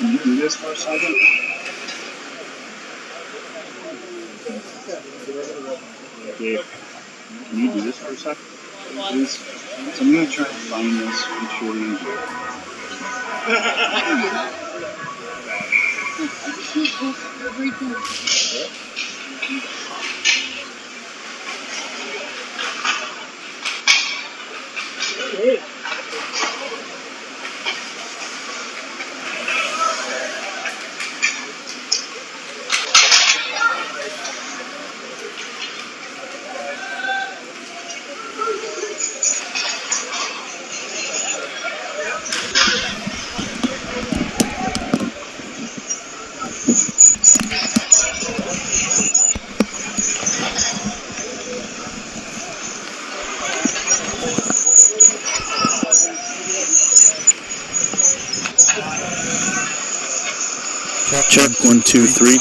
Can you do this for a second? Dave, can you do this for a second? Please? So I'm going to try and find this. Make sure we check 1, 2, 3.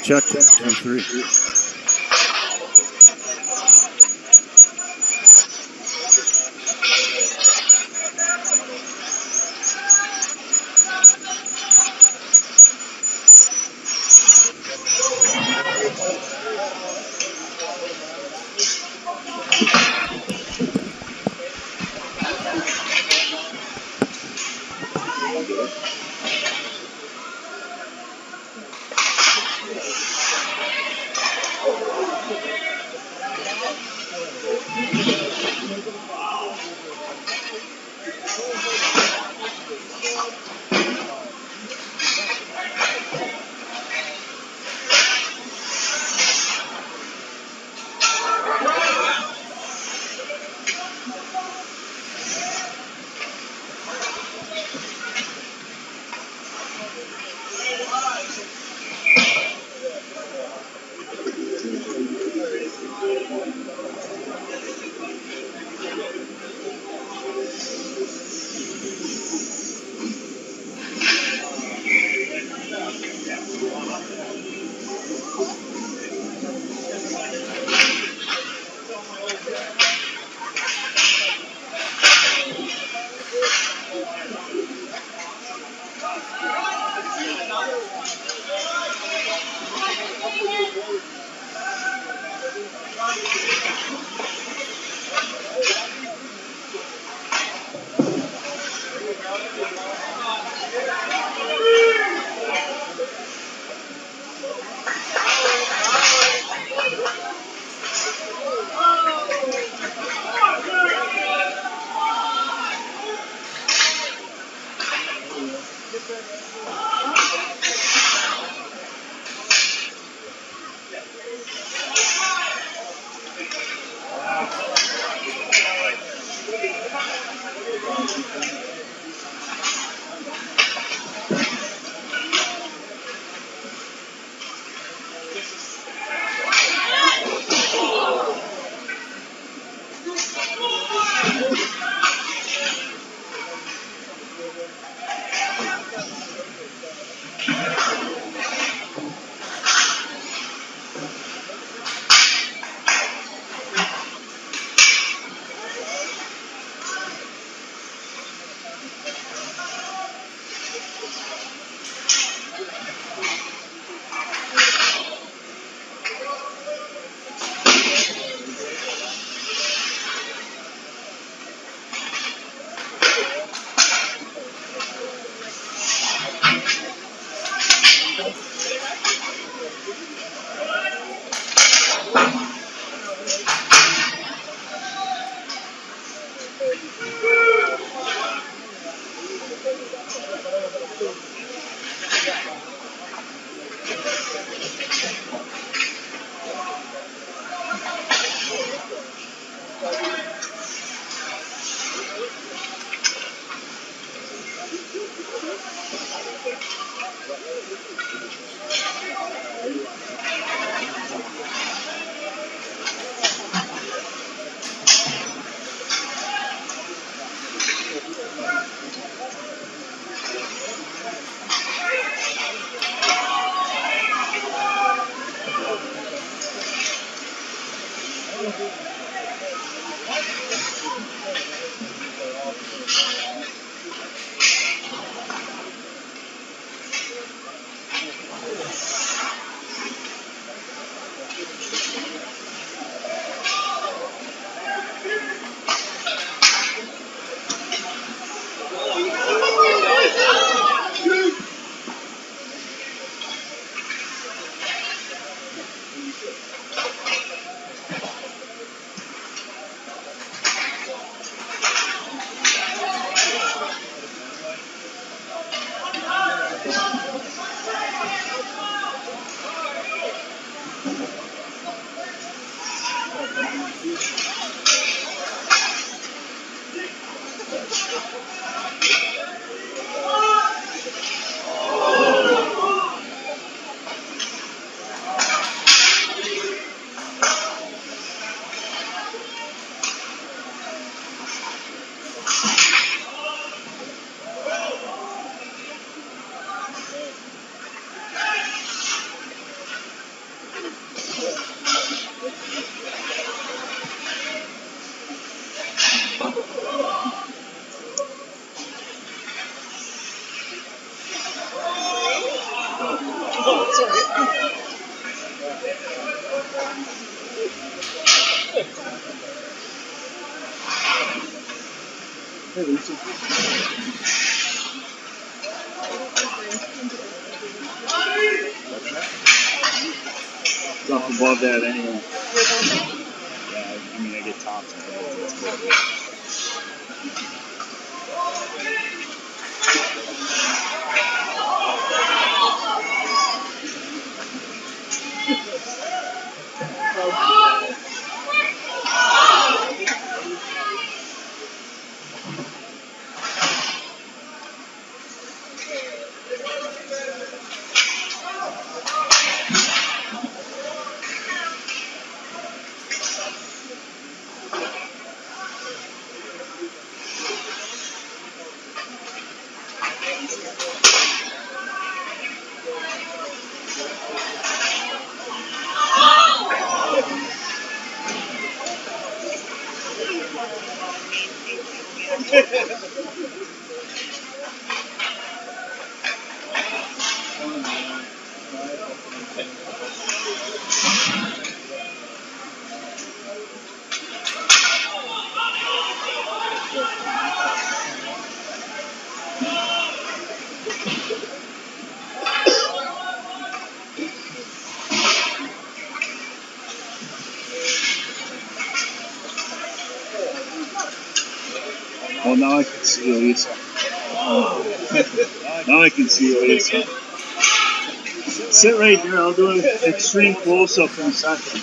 Check 1, 2, 3. Up above that anyway. Yeah, I mean, I get tops and that's good. Well, now I can see Elisa. Now I can see Elisa. Sit right there. I'll do an extreme close-up in a second.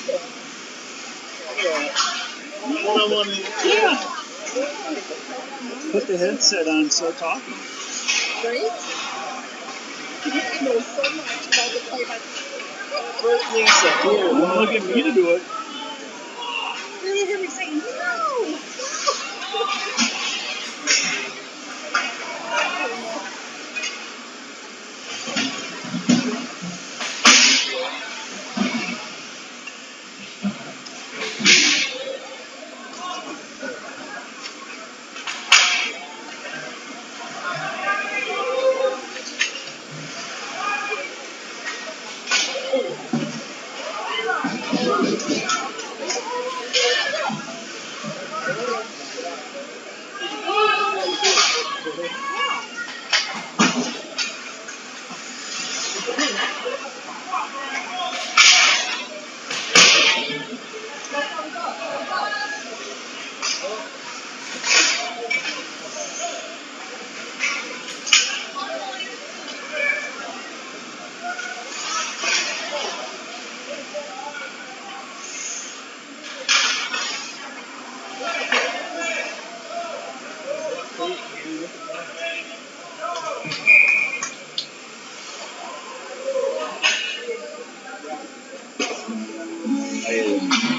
Yeah. Put the headset on and start talking. Right? I know so much about the play-by-play. First Lisa. Don't look at me to do it. Then you hear me say, no!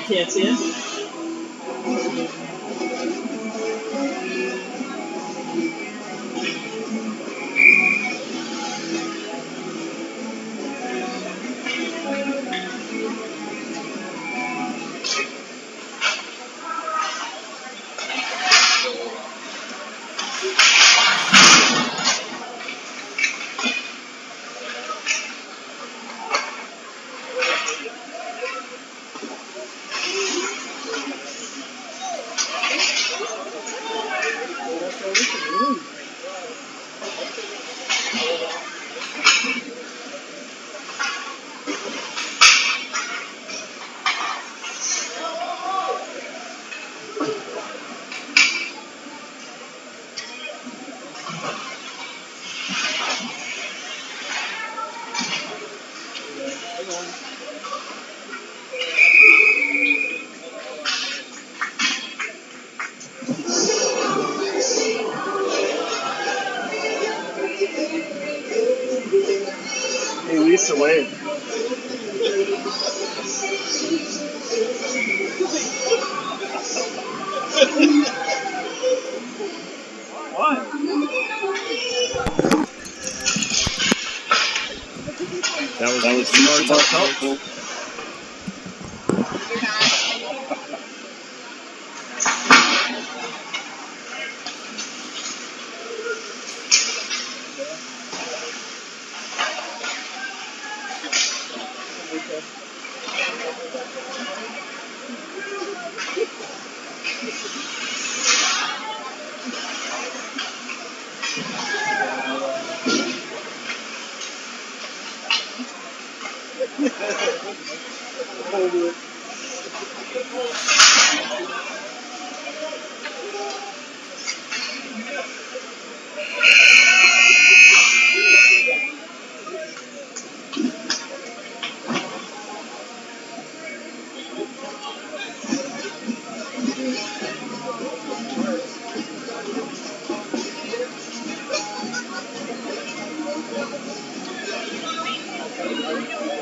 Can't see it? Hey, Lisa, wave. What? That was smart helpful.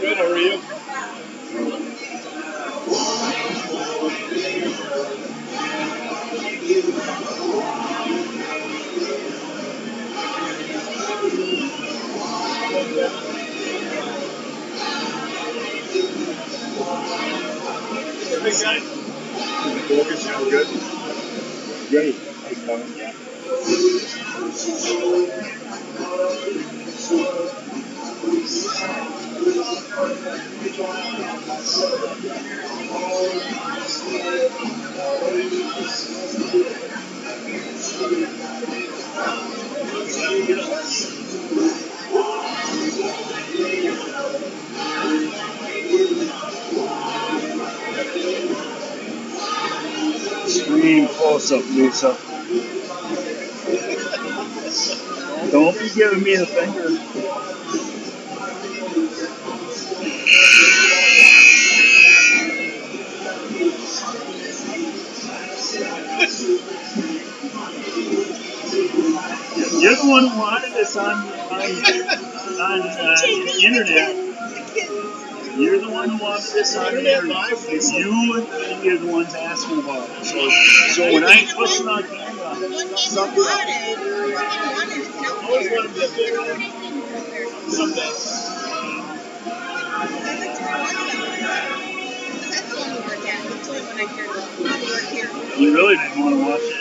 Good, how are you? Big guy. Focus, you good? Great. Nice coming, yeah. Scream close up, Lisa. Don't be giving me the finger. You're the one who wanted this on the internet. You're the one who wanted this on the internet. It's you and you're the ones asking about it. So when I push it on camera, something I always wanted to be a big one. Someday. you really didn't want to watch it.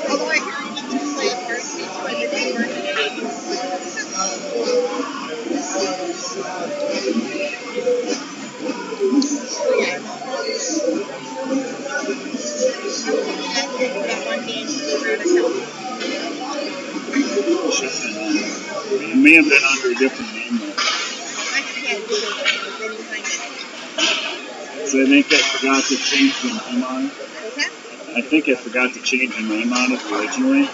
Although I hear you need to play a first speech when you're being working at 80. It may have been under a different name though. So I think I forgot to change the name on it. I think I forgot to change the name on it originally.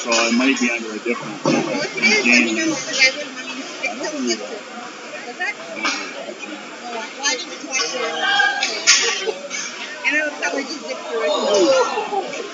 So it might be under a different game. Why did you talk to her? And I would probably just zip through it.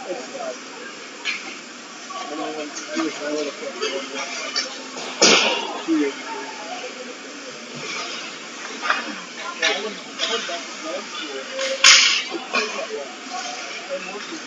It's not. I know when I was little, I put one back 2 years ago. Yeah, I went back to grad school. It plays that way. And working.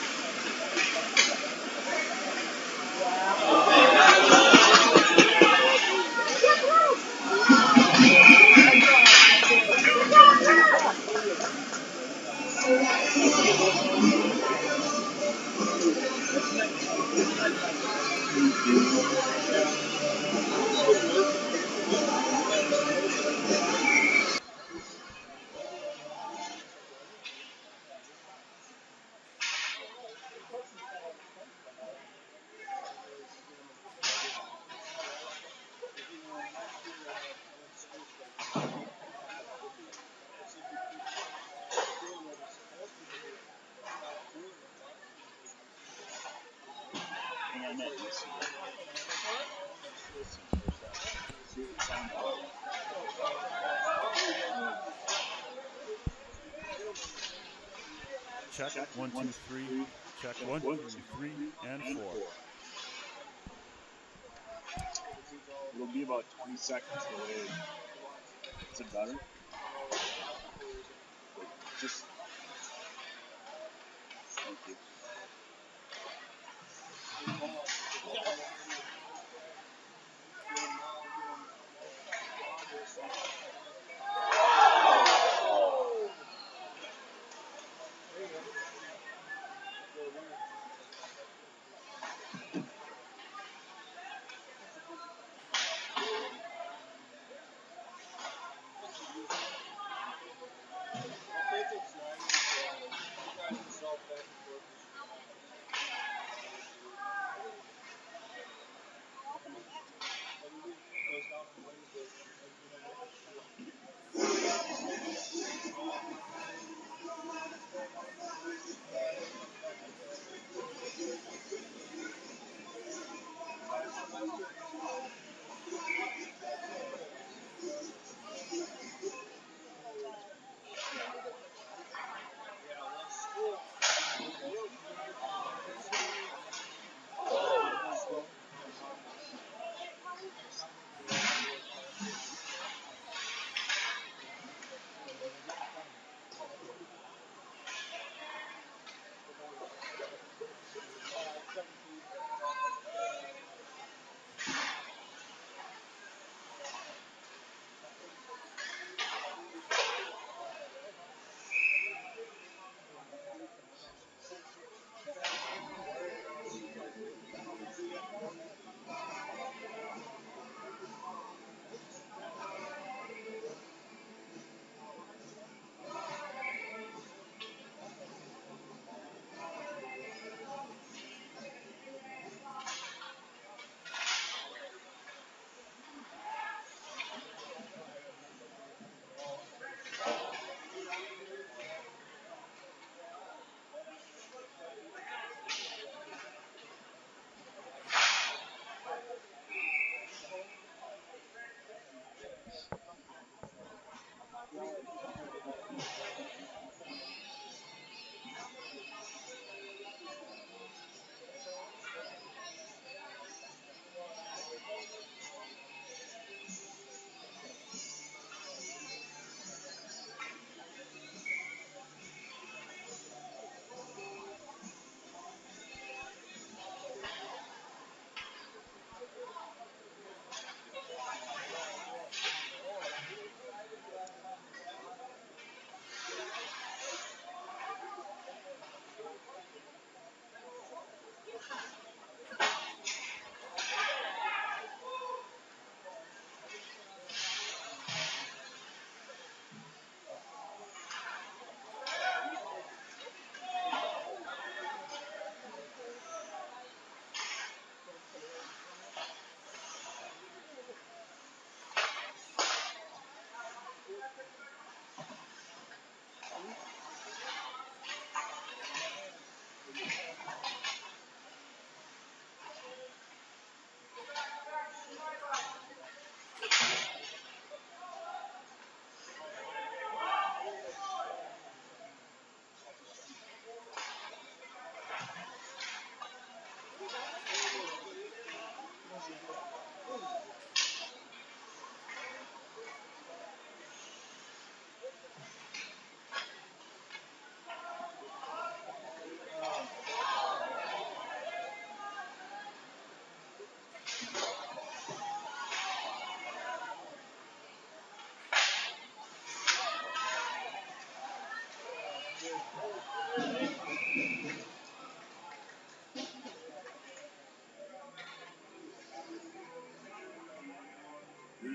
Check, 1, 2, 3. Check, 1, 2, 3, and 4. It'll be about 20 seconds delayed. Is it better? Just thank you.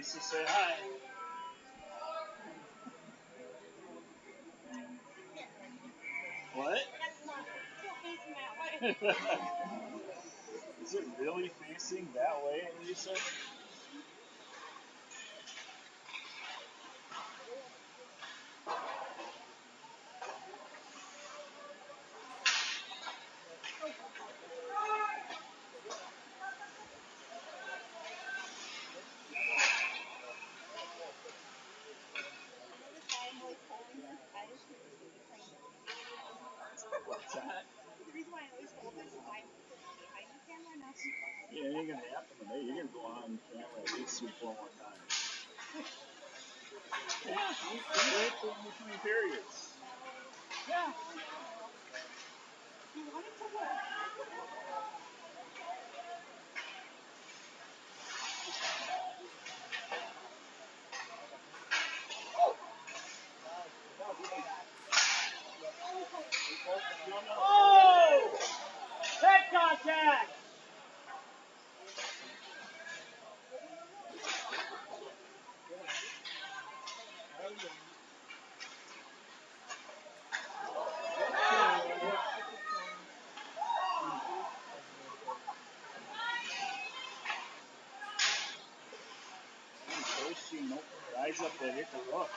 Lisa, say hi. What? Is it really facing that way, Lisa? What's that? The reason why I always hold this is I'm behind the camera now. Yeah, it ain't gonna happen today. You're gonna go on camera at least 3-4 more times. Yeah, you wait in between periods. Yeah. You want it to work. Oh! Head contact! Guys up there hit the roof.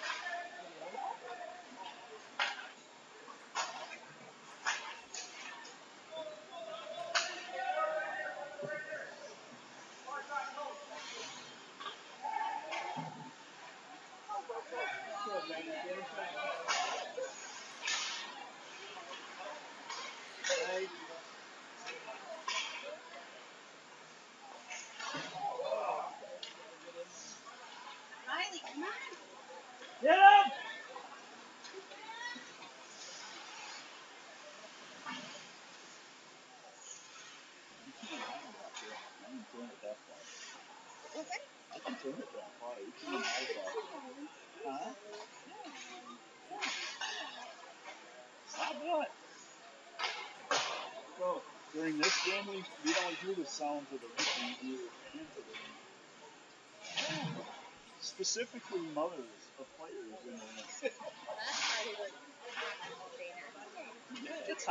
Riley, come on. Get him! I can turn it that far. I can turn it that far. You can't hide that. Huh? Stop what? Well, during this game, we don't hear the sounds of the ring. We hear the fans of the ring. Specifically, mothers of players in the ring. Yeah, it's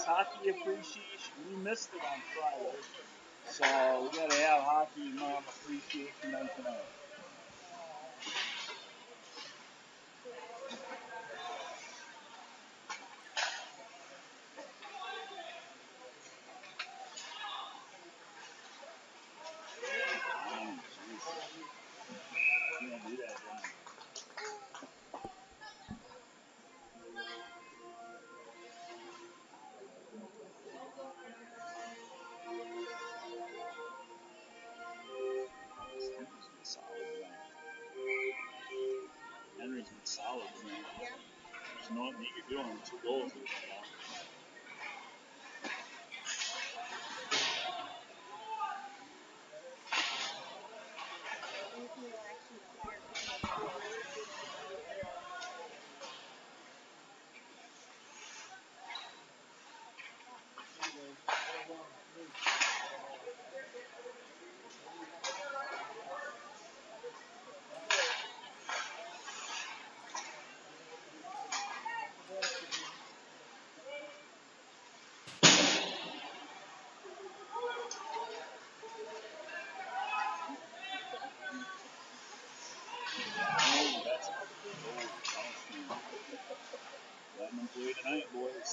hockey appreciation. We missed it on Friday, so we gotta have hockey mom appreciation night tonight. You don't do that, John. Henry's been solid tonight. Henry's been solid tonight. Yeah. There's nothing he could do on the 2 goals. Letting them play tonight, boys.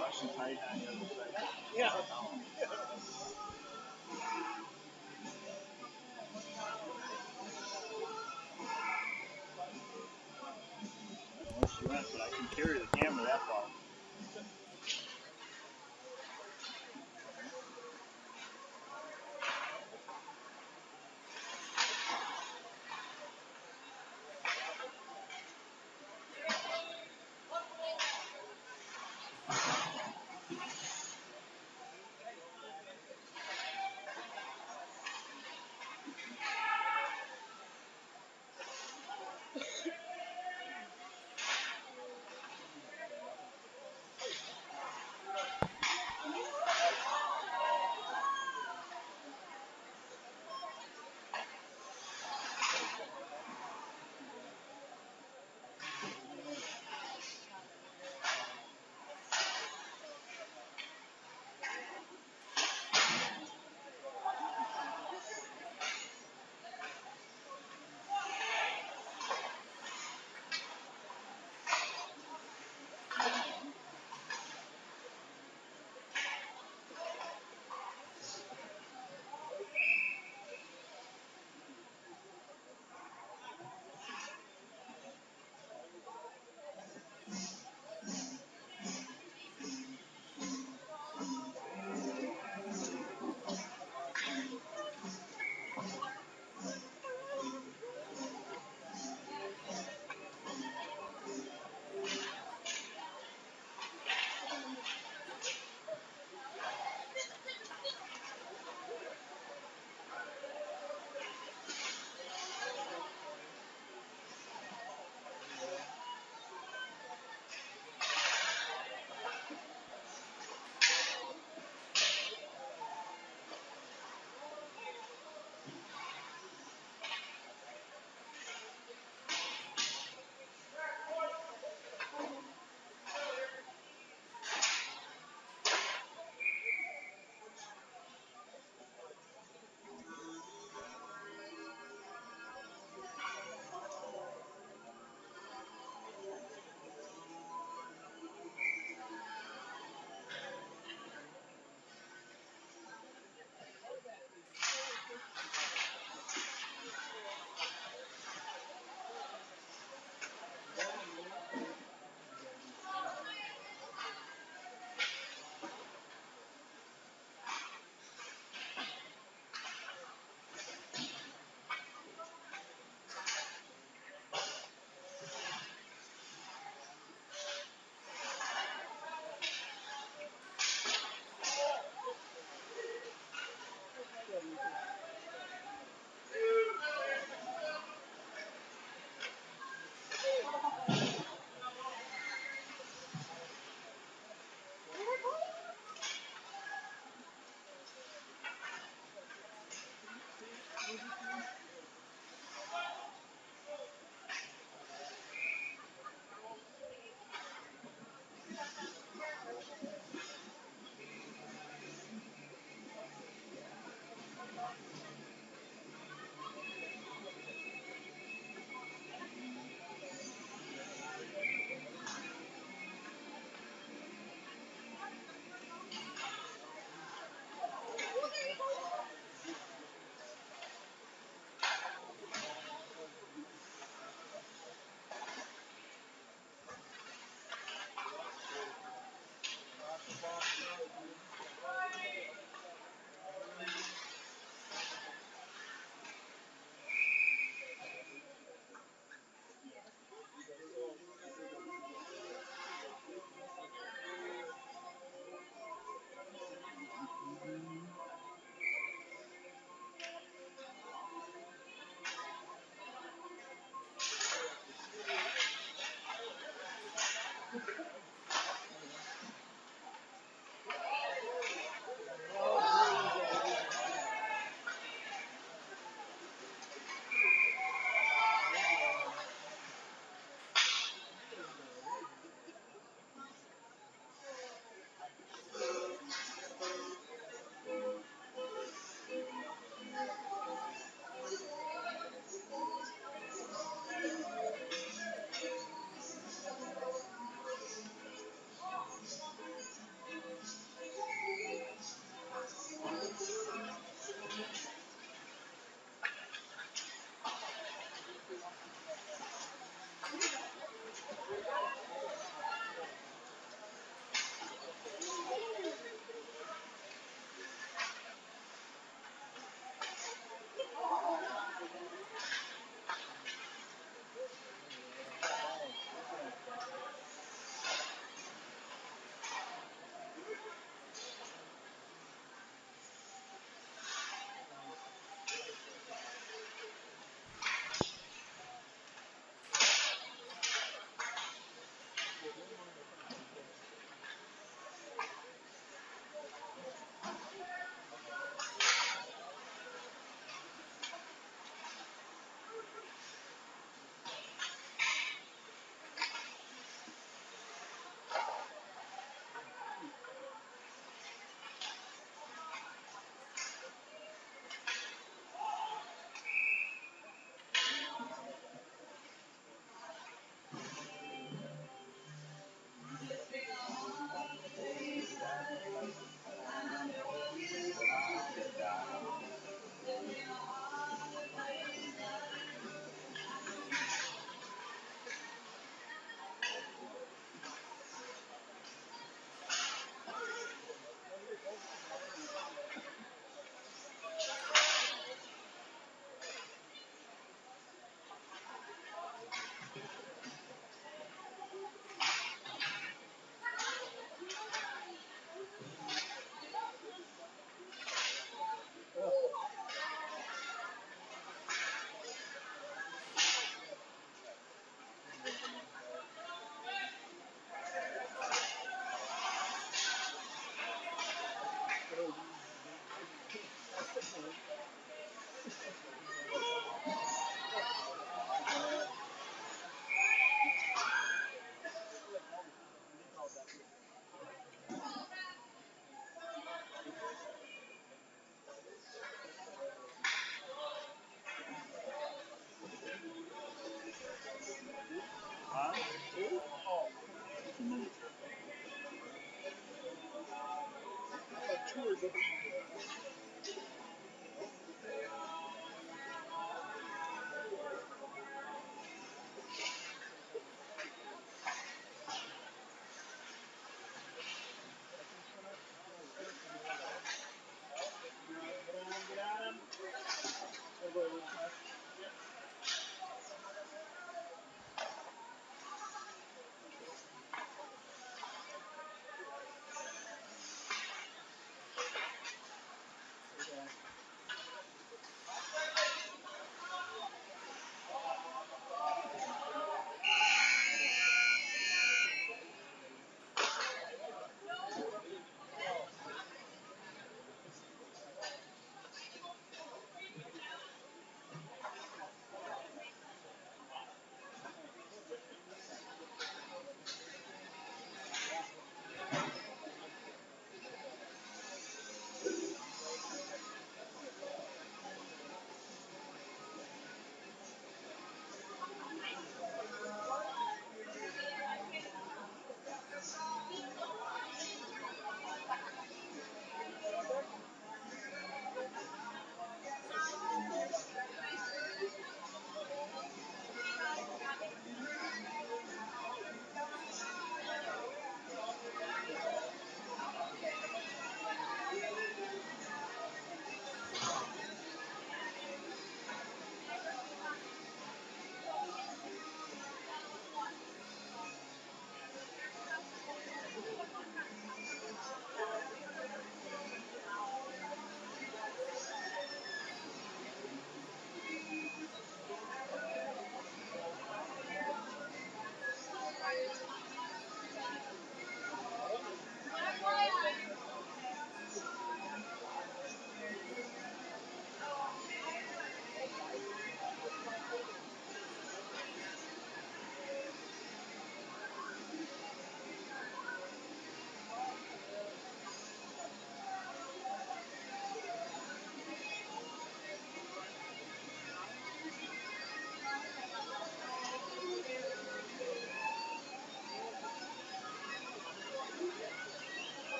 Russian tight on the other side. Yeah. Unless you went, but I can carry the camera that far.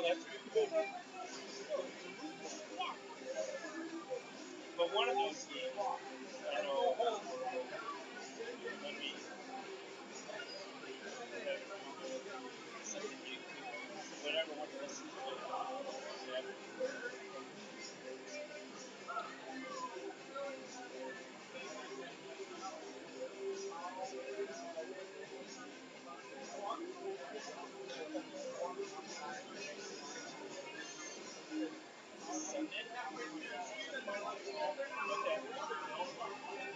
that's good. But one of those games, I know when we something YouTube, whatever one listens to. Sunday? Okay.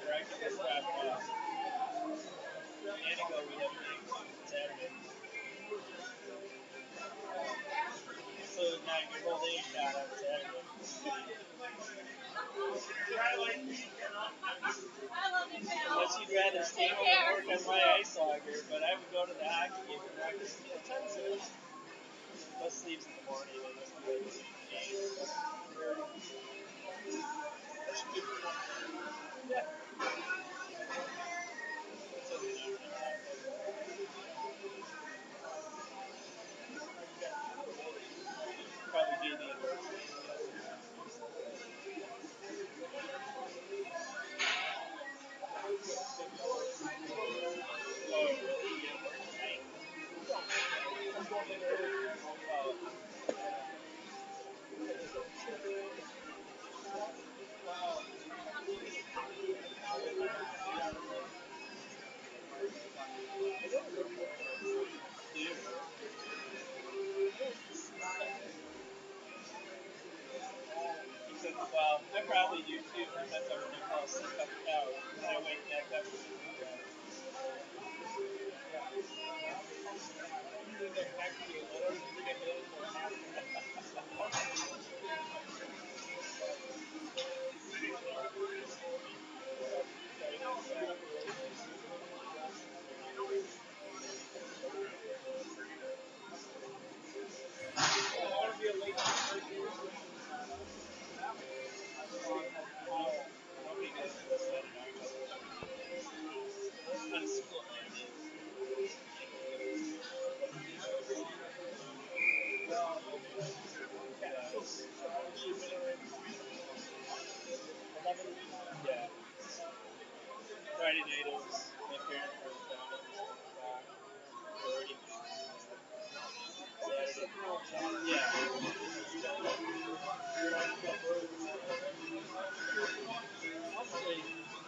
Or I can just grab Antigo, we have a game Saturday. So now your whole day shot on Saturday. Unless you'd rather stay home and work on my ice auger, but I would go to the hockey game for breakfast. What time is it? Bus leaves in the morning. It must be like 8. Yeah. It's only an hour and a half. Probably do the anniversary. Oh, really? You gotta work tonight? Oh. Well, I probably do too. Sometimes I when I fall asleep on the couch, and I wake back up to the nobody goes to the Saturday on school night. Yeah. Friday night it was my parents were in town and already Saturday. Yeah. Honestly,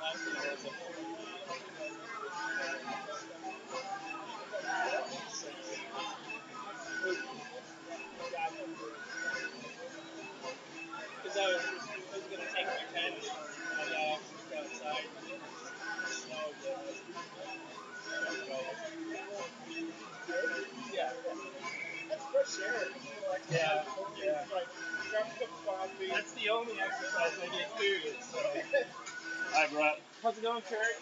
last year was a because I was going to take my time this morning, but just outside, snowed. Yeah. That's fresh air. Yeah. Yeah. Like, grab a cup of coffee. That's the only exercise I get, period. So. Hi, Brett. How's it going, Kurt?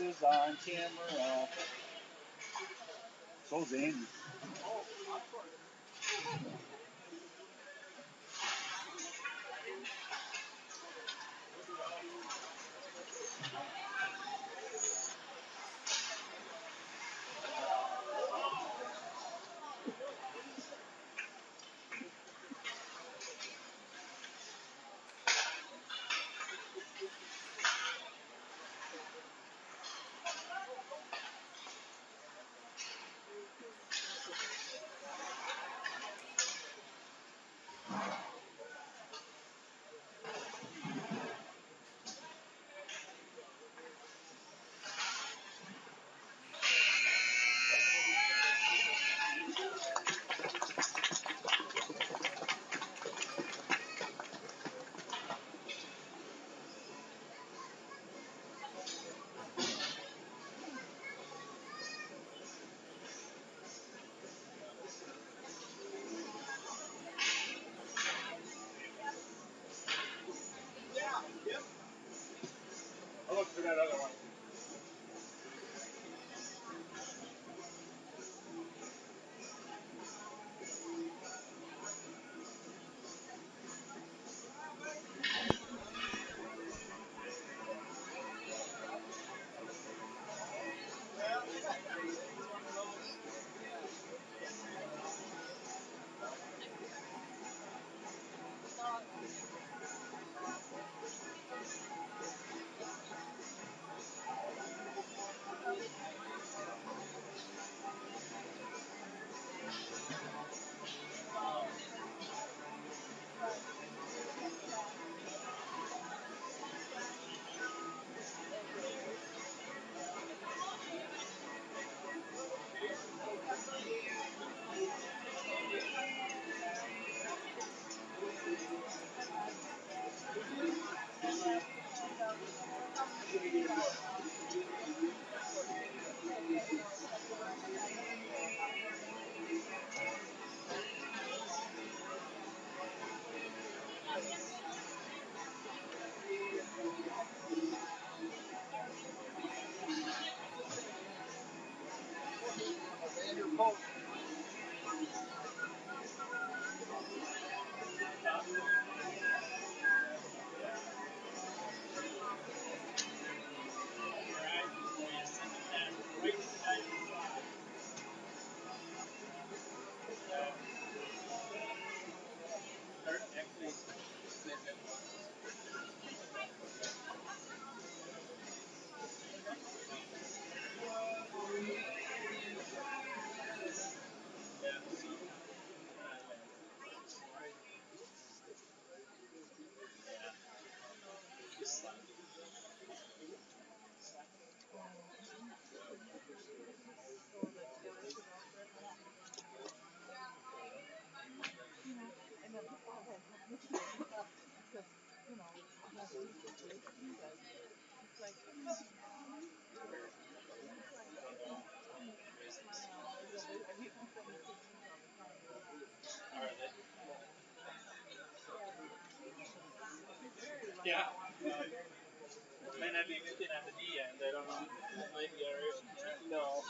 is on camera. So's Andy. I'll look for that other one. Yeah. May not be looking at the D end. I don't know. Might be alright. No.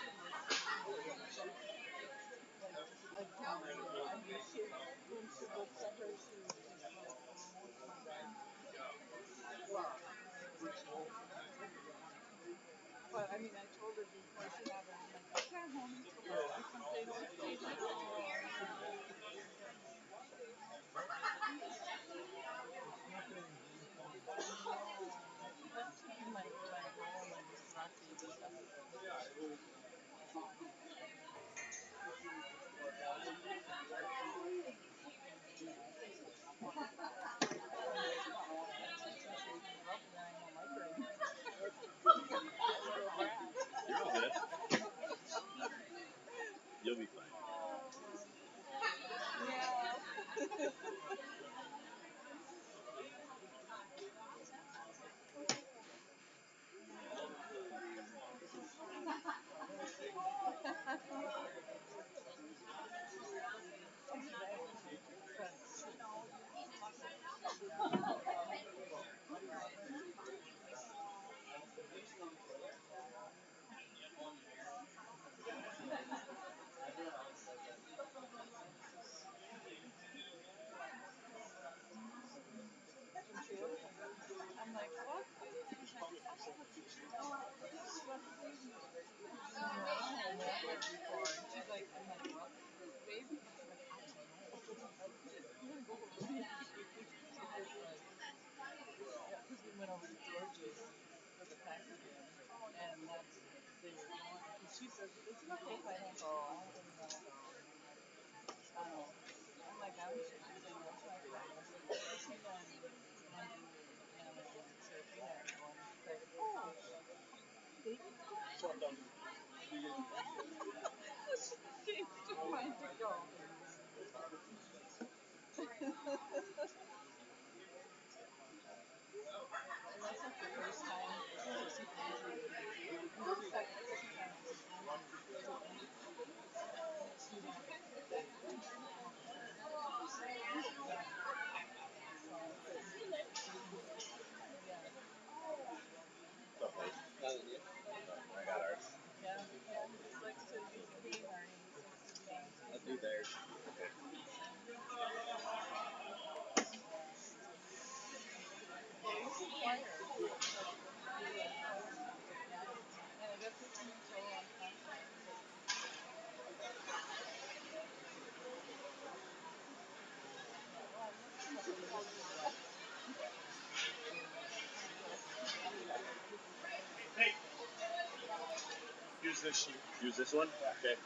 Use this sheet. Use this one? Okay.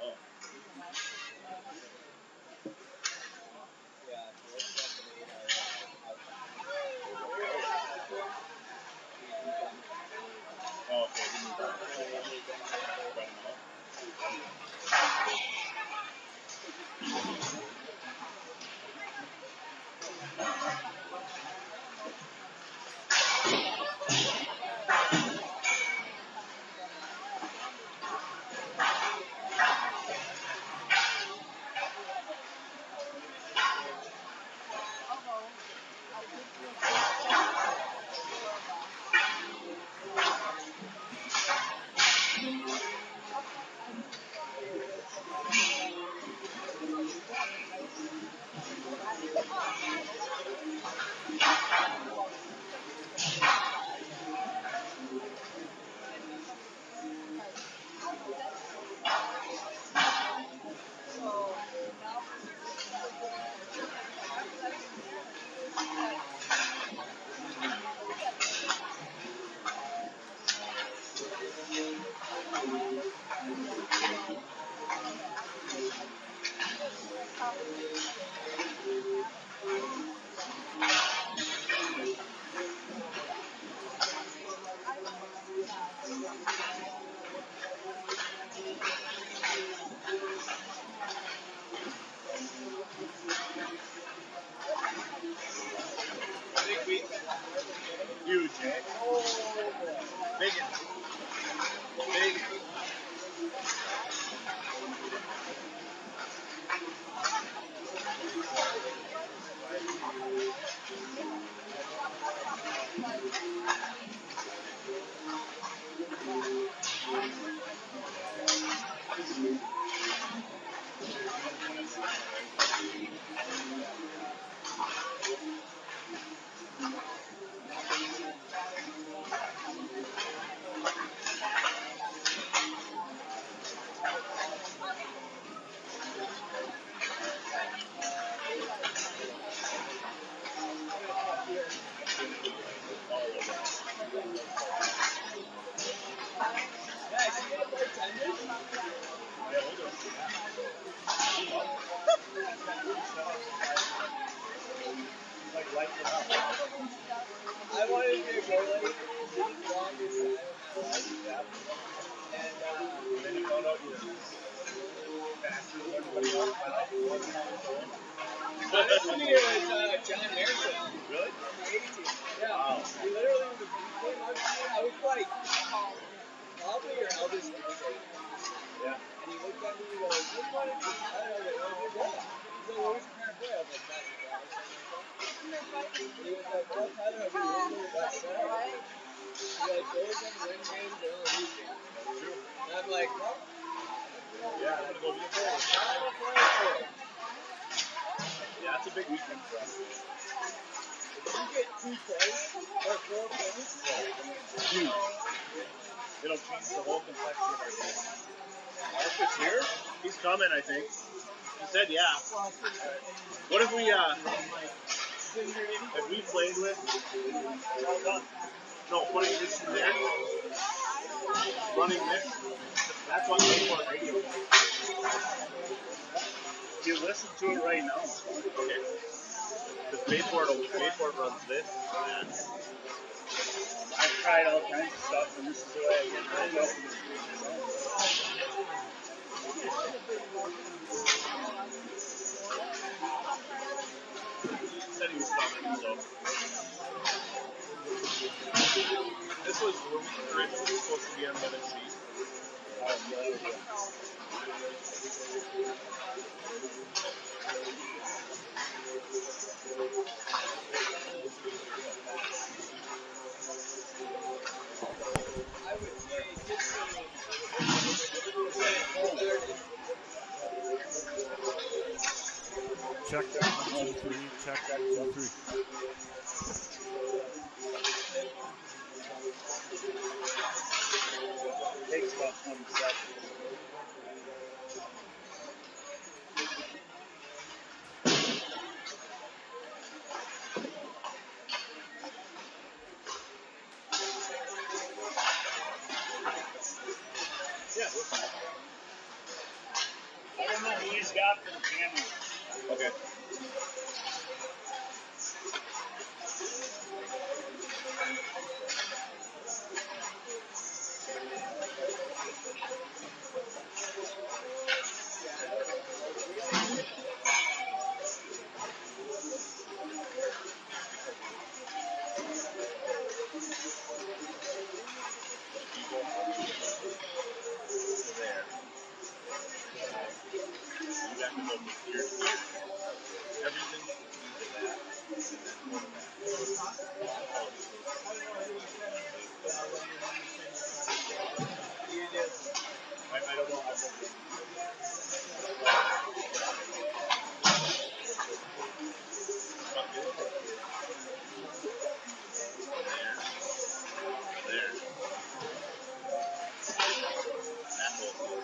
Oh. Oh, okay. Huge, eh? Big one. Big. I wanted to be a goalie the longest time in my life. And Then you found out you were faster than everybody else by like 1 second old. honestly, it was John Harrison Really? on the 80s. Yeah. Wow. He literally was, he came up to me. I was like probably your eldest brother. Yeah. And he looked at me and he goes, "Which one is this?" I don't know, "What is your goal?" He's like, "What was your parent play?" I was like, "Not your dad," or something like that. And he was like, "Well, Tyler, I'll be the one with that center." He's like, "Goalies don't win games, they don't lose games." True. And I'm like, "Well, Yeah, I'm gonna go be a goalie. I'm a player." Yeah. That's a big weekend for us. If you get 2 points or 4 points, Huge. It'll change the whole complexion of our team. Marcus here? He's coming, I think. He said, yeah. What if we played with? No, putting this in there. Running this. That's what Bayport radio is. You listen to it right now. Okay. Because Bayport runs this and that. I've tried all kinds of stuff, and this is the way I get my job. He said he was coming, so. This was originally supposed to be on the other sheet. I would say get to Check 1, 2, 3. Check 1, 2, 3. Takes about 20 seconds. Yeah, we're fine. I don't know who he's got for the camera. Okay. There. You got to go from here to here. Everything into that. And then go to that. I don't know. There. That whole thing.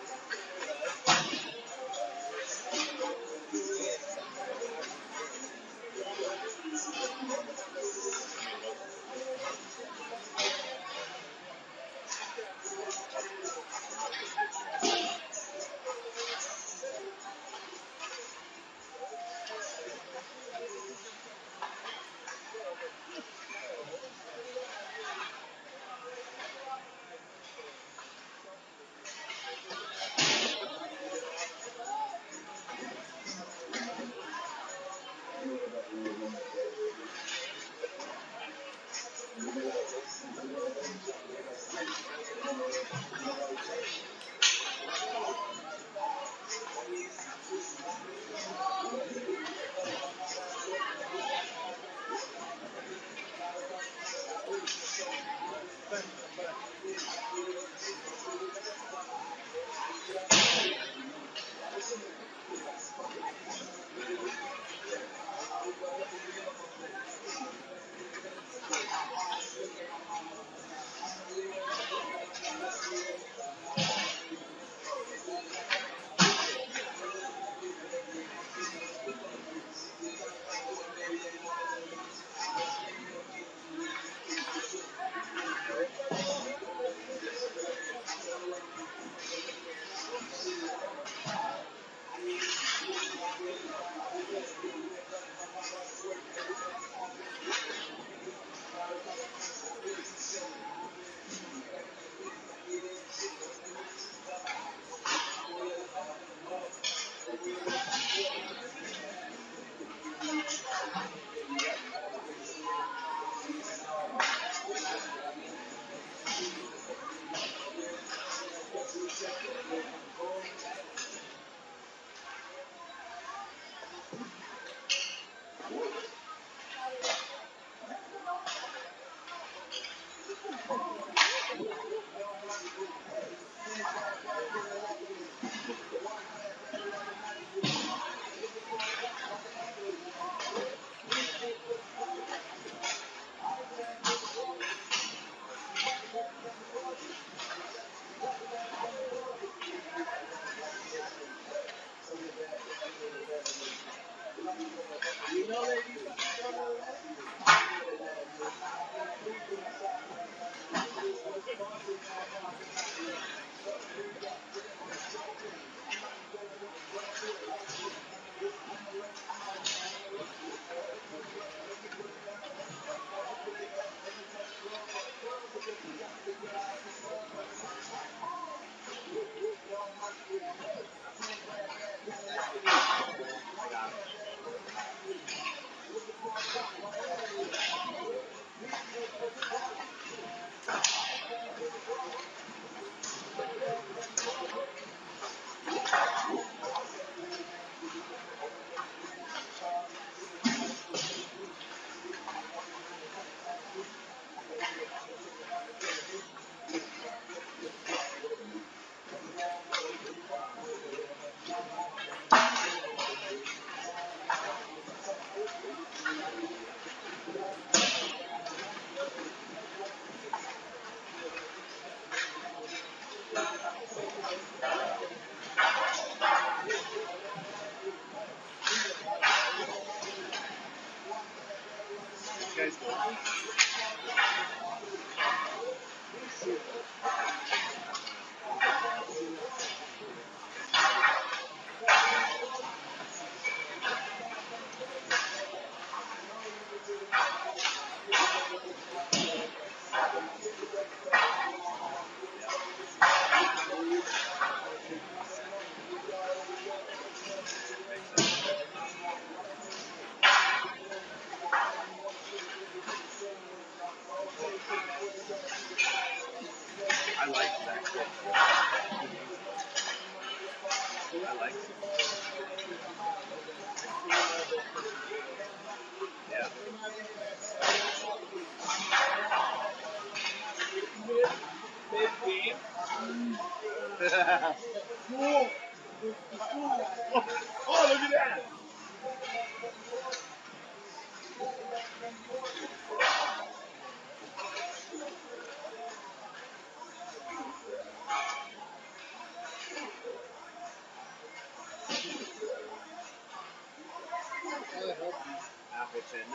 guys go? I like that kid. I like it. Yeah. Big game. Cool. Oh, look at that. Appleton.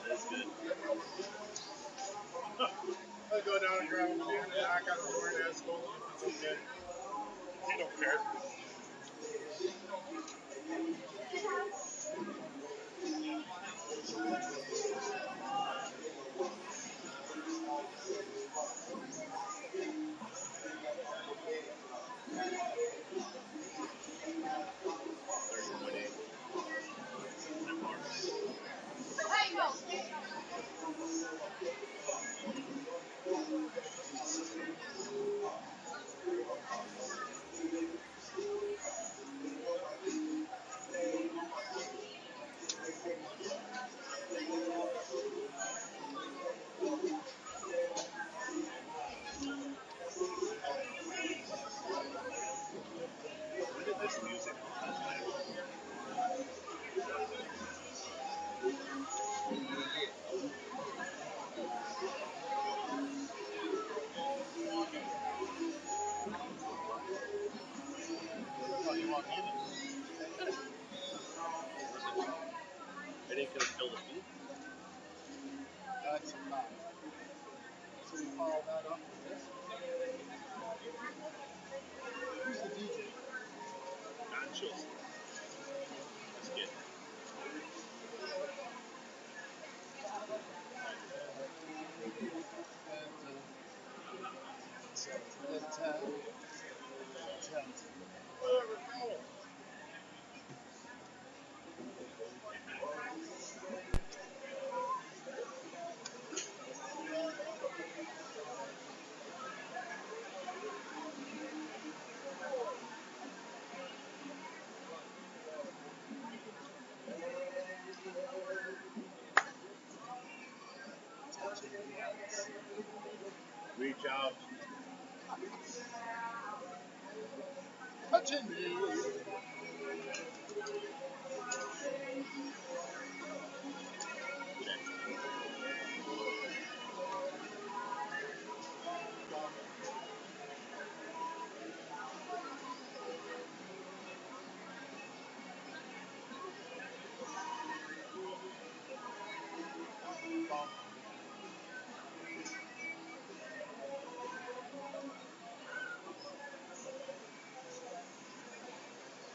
That's good. That's not. So we follow that up with this. Who's the DJ? Nachos. Let's get reach out. Touching me.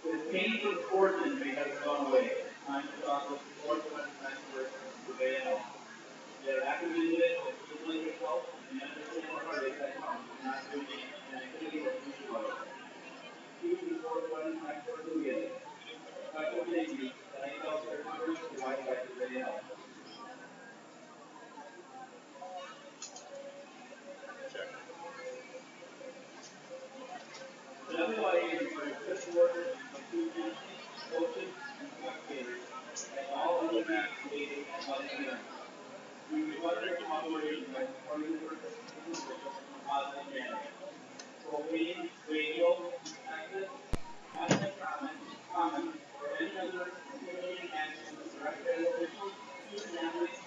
The pain from sports injury has gone away. Time to talk with sports medicine expert Pere Voyageurs. They have activated it with healing yourself and understand the heartache that comes from not doing an activity that you love. Speak to sports medicine expert Pere. Special thank you to NHL caregivers provided by Pere Health. The WIA refers good work, inclusion, coaches, and spectators, and all other activated and healthy events. We reflect their cooperation by supporting the participants in a positive manner. Propane, radio, access, hashtag comments, or any other intimidating actions directed at officials, student athletes,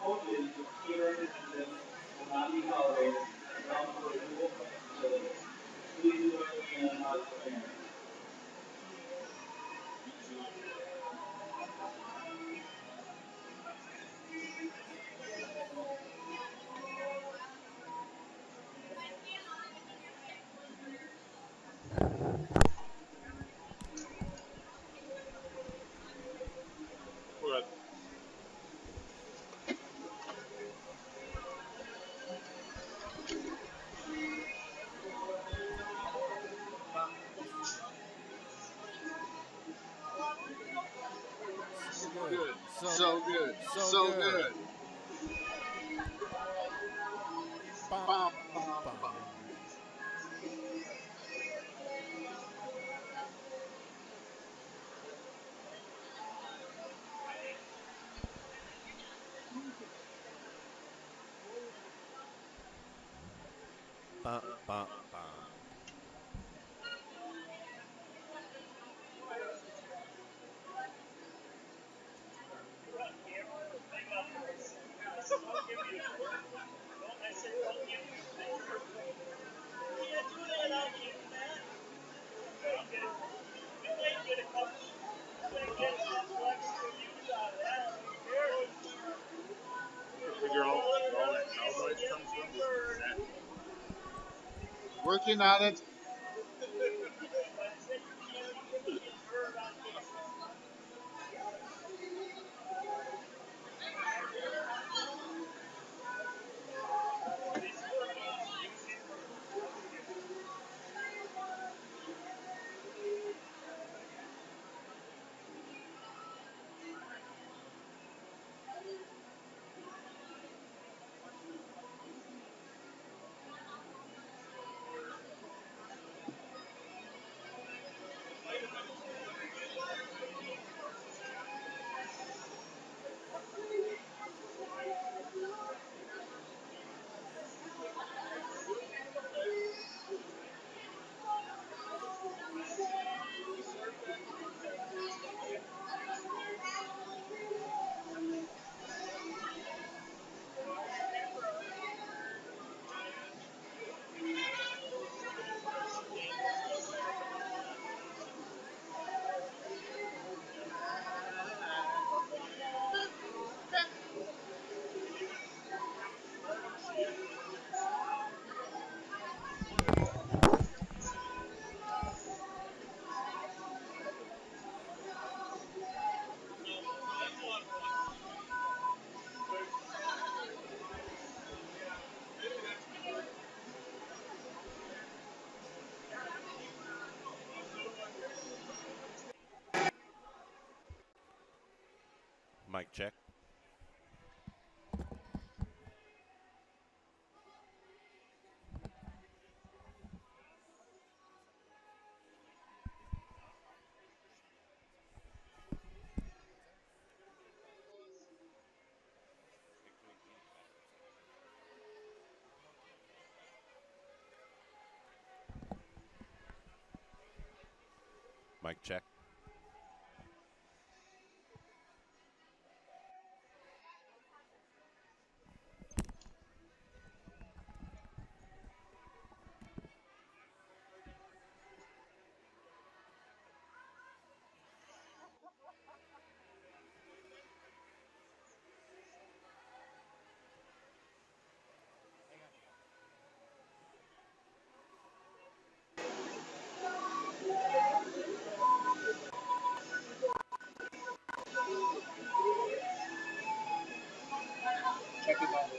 coaches, team representatives will not be tolerated and grounds for removal from the facility. Please do everything in a positive manner. We're So good. Good. So So good. so So good. good. Bum, Bum, bum, bum, bum. bum. Bum, bum, bum. Don't give me a word. I said, don't give me a word. You can't do that on the internet. You might get a couple. You might get a couple extra views out of that. Who cares? figure out where all that cow noise comes from. Working on it. Mic check. Mic check. Check it out.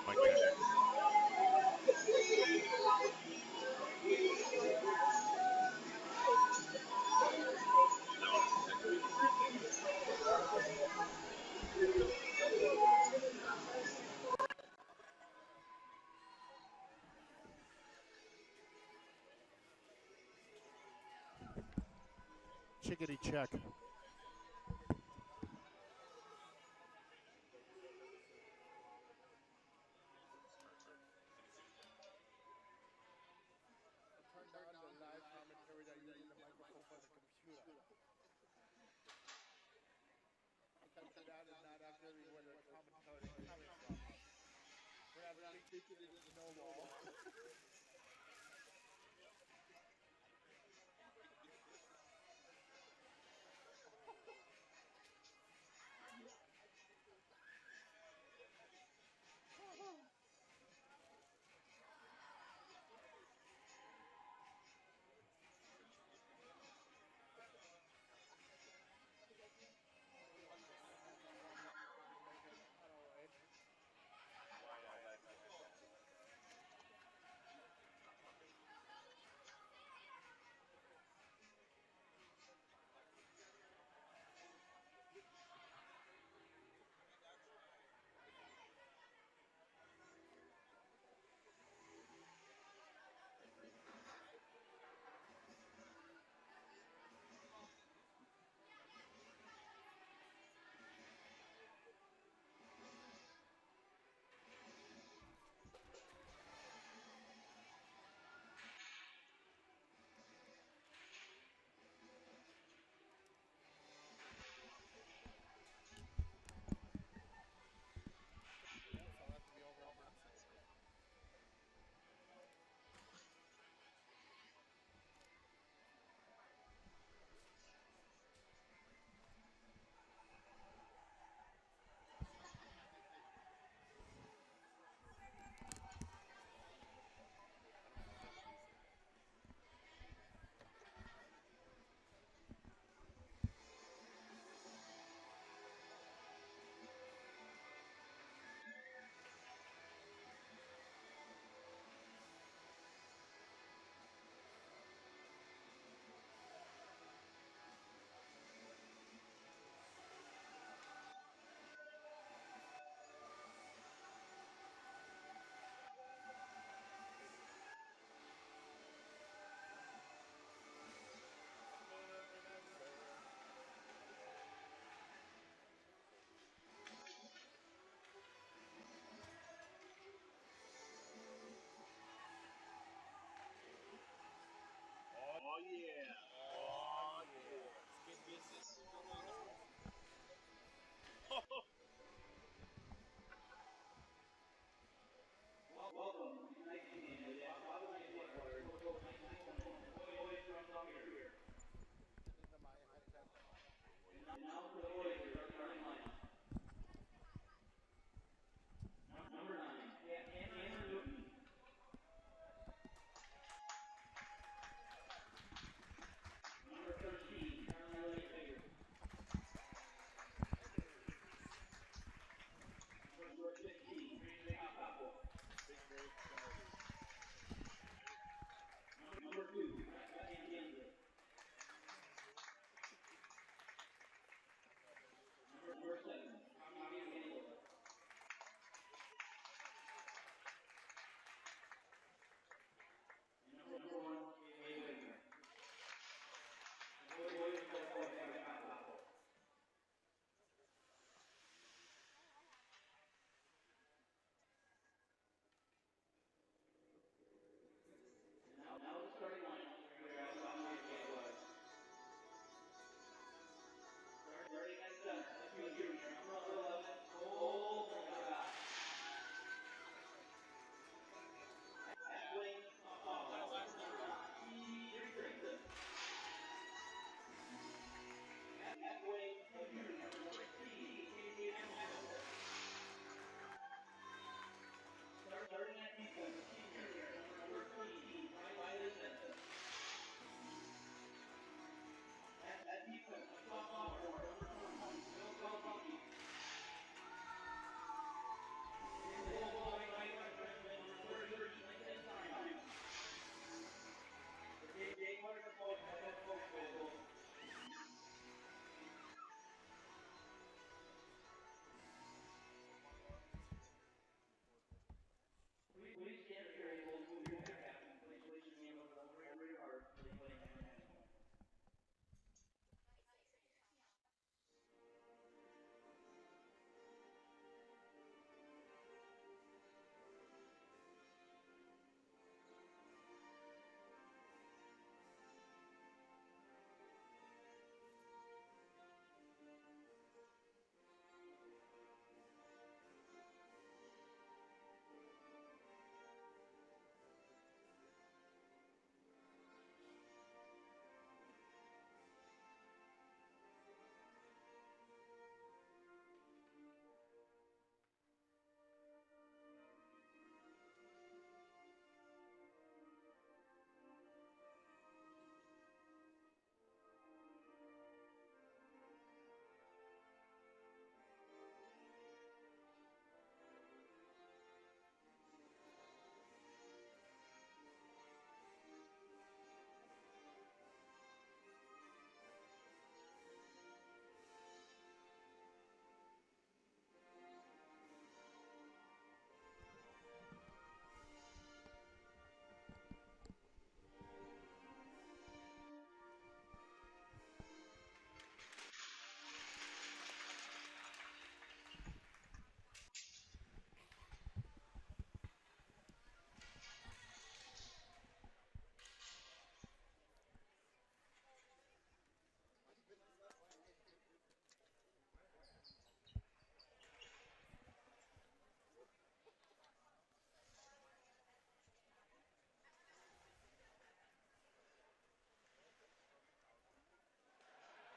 Mic check. Chickadee check. Turn down the live commentary that using the microphone for the computer. Because that is not actually where the commentary is coming from. We're not speaking it normal.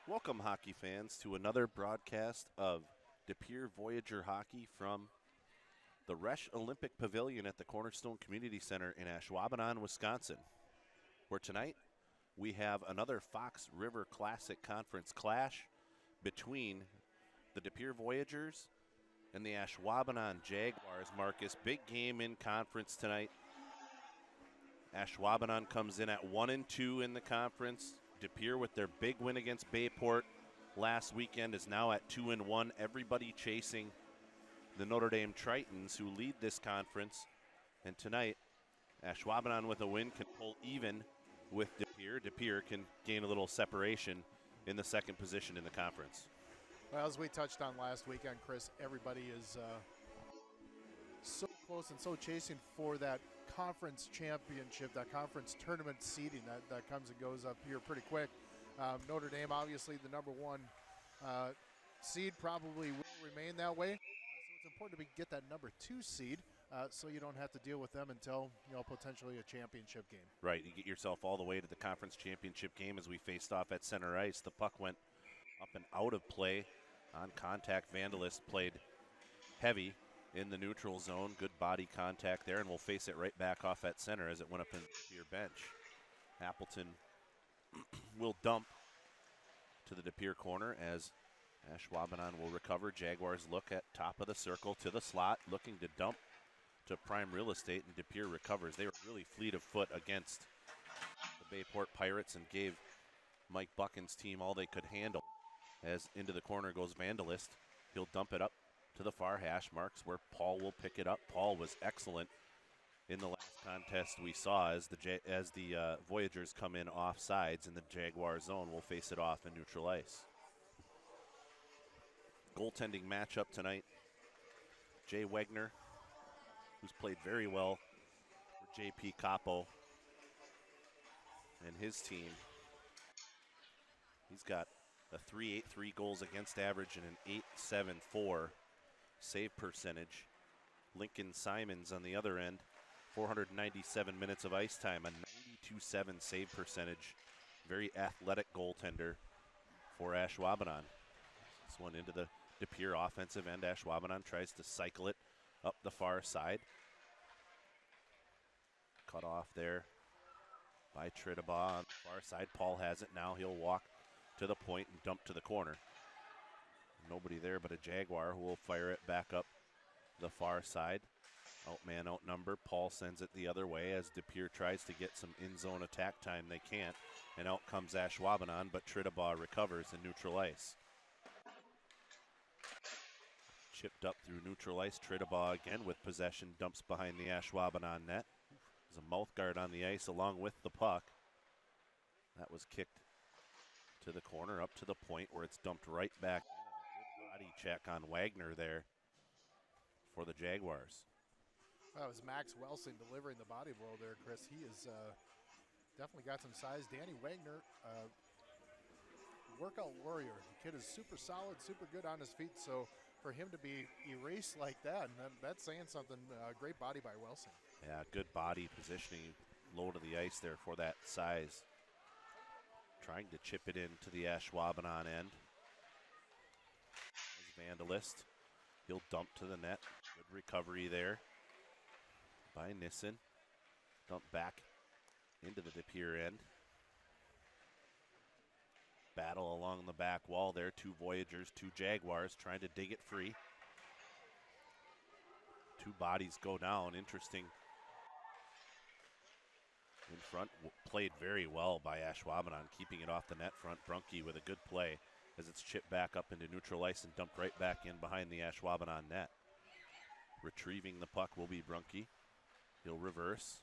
Welcome, hockey fans, to another broadcast of Pere Voyageur hockey from the Resch Olympic Pavilion at the Cornerstone Community Center in Ashwaubenon, Wisconsin, where tonight we have another Fox River Classic Conference clash between the Pere Voyageurs and the Ashwaubenon Jaguars. Marcus, big game in conference tonight. Ashwaubenon comes in at 1-2 in the conference. Pere, with their big win against Bayport last weekend, is now at 2-1. Everybody chasing the Notre Dame Tritons, who lead this conference. And tonight, Ashwaubenon with a win can pull even with Pere. Pere can gain a little separation in the second position in the conference. Well, as we touched on last weekend, Chris, everybody is so close and so chasing for that conference championship, that conference tournament seeding that comes and goes up here pretty quick. Notre Dame, obviously the number one seed, probably will remain that way. So it's important to get that number 2 seed so you don't have to deal with them until, potentially a championship game. Right, you get yourself all the way to the conference championship game. As we faced off at center ice, the puck went up and out of play on contact. Vandalist played heavy in the neutral zone. Good body contact there, and we'll face it right back off at center as it went up into your bench. Appleton will dump to the Pere corner as Ashwaubenon will recover. Jaguars look at top of the circle to the slot, looking to dump to prime real estate, and Pere recovers. They were really fleet of foot against the Bayport Pirates and gave Mike Buchan's team all they could handle. As into the corner goes Vandalist. He'll dump it up to the far hash marks where Paul will pick it up. Paul was excellent in the last contest we saw as the Voyageurs come in off sides in the Jaguar zone. Will face it off in neutral ice. Goaltending matchup tonight. Jay Wegner, who's played very well for JP Capo and his team. He's got a .383 goals against average and an .874 save percentage. Lincoln Simons on the other end, 497 minutes of ice time, a 92.7 save percentage. Very athletic goaltender for Ashwaubenon. This one into the Pere offensive end. Ashwaubenon tries to cycle it up the far side. Cut off there by Tridabaugh on the far side. Paul has it now. He'll walk to the point and dump to the corner. Nobody there but a Jaguar who will fire it back up the far side. Outman outnumber. Paul sends it the other way as Pere tries to get some in-zone attack time. They can't. And out comes Ashwaubenon, but Tridabaugh recovers in neutral ice. Chipped up through neutral ice. Tridabaugh again with possession, dumps behind the Ashwaubenon net. There's a mouth guard on the ice along with the puck. That was kicked to the corner, up to the point where it's dumped right back in. A good body check on Wagner there for the Jaguars. That was Max Wilson delivering the body blow there, Chris. He is definitely got some size. Danny Wagner, workout warrior. The kid is super solid, super good on his feet. So for him to be erased like that, that's saying something. Great body by Wilson. Yeah, good body positioning, low to the ice there for that size. Trying to chip it into the Ashwaubenon end. As Vandalist. He'll dump to the net. Good recovery there by Nissen. Dump back into the Pere end. Battle along the back wall there. 2 Voyageurs, 2 Jaguars trying to dig it free. 2 bodies go down. Interesting. In front, played very well by Ashwaubenon, keeping it off the net front. Brunke with a good play as it's chipped back up into neutral ice and dumped right back in behind the Ashwaubenon net. Retrieving the puck will be Brunke. He'll reverse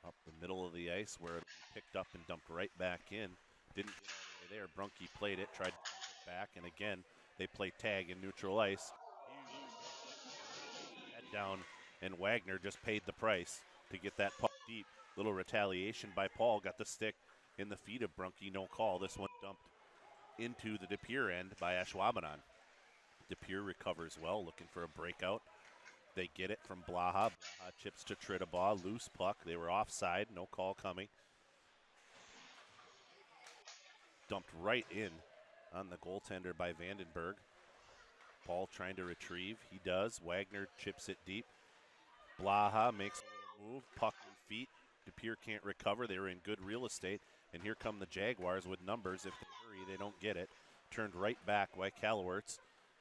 up the middle of the ice where it'll be picked up and dumped right back in. Didn't get all the way there. Brunke played it, tried to dump it back, and again, they play tag in neutral ice. Head down, and Wagner just paid the price to get that puck deep. Little retaliation by Paul. Got the stick in the feet of Brunke. No call. This one dumped into the Pere end by Ashwaubenon. Pere recovers well, looking for a breakout. They get it from Blaha. Blaha chips to Tridabaugh. Loose puck. They were offside. No call coming. dumped right in on the goaltender by Vandenberg. Paul trying to retrieve. He does. Wagner chips it deep. Blaha makes a little move. Puck and feet. DePere can't recover. They were in good real estate. And here come the Jaguars with numbers. If they hurry, they don't get it. Turned right back by Calawerts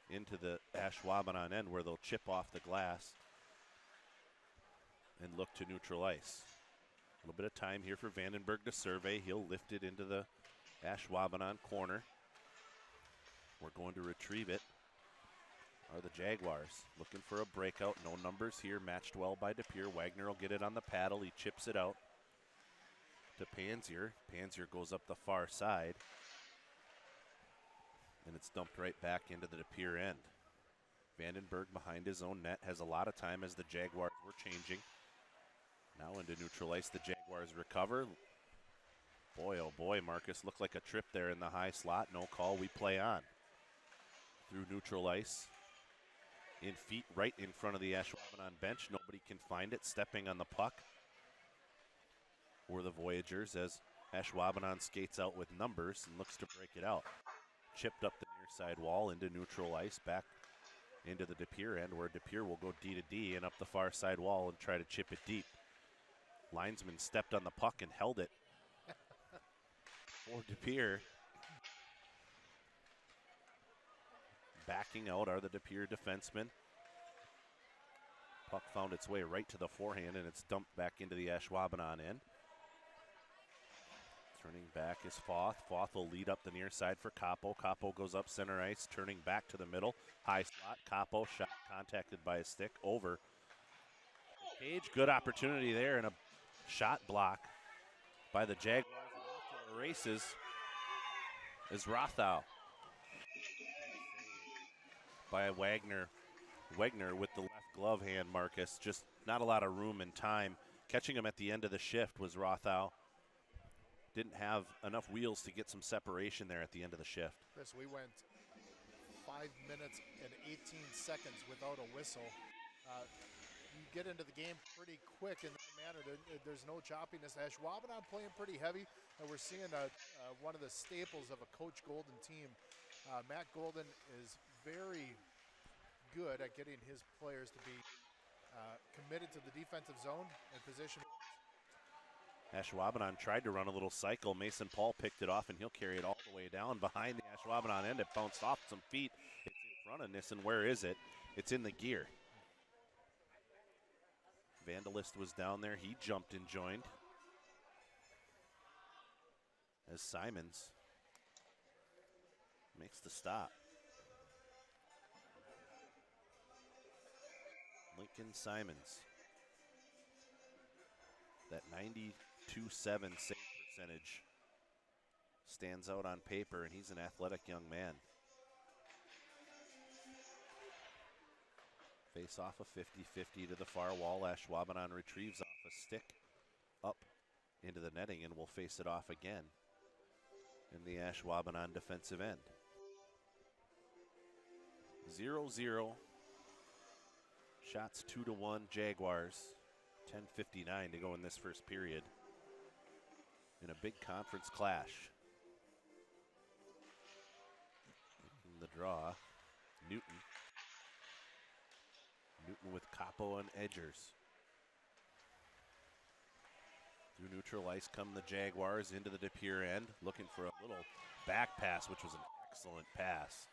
into the Ashwaubenon end where they'll chip off the glass and look to neutral ice. A little bit of time here for Vandenberg to survey. He'll lift it into the Ashwaubenon corner. We're going to retrieve it. Are the Jaguars looking for a breakout? No numbers here. Matched well by DePere. Wagner will get it on the paddle. He chips it out to Pansier. Pansier goes up the far side. And it's dumped right back into the DePere end. Vandenberg behind his own net has a lot of time as the Jaguars were changing. Now into neutral ice, the Jaguars recover. Boy, oh boy, Marcus, looked like a trip there in the high slot. No call, we play on. Through neutral ice. In feet right in front of the Ashwaubenon bench. Nobody can find it. Stepping on the puck were the Voyageurs as Ashwaubenon skates out with numbers and looks to break it out. Chipped up the near side wall into neutral ice, back into the DePere end where DePere will go D to D and up the far side wall and try to chip it deep. Linesman stepped on the puck and held it for DePere. Backing out are the DePere defensemen. Puck found its way right to the forehand and it's dumped back into the Ashwaubenon end. Turning back is Foth. Foth will lead up the near side for Capo. Capo goes up center ice, turning back to the middle. High slot. Capo shot contacted by a stick over the cage. Good opportunity there and a shot block by the Jaguars. And off to the races is Rothau by Wagner. Wagner with the left glove hand, Marcus. Just not a lot of room and time. Catching him at the end of the shift was Rothau. Didn't have enough wheels to get some separation there at the end of the shift. Chris, we went 5 minutes and 18 seconds without a whistle. You get into the game pretty quick in that manner. There's no choppiness. Ashwaubenon playing pretty heavy, and we're seeing one of the staples of a Coach Golden team. Matt Golden is very good at getting his players to be committed to the defensive zone and position. Ashwaubenon tried to run a little cycle. Mason Paul picked it off, and he'll carry it all the way down behind the Ashwaubenon end. It bounced off some feet. It's in front of Nissen. Where is it? It's in the gear. Vandalist was down there. He jumped and joined. As Simons makes the stop. Lincoln Simons. That 92.7 save percentage stands out on paper, and he's an athletic young man. Face off a 50-50 to the far wall. Ashwaubenon retrieves off a stick up into the netting and will face it off again in the Ashwaubenon defensive end. 0-0. Shots 2-1 Jaguars. 10:59 to go in this first period in a big conference clash. In the draw, Newton with Capo and Edgers. Through neutral ice come the Jaguars into the DePere end, looking for a little back pass, which was an excellent pass.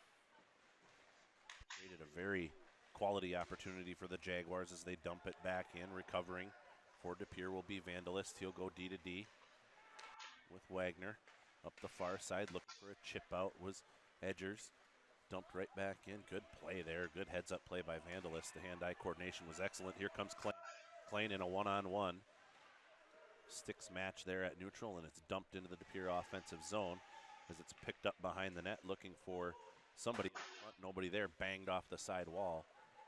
Created a very quality opportunity for the Jaguars as they dump it back in. Recovering for DePere will be Vandalist. He'll go D to D with Wagner. Up the far side, looking for a chip out was Edgers. Dumped right back in. Good play there. Good heads-up play by Vandalist. The hand-eye coordination was excellent. Here comes Klein. Klein in a one-on-one. Sticks match there at neutral, and it's dumped into the DePere offensive zone as it's picked up behind the net, looking for somebody in front. Nobody there. Banged off the side wall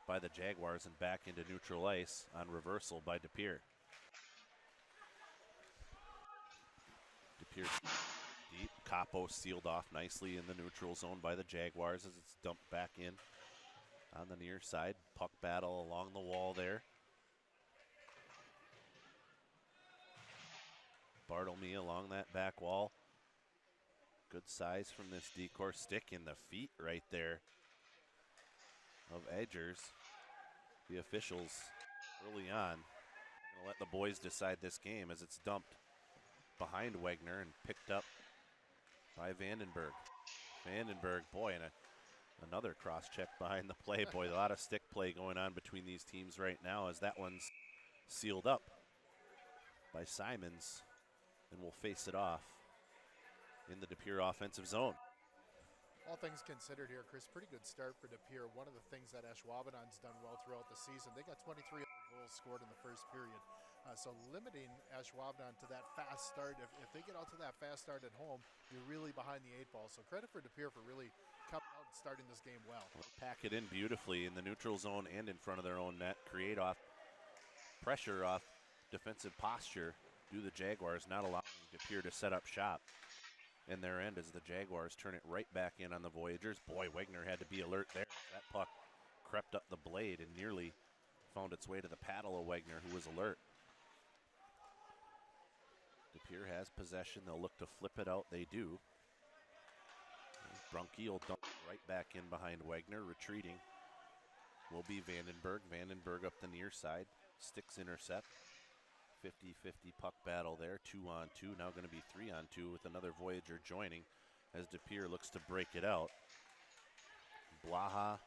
by the Jaguars and back into neutral ice on reversal by DePere. DePere deep. Capo sealed off nicely in the neutral zone by the Jaguars as it's dumped back in on the near side. Puck battle along the wall there. Bartlemy along that back wall. Good size from this decor, stick in the feet right there of Edgers. The officials early on are going to let the boys decide this game as it's dumped behind Wegner and picked up by Vandenberg. Vandenberg, boy, and another cross check behind the play. Boy, a lot of stick play going on between these teams right now as that one's sealed up by Simons and will face it off in the De Pere offensive zone. All things considered here, Chris, pretty good start for De Pere. One of the things that Ashwaubenon's done well throughout the season, they got 23 goals scored in the first period. So limiting Ashwaubenon to that fast start, if they get out to that fast start at home, you're really behind the 8 ball. So credit for De Pere for really coming out and starting this game well. Pack it in beautifully in the neutral zone and in front of their own net. Create off pressure off defensive posture. Do the Jaguars, not allowing De Pere to set up shop in their end as the Jaguars turn it right back in on the Voyageurs. Boy, Wegner had to be alert there. That puck crept up the blade and nearly found its way to the paddle of Wegner, who was alert. De Pere has possession. They'll look to flip it out. They do. Brunke will dump it right back in behind Wegner. Retreating will be Vandenberg. Vandenberg up the near side. Sticks intercept. 50-50 puck battle there. 2-on-2. Now going to be 3-on-2 with another Voyager joining as De Pere looks to break it out. Blaha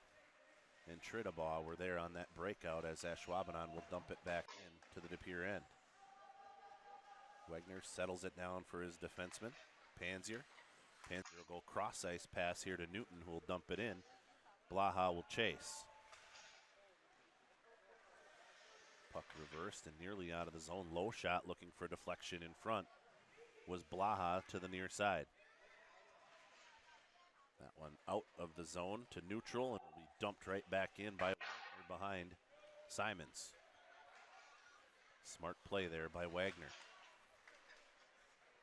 and Tridabaugh were there on that breakout as Ashwaubenon will dump it back in to the De Pere end. Wegner settles it down for his defenseman, Pansier. Pansier will go cross-ice pass here to Newton, who will dump it in. Blaha will chase. Puck reversed and nearly out of the zone. Low shot looking for deflection in front was Blaha to the near side. That one out of the zone to neutral and will be dumped right back in by Wagner behind Simons. Smart play there by Wagner.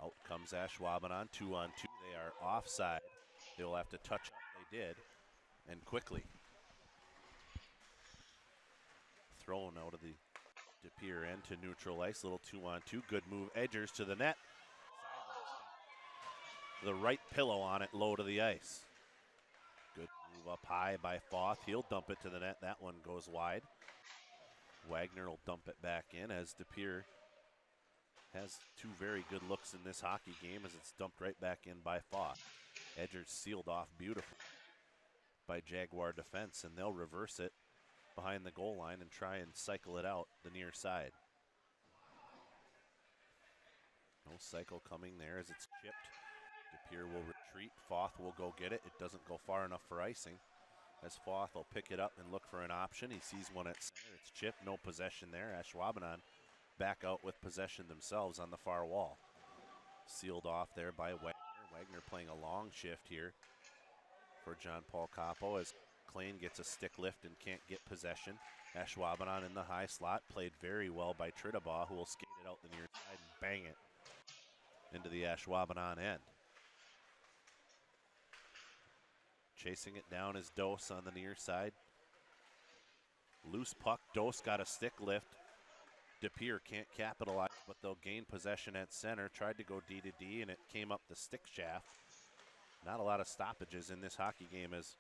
Out comes Ashwaubenon, 2-on-2. They are offside. They will have to touch up. They did, and quickly. Thrown out of the De Pere end to neutral ice. Little 2-on-2. Good move. Edgers to the net. The right pillow on it, low to the ice. Good move up high by Foth. He'll dump it to the net. That one goes wide. Wagner will dump it back in as De Pere has two very good looks in this hockey game as it's dumped right back in by Foth. Edgers sealed off beautifully by Jaguar defense, and they'll reverse it behind the goal line and try and cycle it out the near side. No cycle coming there as it's chipped. De Pere will retreat. Foth will go get it. It doesn't go far enough for icing as Foth will pick it up and look for an option. He sees one at center. It's chipped. No possession there. Ashwaubenon back out with possession themselves on the far wall. Sealed off there by Wagner. Wagner playing a long shift here for John Paul Capo as Klein gets a stick lift and can't get possession. Ashwaubenon in the high slot, played very well by Tridabaugh, who will skate it out the near side and bang it into the Ashwaubenon end. Chasing it down is Dose on the near side. Loose puck. Dose got a stick lift. De Pere can't capitalize, but they'll gain possession at center. Tried to go D to D, and it came up the stick shaft. Not a lot of stoppages in this hockey game, as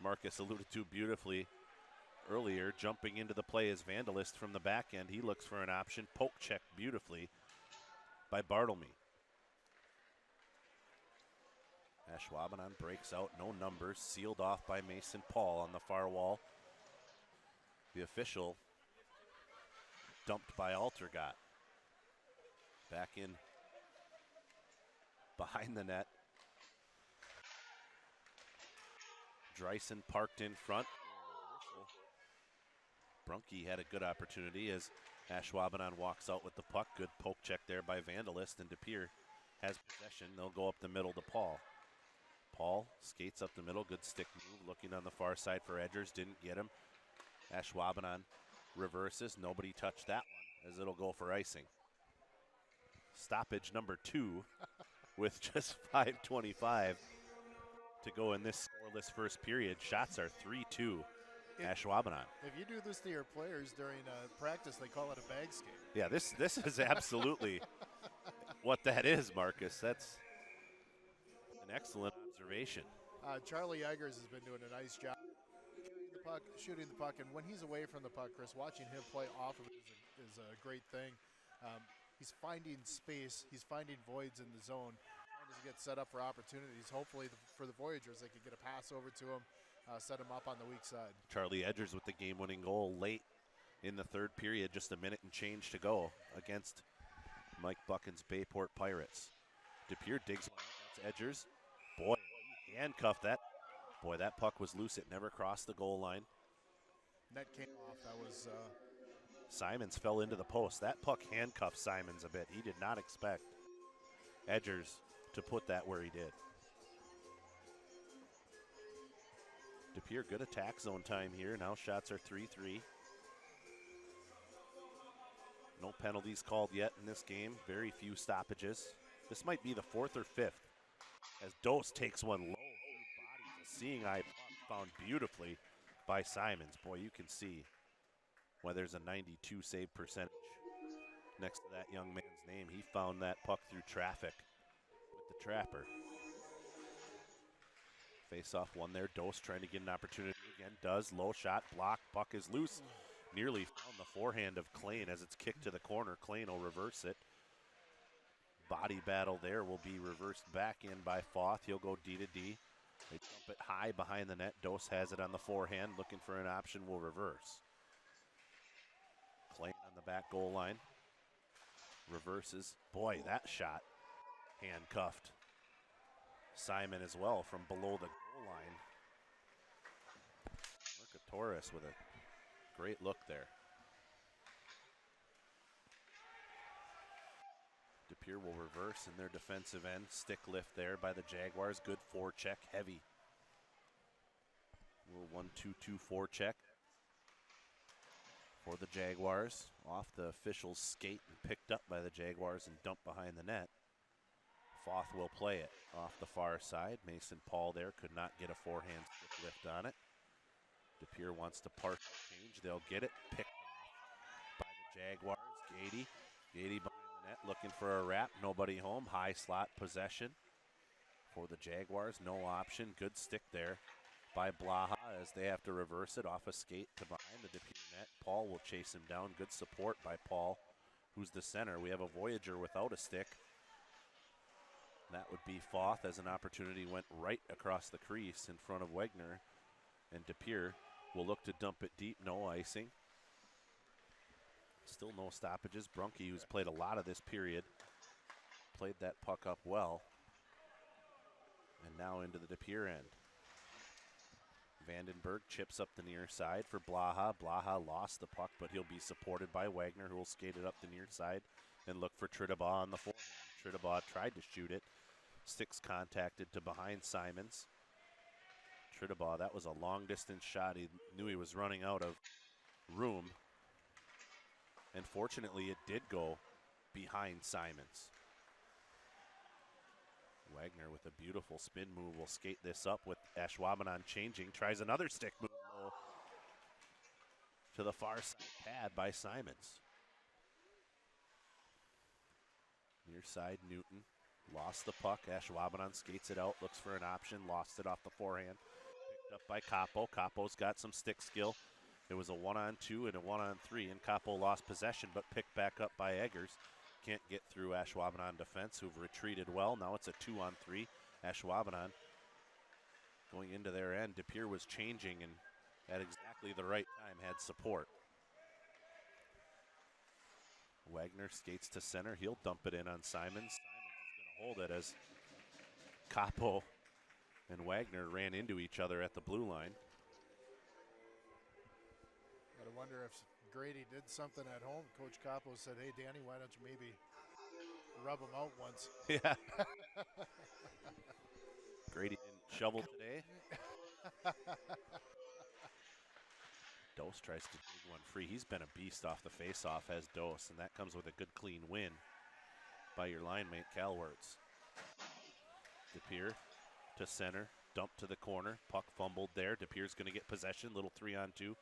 Marcus alluded to beautifully earlier. Jumping into the play is Vandalist from the back end. He looks for an option. Poke checked beautifully by Bartlemy. Ashwaubenon breaks out, no numbers, sealed off by Mason Paul on the far wall. The official dumped by Altergott. Back in behind the net. Dreisen parked in front. Brunke had a good opportunity as Ashwaubenon walks out with the puck. Good poke check there by Vandalist, and De Pere has possession. They'll go up the middle to Paul. Paul skates up the middle. Good stick move. Looking on the far side for Edgers. Didn't get him. Ashwaubenon reverses. Nobody touched that one as it'll go for icing. Stoppage number 2 with just 5:25 to go in this scoreless first period. Shots are 3-2 Ashwaubenon. If you do this to your players during practice, they call it a bag skate. Yeah, this is absolutely what that is, Marcus. That's an an excellent observation. Charlie Eggers has been doing a nice job carrying the puck, shooting the puck, and when he's away from the puck, Chris, watching him play off of it is a great thing. He's finding space, he's finding voids in the zone, trying to get set up for opportunities. Hopefully for the Voyageurs, they can get a pass over to him, set him up on the weak side. Charlie Eggers with the game-winning goal late in the third period, just a minute and change to go against Mike Buchan's Bayport Pirates. DePere digs one out. That's Eggers. Boy, he handcuffed that. Boy, that puck was loose. It never crossed the goal line. Net came off. That was... Simons fell into the post. That puck handcuffed Simons a bit. He did not expect Eggers to put that where he did. DePere, good attack zone time here. Now shots are 3-3. No penalties called yet in this game. Very few stoppages. This might be the fourth or fifth as Dose takes one low through bodies. A seeing eye puck found beautifully by Simons. Boy, you can see why there's a 92 save percentage next to that young man's name. He found that puck through traffic with the trapper. Face-off one there. Dose trying to get an opportunity again. Does. Low shot. Block. Puck is loose. Nearly found the forehand of Klain as it's kicked to the corner. Klain will reverse it. Body battle there will be reversed back in by Foth. He'll go D to D. They dump it high behind the net. Dose has it on the forehand. Looking for an option. Will reverse. Klain on the back goal line. Reverses. Boy, that shot handcuffed Simon as well from below the goal line. Mercatoris with a great look there. DePere will reverse in their defensive end. Stick lift there by the Jaguars. Good forecheck, heavy. Little 1-2-2 forecheck for the Jaguars. Off the official's skate and picked up by the Jaguars and dumped behind the net. Foth will play it off the far side. Mason Paul there could not get a forehand stick lift on it. DePere wants to partial change. They'll get it. Picked off by the Jaguars. Gady behind the net looking for a wrap. Nobody home. High slot possession for the Jaguars. No option. Good stick there by Blaha as they have to reverse it off a skate to behind the DePere net. Paul will chase him down. Good support by Paul, who's the center. We have a Voyager without a stick. That would be Foth as an opportunity went right across the crease in front of Wegner. And DePere will look to dump it deep. No icing. Still no stoppages. Brunke, who's played a lot of this period, played that puck up well. And now into the DePere end. Vandenberg chips up the near side for Blaha. Blaha lost the puck, but he'll be supported by Wagner, who will skate it up the near side and look for Tridabaugh on the forehand. Tridabaugh tried to shoot it. Sticks contacted to behind Simons. Tridabaugh, that was a long distance shot. He knew he was running out of room. And fortunately, it did go behind Simons. Wagner with a beautiful spin move will skate this up with Ashwaubenon changing. Tries another stick move low to the far side pad by Simons. Near side, Newton lost the puck. Ashwaubenon skates it out, looks for an option, lost it off the forehand. Picked up by Capo. Capo's got some stick skill. It was a 1-on-2 and a 1-on-3, and Capo lost possession, but picked back up by Eggers. Can't get through Ashwaubenon defense, who've retreated well. Now it's a 2-on-3. Ashwaubenon going into their end. DePere was changing and at exactly the right time had support. Wagner skates to center. He'll dump it in on Simons. Simons is going to hold it as Capo and Wagner ran into each other at the blue line. Gotta wonder if Grady did something at home. Coach Capo said, hey, Danny, why don't you maybe rub him out once? Yeah. Grady didn't shovel today. Dose tries to dig one free. He's been a beast off the faceoff, has Dose, and that comes with a good clean win by your line mate, Calwerts. DePere to center, dump to the corner, puck fumbled there. DePere's going to get possession, little 3-on-2.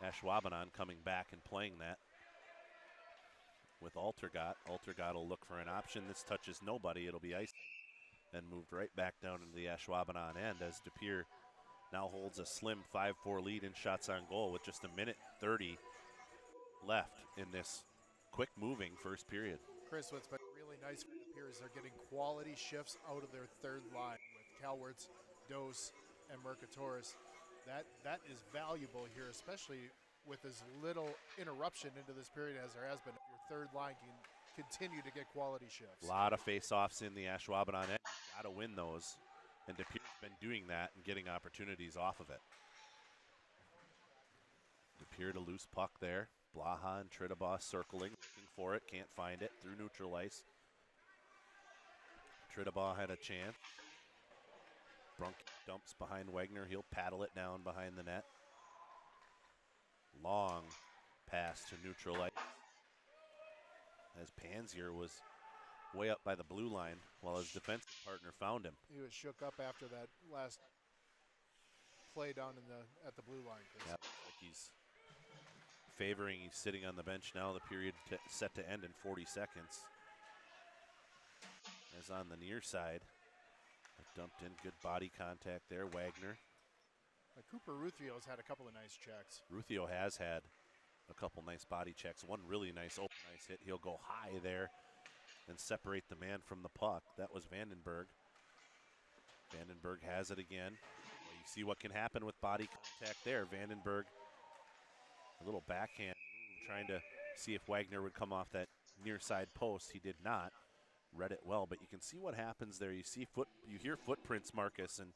Ashwaubenon coming back and playing that. with Altergott. Altergott will look for an option. This touches nobody. It'll be icing. And moved right back down into the Ashwaubenon end as DePere now holds a slim 5-4 lead in shots on goal with just 1:30 left in this quick-moving first period. Chris, what's been really nice for DePere is they're getting quality shifts out of their third line with Calwertz, Dose, and Mercatoris. That is valuable here, especially with as little interruption into this period as there has been. Your third line can continue to get quality shifts. A lot of face-offs in the Ashwaubenon end. You've got to win those, and DePere's been doing that and getting opportunities off of it. DePere to loose puck there. Blaha and Tridabaugh circling, looking for it, can't find it through neutral ice. Tridabaugh had a chance. Brunk dumps behind Wagner. He'll paddle it down behind the net. Long pass to neutral ice as Pansier was way up by the blue line while his defensive partner found him. He was shook up after that last play down at the blue line. Yeah, like he's favoring. He's sitting on the bench now. The period set to end in 40 seconds. As on the near side, dumped in, good body contact there. Wagner. Cooper Ruthio's had a couple of nice checks. Ruthio has had a couple nice body checks. One really nice open ice hit. He'll go high there and separate the man from the puck. That was Vandenberg. Vandenberg has it again. Well, you see what can happen with body contact there. Vandenberg, a little backhand move, trying to see if Wagner would come off that near side post. He did not. Read it well, but you can see what happens there. You hear footprints, Marcus, and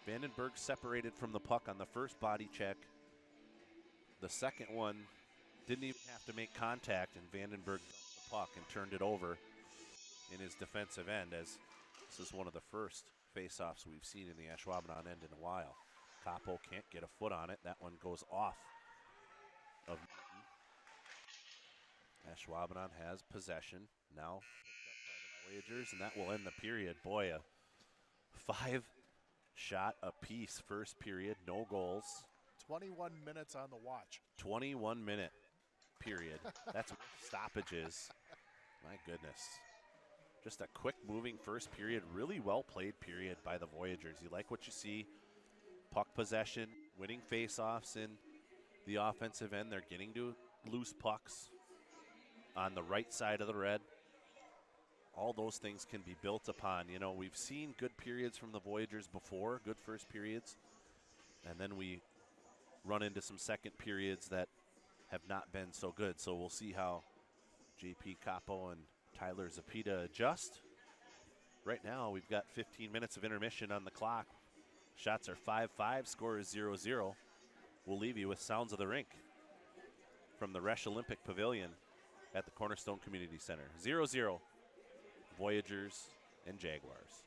Vandenberg separated from the puck on the first body check. The second one didn't even have to make contact, and Vandenberg dumped the puck and turned it over in his defensive end, as this is one of the first face-offs we've seen in the Ashwaubenon end in a while. Capo can't get a foot on it. That one goes off of Newton. Ashwaubenon has possession now picked up by the Voyageurs, and that will end the period. Boy, a 5-shot apiece first period, no goals. 21 minutes on the watch. 21-minute period. That's with stoppages. My goodness. Just a quick-moving first period, really well-played period by the Voyageurs. You like what you see. Puck possession, winning face-offs in the offensive end. They're getting to loose pucks on the right side of the red. All those things can be built upon. You know, we've seen good periods from the Voyageurs before, good first periods, and then we run into some second periods that have not been so good. So we'll see how JP Capo and Tyler Zapita adjust. Right now, we've got 15 minutes of intermission on the clock. Shots are 5-5, score is 0-0. We'll leave you with sounds of the rink from the Resch Olympic Pavilion at the Cornerstone Community Center. 0-0, Voyageurs and Jaguars.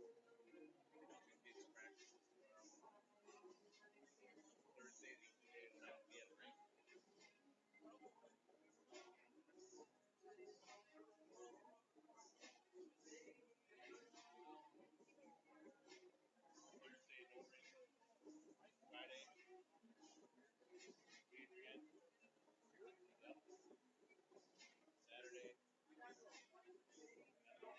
Kids practice tomorrow. Thursday, the day be at the rink. Thursday, no rink. Friday, Adrian. Yep. Saturday, no, Reese plays Saturday.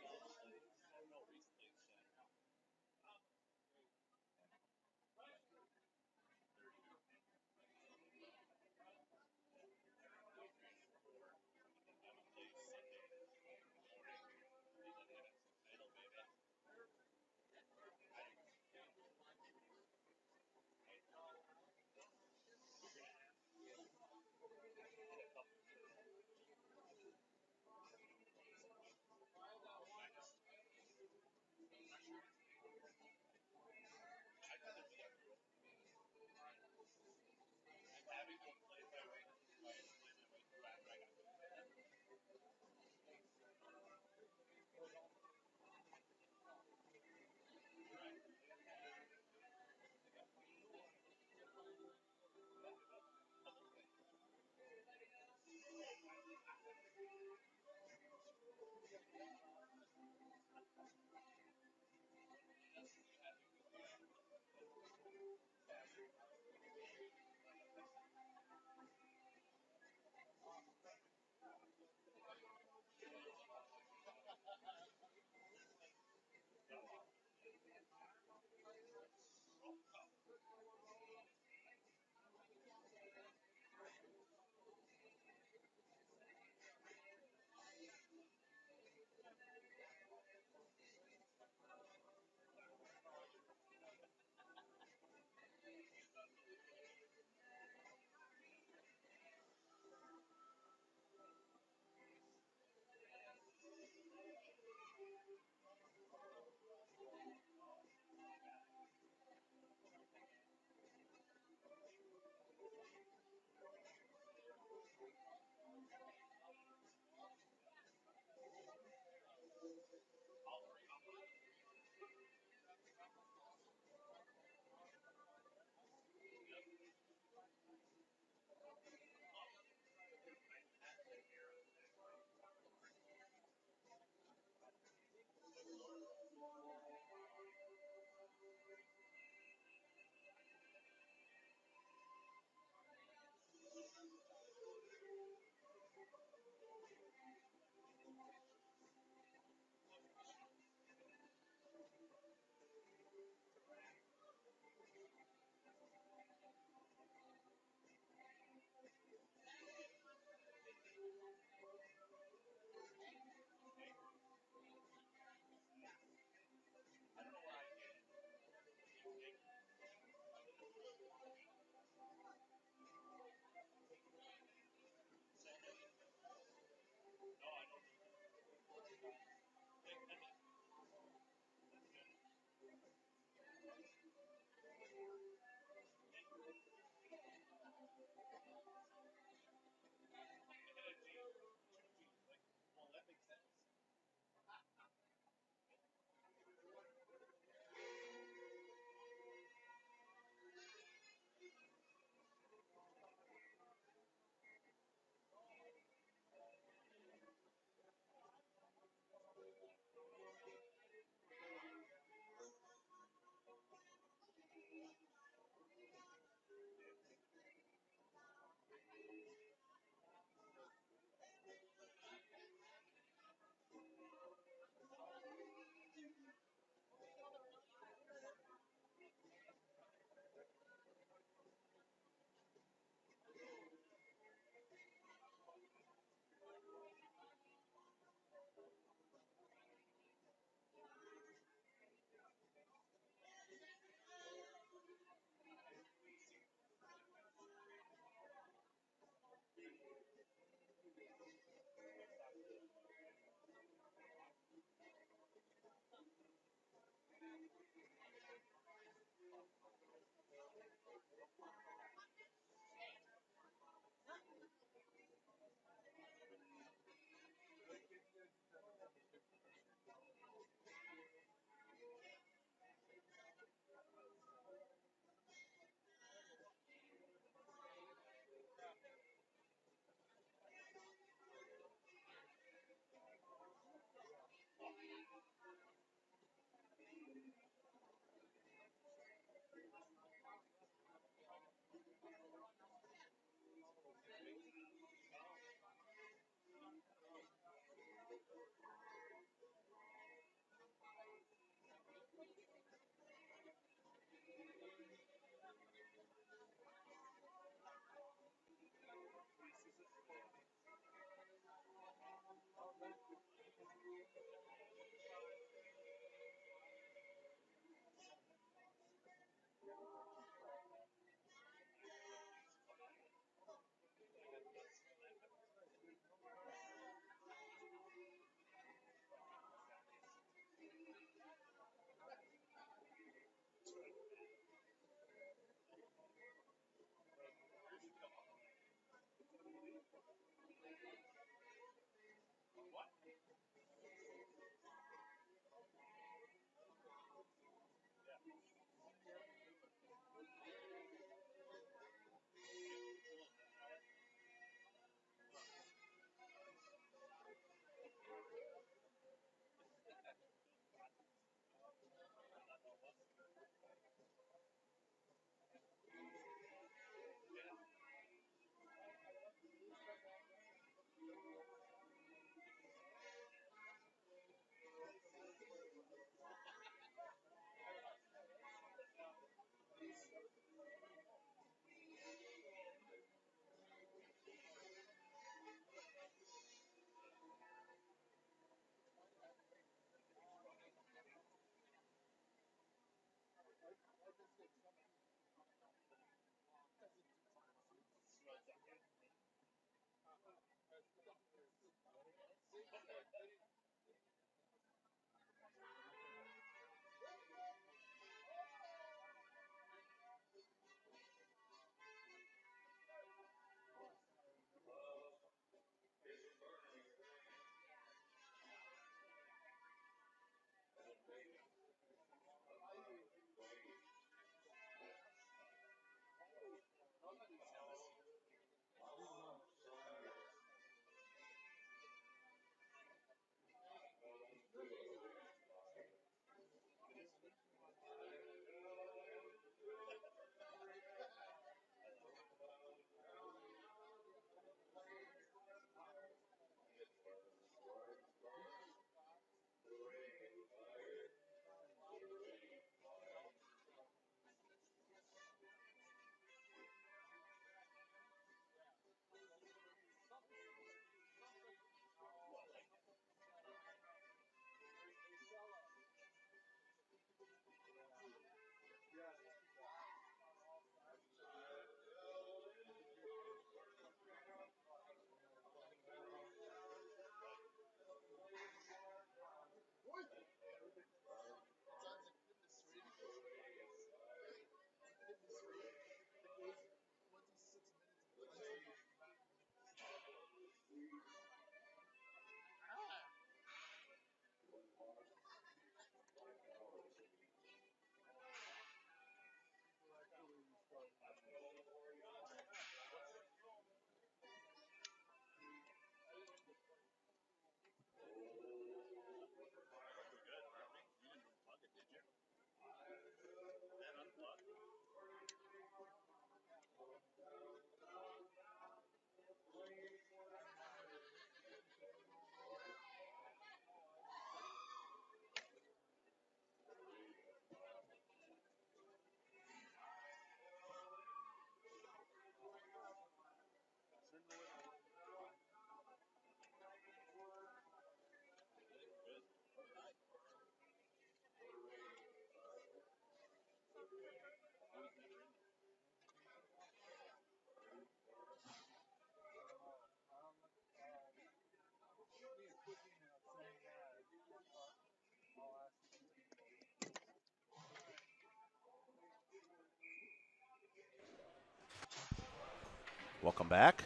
Welcome back.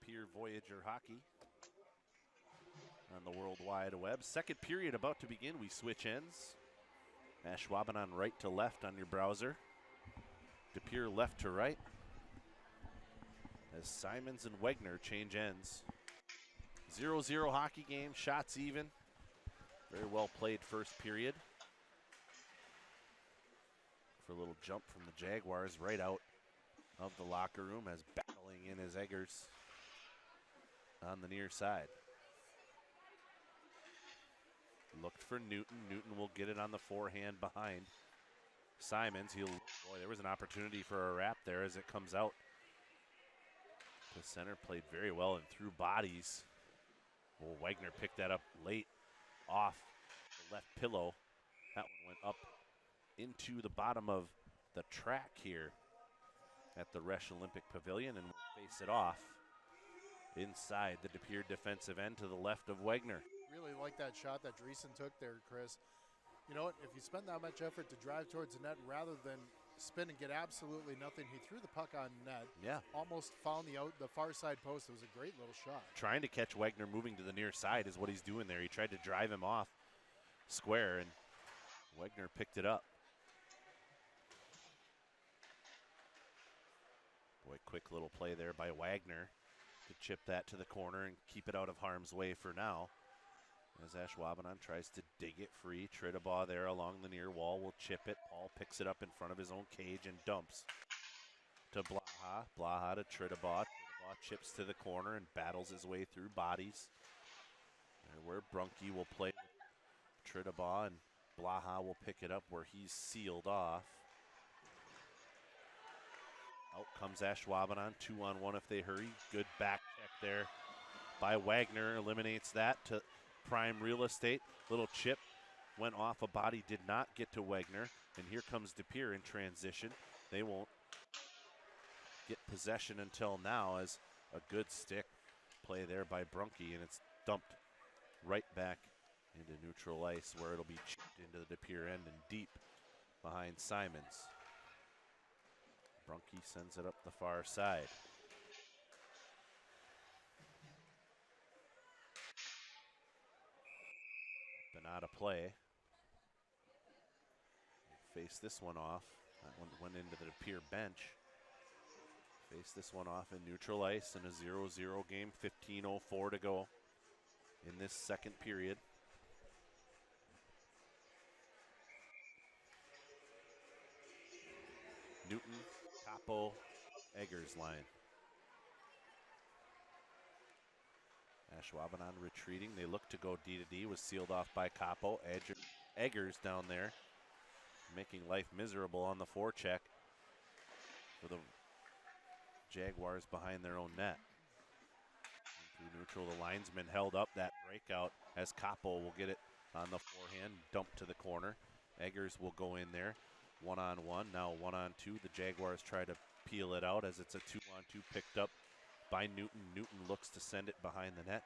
Pere Voyageur hockey on the World Wide Web. Second period about to begin. We switch ends. Ashwaubenon right to left on your browser. Pere left to right. As Simons and Wegner change ends. 0-0 hockey game, shots even. Very well played first period. For a little jump from the Jaguars right out of the locker room as battling in his Eggers on the near side. Looked for Newton. Newton will get it on the forehand behind Simons. Boy, there was an opportunity for a wrap there as it comes out. The center played very well and threw bodies. Well, Wegner picked that up late off the left pillow. That one went up into the bottom of the track here at the Resch Olympic Pavilion and will face it off inside the Pere defensive end to the left of Wegner. Really like that shot that Dreesen took there, Chris. You know what, if you spend that much effort to drive towards the net rather than spin and get absolutely nothing, he threw the puck on net. Yeah. Almost found the far side post. It was a great little shot. Trying to catch Wegner moving to the near side is what he's doing there. He tried to drive him off square, and Wagner picked it up. Boy, quick little play there by Wagner to chip that to the corner and keep it out of harm's way for now. As Ashwaubenon tries to dig it free. Tridabaugh there along the near wall will chip it. Paul picks it up in front of his own cage and dumps to Blaha. Blaha to Tridabaugh. Tridabaugh chips to the corner and battles his way through bodies. There where Brunke will play with Tridabaugh, and Blaha will pick it up where he's sealed off. Out comes Ashwaubenon, 2-on-1 if they hurry. Good back check there by Wagner. Eliminates that to prime real estate. Little chip went off a body, did not get to Wagner. And here comes DePere in transition. They won't get possession until now, as a good stick play there by Brunke, and it's dumped right back into neutral ice where it'll be chipped into the DePere end and deep behind Simons. Brunke sends it up the far side. Up and out of play. Face this one off. That one went into the DePere bench. Face this one off in neutral ice in a 0-0 game. 15:04 to go in this second period. Newton, Capo, Eggers line. Ashwaubenon retreating. They look to go D-to-D. Was sealed off by Capo. Eggers down there, making life miserable on the forecheck for the Jaguars behind their own net. Through neutral, the linesman held up that breakout as Capo will get it on the forehand, dumped to the corner. Eggers will go in there. 1-on-1, now 1-on-2. The Jaguars try to peel it out as it's a 2-on-2 picked up by Newton. Newton looks to send it behind the net.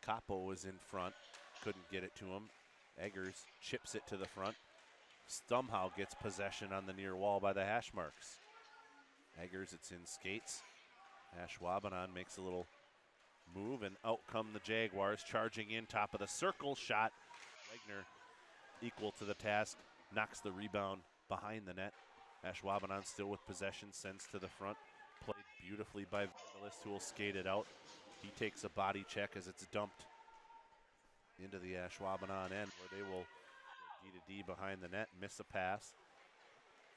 Capo was in front, couldn't get it to him. Eggers chips it to the front. Somehow gets possession on the near wall by the hash marks. Eggers, it's in skates. Ashwaubenon makes a little move, and out come the Jaguars charging in, top of the circle. Shot. Wagner equal to the task, knocks the rebound behind the net. Ashwaubenon still with possession, sends to the front. Played beautifully by Vandalist, who will skate it out. He takes a body check as it's dumped into the Ashwaubenon end, where they will go D-to-D behind the net, miss a pass.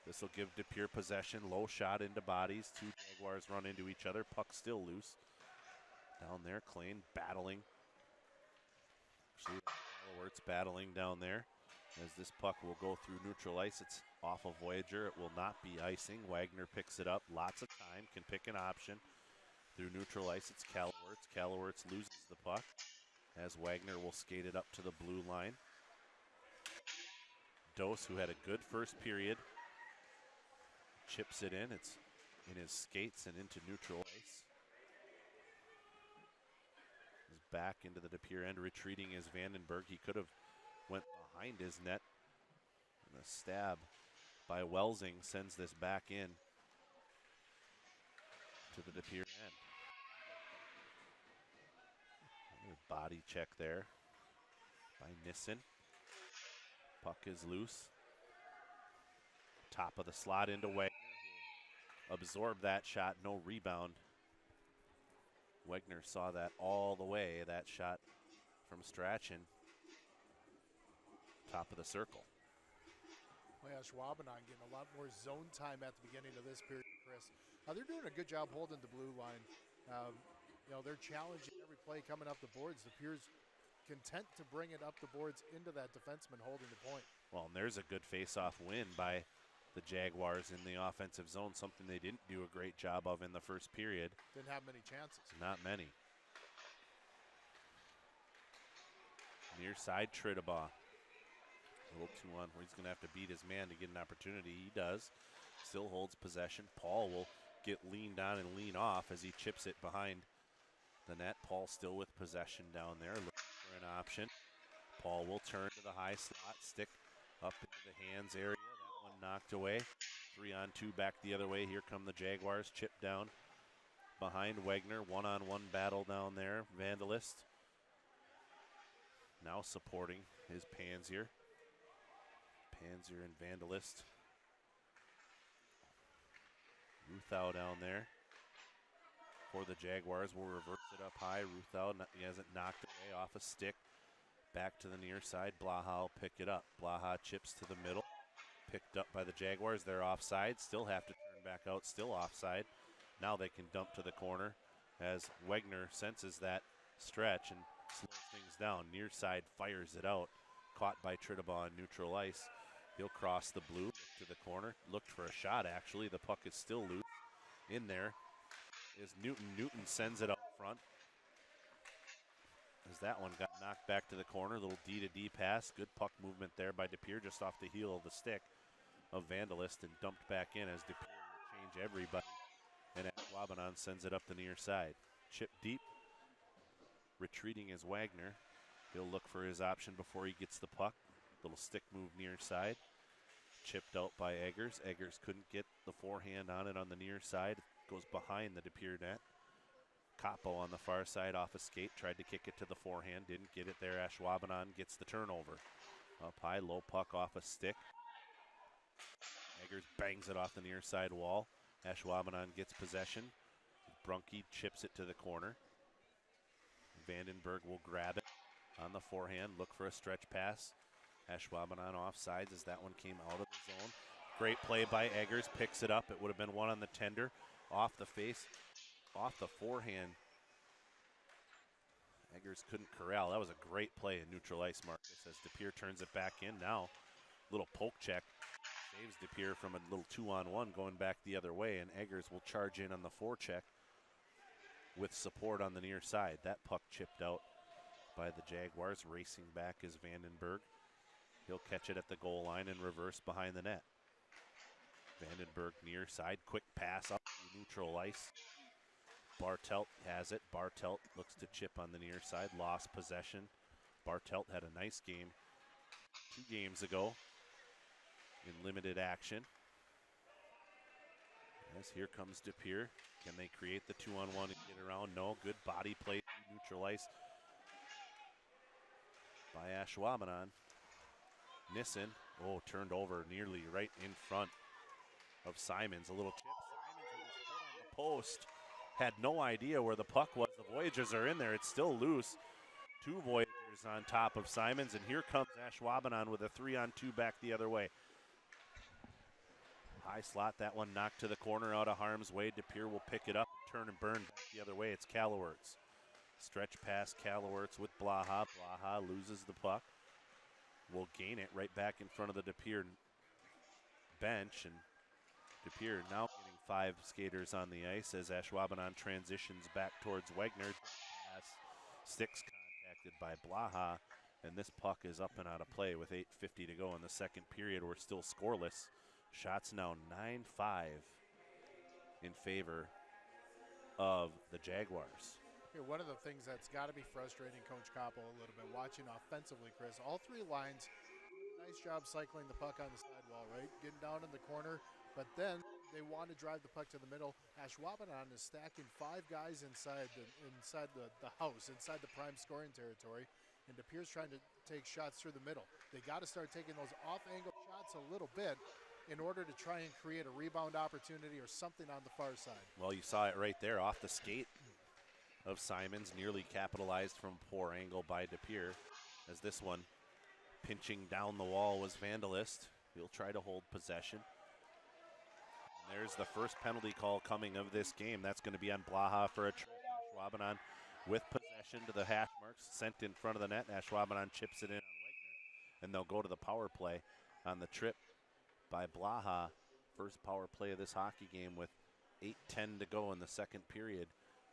This will give DePere possession. Low shot into bodies. Two Jaguars run into each other. Puck still loose. Down there, Klein battling. Actually, Callerwert's battling down there. As this puck will go through neutral ice, it's off of Voyager. It will not be icing. Wagner picks it up. Lots of time. Can pick an option. Through neutral ice, it's Callerwert's. Callerwert's loses the puck as Wagner will skate it up to the blue line. Dose, who had a good first period, chips it in. It's in his skates and into neutral ice. He's back into the DePere end. Retreating is Vandenberg. He could have went behind his net. And a stab by Welsing sends this back in to the DePere end. Another body check there by Nissen. Puck is loose. Top of the slot into Wagner. Absorbed that shot, no rebound. Wagner saw that all the way, that shot from Strachan. Top of the circle. Well, Ashwaubenon getting a lot more zone time at the beginning of this period, Chris. They're doing a good job holding the blue line. They're challenging every play coming up the boards. The Pier's content to bring it up the boards into that defenseman holding the point. Well, and there's a good face-off win by the Jaguars in the offensive zone, something they didn't do a great job of in the first period. Didn't have many chances. Not many. Near side, Tridabaugh. A little 2-on where he's going to have to beat his man to get an opportunity. He does. Still holds possession. Paul will get leaned on and lean off as he chips it behind the net. Paul still with possession down there, looking for an option. Paul will turn to the high slot, stick up into the hands area. That one knocked away. 3-on-2 back the other way. Here come the Jaguars. Chip down behind Wagner. 1-on-1 battle down there. Vandalist now supporting his Pansier. Hanser and Vandalist. Ruthau down there for the Jaguars will reverse it up high. Ruthau, he hasn't knocked away off a stick. Back to the near side. Blaha will pick it up. Blaha chips to the middle. Picked up by the Jaguars. They're offside. Still have to turn back out. Still offside. Now they can dump to the corner as Wegner senses that stretch and slows things down. Near side fires it out. Caught by Trittabaugh on neutral ice. He'll cross the blue, look to the corner. Looked for a shot, actually. The puck is still loose. In there is Newton. Newton sends it up front. As that one got knocked back to the corner. Little D-to-D pass. Good puck movement there by DePere just off the heel of the stick of Vandalist and dumped back in as DePere will change everybody. And Ashwaubenon sends it up the near side. Chip deep. Retreating is Wagner. He'll look for his option before he gets the puck. Little stick move near side. Chipped out by Eggers. Eggers couldn't get the forehand on it on the near side. Goes behind the DePere net. Capo on the far side off a skate. Tried to kick it to the forehand. Didn't get it there. Ashwaubenon gets the turnover. Up high, low puck off a stick. Eggers bangs it off the near side wall. Ashwaubenon gets possession. Brunke chips it to the corner. Vandenberg will grab it on the forehand. Look for a stretch pass. Ashwaubenon offsides as that one came out of the zone. Great play by Eggers. Picks it up. It would have been one on the tender. Off the face. Off the forehand. Eggers couldn't corral. That was a great play in neutral ice, Marcus, as DePere turns it back in. Now, little poke check. Saves DePere from a little 2-on-1 going back the other way, and Eggers will charge in on the forecheck with support on the near side. That puck chipped out by the Jaguars. Racing back is Vandenberg. He'll catch it at the goal line and reverse behind the net. Vandenberg near side. Quick pass up to neutral ice. Bartelt has it. Bartelt looks to chip on the near side. Lost possession. Bartelt had a nice game 2 games ago in limited action. As here comes DePere. Can they create the 2-on-1 and get around? No. Good body play through neutral ice by Ashwaubenon. Nissen, turned over nearly right in front of Simons. A little chip. Simons with his foot on the post. Had no idea where the puck was. The Voyageurs are in there. It's still loose. 2 Voyageurs on top of Simons, and here comes Ashwaubenon with a 3-on-2 back the other way. High slot, that one knocked to the corner out of harm's way. DePere will pick it up, turn and burn back the other way. It's Calawerts. Stretch pass Calawerts with Blaha. Blaha loses the puck. Will gain it right back in front of the DePere bench, and DePere now getting 5 skaters on the ice as Ashwaubenon transitions back towards Wegner. Pass, sticks contacted by Blaha, and this puck is up and out of play with 8:50 to go in the second period. We're still scoreless. Shots now 9-5 in favor of the Jaguars. Here, one of the things that's got to be frustrating Coach Koppel a little bit, watching offensively, Chris, all 3 lines, nice job cycling the puck on the sidewall, right? Getting down in the corner, but then they want to drive the puck to the middle. Ashwaubenon is stacking 5 guys inside the house, inside the prime scoring territory, and DePere's trying to take shots through the middle. They got to start taking those off-angle shots a little bit in order to try and create a rebound opportunity or something on the far side. Well, you saw it right there off the skate of Simons, nearly capitalized from poor angle by DePere, as this one pinching down the wall was Vandalist. He'll try to hold possession. And there's the first penalty call coming of this game. That's going to be on Blaha for a trip. Ashwaubenon with possession to the hash marks, sent in front of the net. Ashwaubenon chips it in on Wegner, and they'll go to the power play on the trip by Blaha. First power play of this hockey game with 8:10 to go in the second period.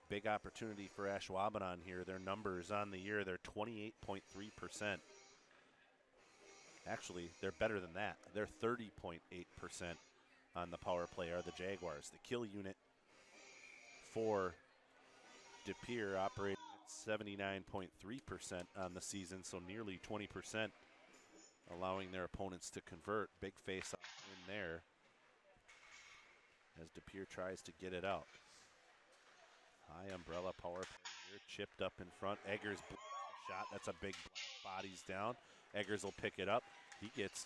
Big opportunity for Ashwaubenon here. Their numbers on the year, they're 28.3%. Actually, they're better than that. They're 30.8% on the power play are the Jaguars. The kill unit for DePere operating at 79.3% on the season, so nearly 20%, allowing their opponents to convert. Big face-off in there as DePere tries to get it out. High umbrella power play here, chipped up in front. Eggers shot, that's a big block, bodies down. Eggers will pick it up. He gets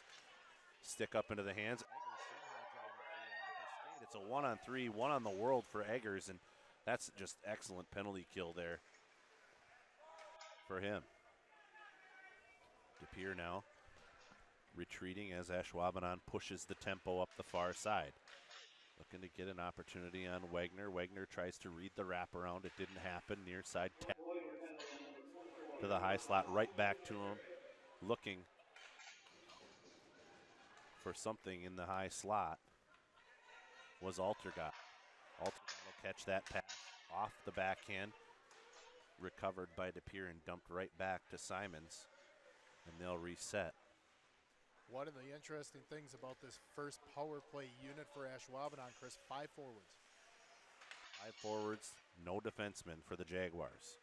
Stick up into the hands. It's a 1-on-3, 1 on the world for Eggers, and that's just excellent penalty kill there for him. DePere now retreating as Ashwaubenon pushes the tempo up the far side. Looking to get an opportunity on Wagner. Wagner tries to read the wraparound. It didn't happen. Near side tap to the high slot, right back to him. Looking for something in the high slot was Altergott. Altergott will catch that pass off the backhand. Recovered by DePere and dumped right back to Simons. And they'll reset. One of the interesting things about this first power play unit for Ashwaubenon, Chris, 5 forwards. 5 forwards, no defensemen for the Jaguars.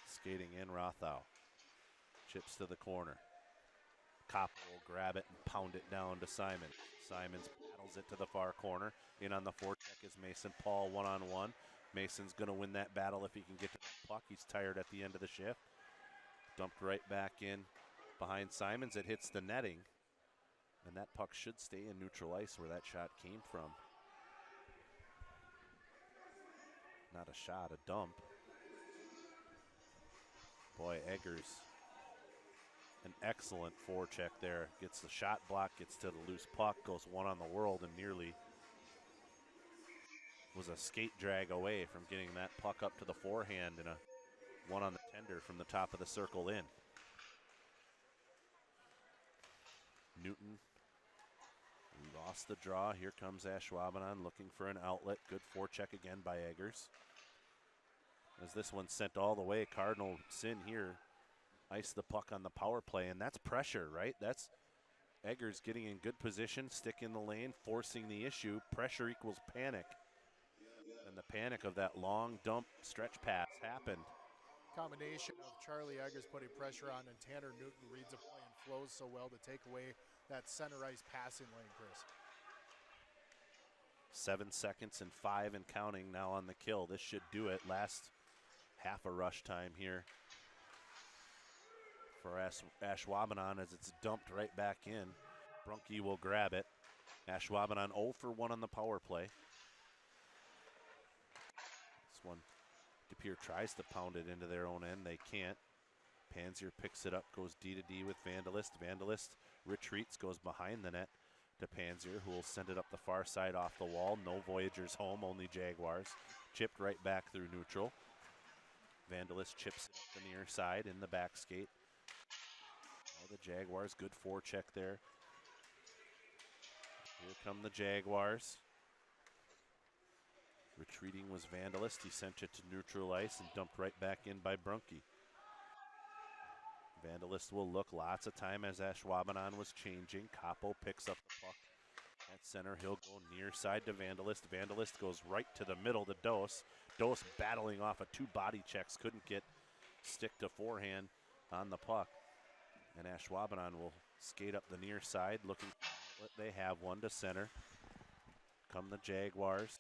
Skating in Rothau. Chips to the corner. Kopp will grab it and pound it down to Simon. Simons battles it to the far corner. In on the forecheck is Mason Paul, 1-on-1. Mason's going to win that battle if he can get to the puck. He's tired at the end of the shift. Dumped right back in behind Simons. It hits the netting. And that puck should stay in neutral ice where that shot came from. Not a shot, a dump. Boy, Eggers, an excellent forecheck there. Gets the shot block, gets to the loose puck, goes 1 on the world, and nearly was a skate drag away from getting that puck up to the forehand and a 1 on the tender from the top of the circle in. Newton lost the draw. Here comes Ashwaubenon looking for an outlet. Good forecheck again by Eggers. As this one sent all the way, Cardinal Sin here ice the puck on the power play, and that's pressure, right? That's Eggers getting in good position, stick in the lane, forcing the issue. Pressure equals panic. And the panic of that long dump stretch pass happened. Combination of Charlie Eggers putting pressure on and Tanner Newton reads a play and flows so well to take away that center ice passing lane, Chris. 7 seconds and 5 and counting now on the kill. This should do it. Last half a rush time here for Ashwaubenon as it's dumped right back in. Brunke will grab it. Ashwaubenon 0 for 1 on the power play. This one, DePere tries to pound it into their own end. They can't. Pansier picks it up, goes D to D with Vandalist. Vandalist retreats, goes behind the net to Pansier, who will send it up the far side off the wall. No Voyageurs home, only Jaguars. Chipped right back through neutral. Vandalist chips it up the near side in the back skate. Oh, the Jaguars, good forecheck there. Here come the Jaguars. Retreating was Vandalist. He sent it to neutral ice and dumped right back in by Brunke. Vandalist will look lots of time as Ashwaubenon was changing. Capo picks up the puck at center. He'll go near side to Vandalist. Vandalist goes right to the middle to Dose. Dose battling off of 2 body checks. Couldn't get stick to forehand on the puck. And Ashwaubenon will skate up the near side looking for an outlet. They have one to center. Come the Jaguars.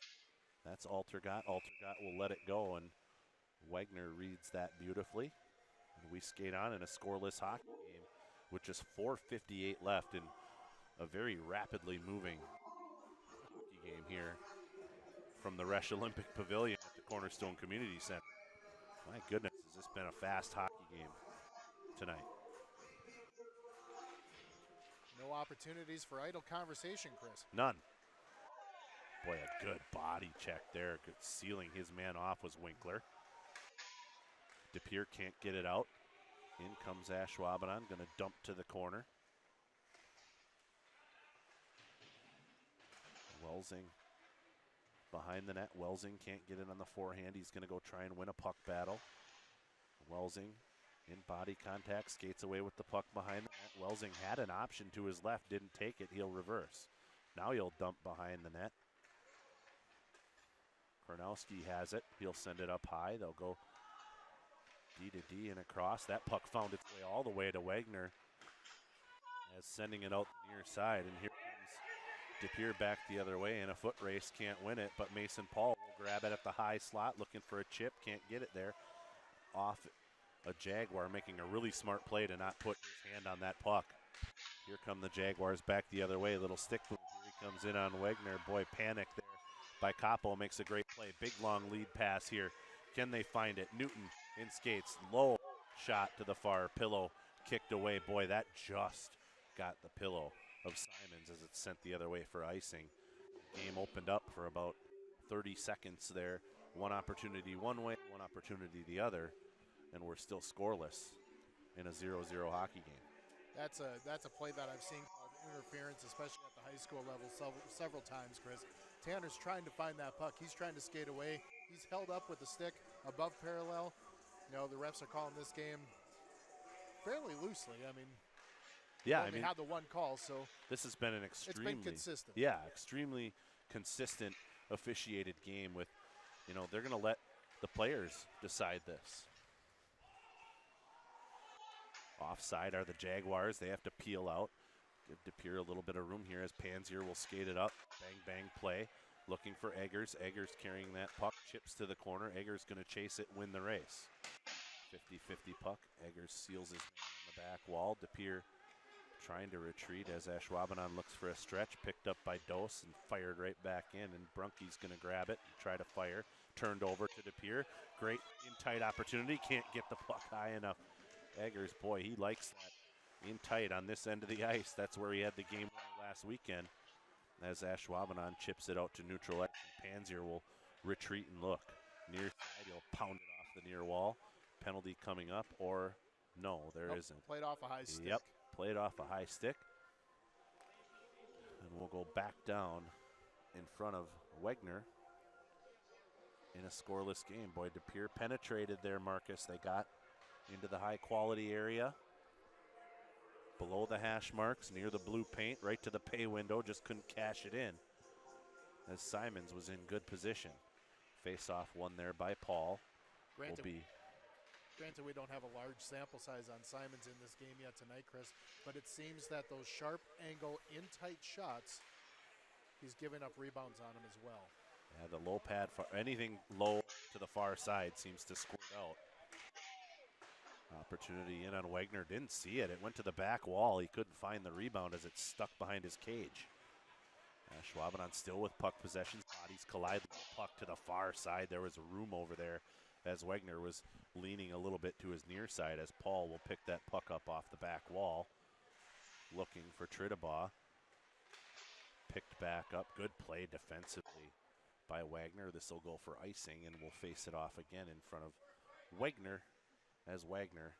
That's Altergott. Altergott will let it go, and Wagner reads that beautifully. And we skate on in a scoreless hockey game with just 4:58 left in a very rapidly moving hockey game here from the Resch Olympic Pavilion at the Cornerstone Community Center. My goodness, has this been a fast hockey game tonight. No opportunities for idle conversation, Chris. None. Boy, a good body check there. Good sealing his man off was Winkler. DePere can't get it out. In comes Ashwaubenon, going to dump to the corner. Welsing behind the net. Welsing can't get it on the forehand. He's going to go try and win a puck battle. Welsing in body contact, skates away with the puck behind the net. Welsing had an option to his left, didn't take it. He'll reverse. Now he'll dump behind the net. Kornowski has it. He'll send it up high. They'll go D to D and across. That puck found its way all the way to Wagner as sending it out the near side. And here comes DePere back the other way in a foot race. Can't win it, but Mason Paul will grab it at the high slot looking for a chip. Can't get it there. Off a Jaguar making a really smart play to not put his hand on that puck. Here come the Jaguars back the other way. Little stick move. Here he comes in on Wegner. Boy, panic there by Capo. Makes a great play. Big long lead pass here. Can they find it? Newton in skates. Low shot to the far. Pillow kicked away. Boy, that just got the pillow of Simons as it's sent the other way for icing. Game opened up for about 30 seconds there. One opportunity one way, one opportunity the other, and we're still scoreless in a 0-0 hockey game. That's a play that I've seen called interference, especially at the high school level several times, Chris. Tanner's trying to find that puck. He's trying to skate away. He's held up with the stick above parallel. You know, the refs are calling this game fairly loosely. I mean, yeah, they had the one call, so this has been an extremely, it's been consistent. Yeah, extremely consistent officiated game with, you know, they're going to let the players decide this. Offside are the Jaguars. They have to peel out. Give DePere a little bit of room here as Pansier will skate it up. Bang, bang play. Looking for Eggers. Eggers carrying that puck. Chips to the corner. Eggers going to chase it, win the race. 50-50 puck. Eggers seals his man on the back wall. DePere trying to retreat as Ashwaubenon looks for a stretch. Picked up by Dose and fired right back in. And Brunke's going to grab it and try to fire. Turned over to DePere. Great in-tight opportunity. Can't get the puck high enough. Eggers, boy, he likes that. In tight on this end of the ice. That's where he had the game last weekend. As Ashwaubenon chips it out to neutral ice. Pansier will retreat and look. Near side, he'll pound it off the near wall. Penalty coming up, or no, there isn't. Played off a high stick. Yep, played off a high stick. And we'll go back down in front of Wegner in a scoreless game. Boy, DePere penetrated there, Marcus. They got into the high quality area. Below the hash marks, near the blue paint, right to the pay window, just couldn't cash it in. As Simons was in good position. Face-off won there by Paul. Granted, we don't have a large sample size on Simons in this game yet tonight, Chris, but it seems that those sharp angle, in-tight shots, he's giving up rebounds on them as well. Yeah, the low pad, anything low to the far side seems to squirt out. Opportunity in on Wegner, didn't see it. It went to the back wall. He couldn't find the rebound as it stuck behind his cage. Ashwaubenon still with puck possession. Bodies collide. Puck to the far side. There was room over there as Wegner was leaning a little bit to his near side as Paul will pick that puck up off the back wall. Looking for Tridabaugh. Picked back up. Good play defensively by Wagner. This will go for icing and we'll face it off again in front of Wegner as Wagner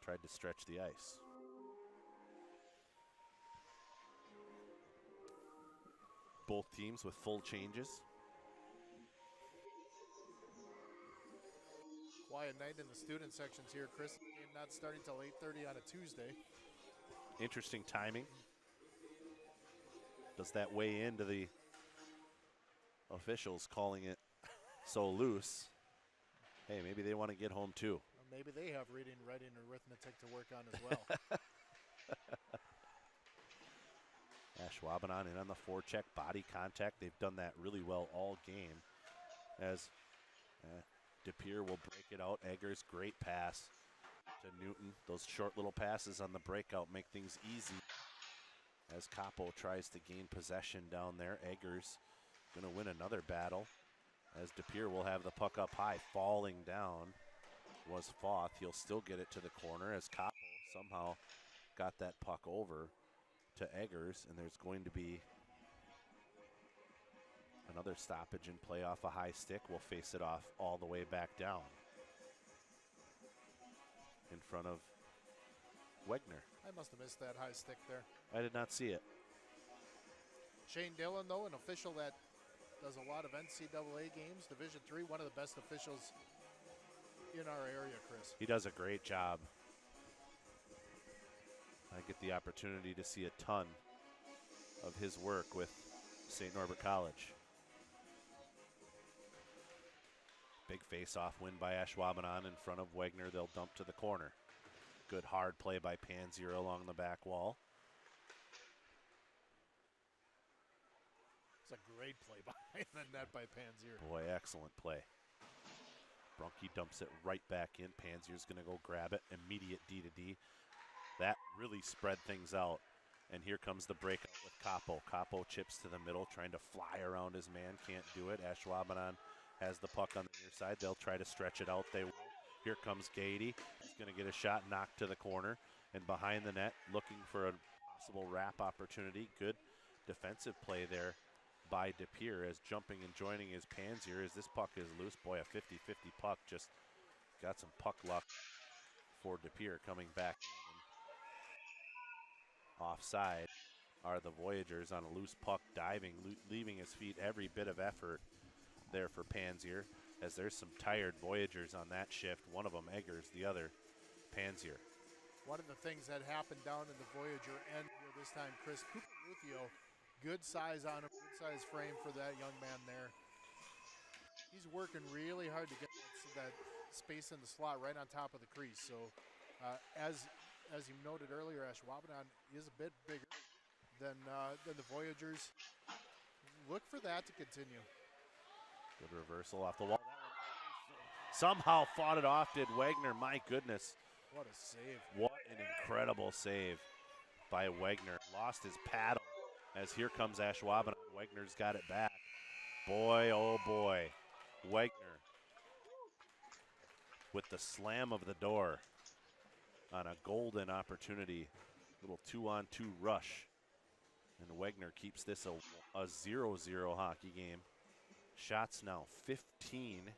tried to stretch the ice. Both teams with full changes. Quiet night in the student sections here, Chris. Game not starting till 8:30 on a Tuesday. Interesting timing. Does that weigh into the officials calling it so loose? Hey, maybe they want to get home too. Maybe they have reading, writing, and arithmetic to work on as well. Ashwaubenon in on the forecheck, body contact. They've done that really well all game. As DePere will break it out. Eggers, great pass to Newton. Those short little passes on the breakout make things easy. As Capo tries to gain possession down there. Eggers going to win another battle. As DePere will have the puck up high, falling down was Foth. He'll still get it to the corner as Capo somehow got that puck over to Eggers, and there's going to be another stoppage and play off a high stick. We'll face it off all the way back down in front of Wegner. I must have missed that high stick there. I did not see it. Shane Dillon, though, an official that does a lot of NCAA games, Division III, one of the best officials in our area, Chris. He does a great job. I get the opportunity to see a ton of his work with St. Norbert College. Big face-off win by Ashwaubenon in front of Wegner. They'll dump to the corner. Good hard play by Pansier along the back wall. It's a great play behind the net by Pansier. Boy, excellent play. Brunke dumps it right back in. Pansier's going to go grab it. Immediate D-to-D. That really spread things out And here comes the breakout with Capo. Capo chips to the middle, trying to fly around his man. Can't do it. Ashwaubenon has the puck on the near side. They'll try to stretch it out. They will. Here comes Gady. He's going to get a shot knocked to the corner. And behind the net, looking for a possible wrap opportunity. Good defensive play there by DePere as jumping and joining his Pansier as this puck is loose. Boy, a 50-50 puck. Just got some puck luck for DePere coming back in. Offside are the Voyageurs on a loose puck, diving, leaving his feet. Every bit of effort there for Pansier, as there's some tired Voyageurs on that shift. One of them Eggers, the other Pansier. One of the things that happened down in the Voyager end here this time, Chris, Cooper Luthio, good size on him, good size frame for that young man there. He's working really hard to get that space in the slot right on top of the crease. So as you noted earlier, Ashwaubenon is a bit bigger than the Voyageurs. Look for that to continue. Good reversal off the wall. Somehow fought it off, did Wagner. My goodness. What a save. What an incredible save by Wagner. Lost his paddle as here comes Ashwaubenon. Wagner's got it back. Boy, oh boy. Wagner with the slam of the door on a golden opportunity. Little 2-on-2 rush. And Wagner keeps this a 0-0 hockey game. Shots now 15-8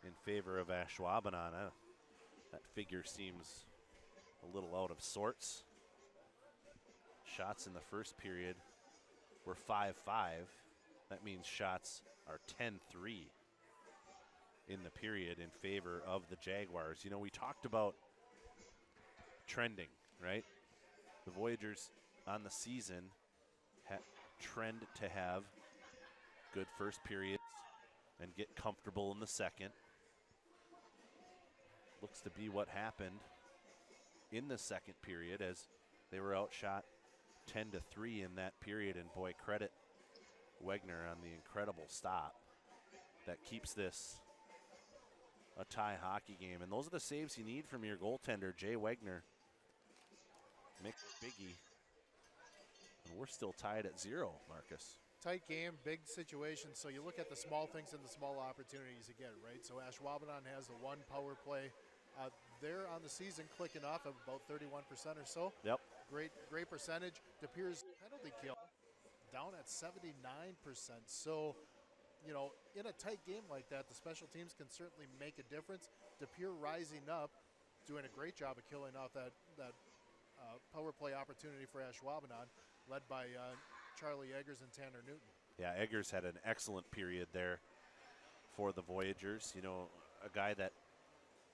in favor of Ashwaubenon. That figure seems a little out of sorts. Shots in the first period were 5-5. That means shots are 10-3 in the period in favor of the Jaguars. You know, we talked about trending, right? The Voyageurs on the season trend to have good first periods and get comfortable in the second. Looks to be what happened in the second period as they were outshot 10-3 in that period. And boy, credit Wagner on the incredible stop that keeps this a tie hockey game. And those are the saves you need from your goaltender, Jay Wagner. Mick Biggie. And we're still tied at 0, Marcus. Tight game, big situation. So you look at the small things and the small opportunities you get, right? So Ashwaubenon has the one power play. They're on the season clicking off of about 31% or so. Yep. Great percentage. DePere's penalty kill down at 79%. So, you know, in a tight game like that, the special teams can certainly make a difference. DePere rising up, doing a great job of killing off that power play opportunity for Ashwaubenon, led by Charlie Eggers and Tanner Newton. Yeah, Eggers had an excellent period there for the Voyageurs. You know, a guy that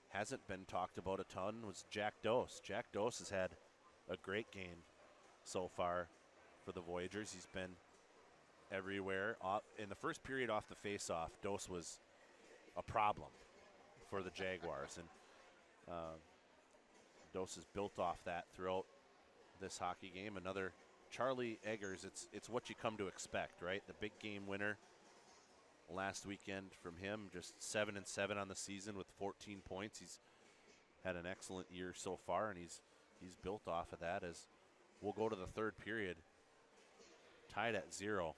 hasn't been talked about a ton was Jack Dose. Jack Dose has had a great game so far for the Voyageurs. He's been everywhere. In the first period off the face-off, Dose was a problem for the Jaguars. And Dose has built off that throughout this hockey game. Another Charlie Eggers, it's what you come to expect, right? The big game winner last weekend from him, just 7-7 on the season with 14 points. He's had an excellent year so far, and he's built off of that as we'll go to the third period. Tied at 0.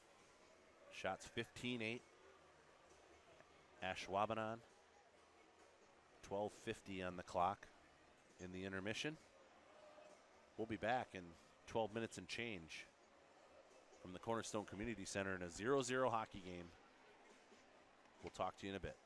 Shots 15-8. Ashwaubenon. 12:50 on the clock in the intermission. We'll be back in 12 minutes and change from the Cornerstone Community Center in a 0-0 hockey game. We'll talk to you in a bit.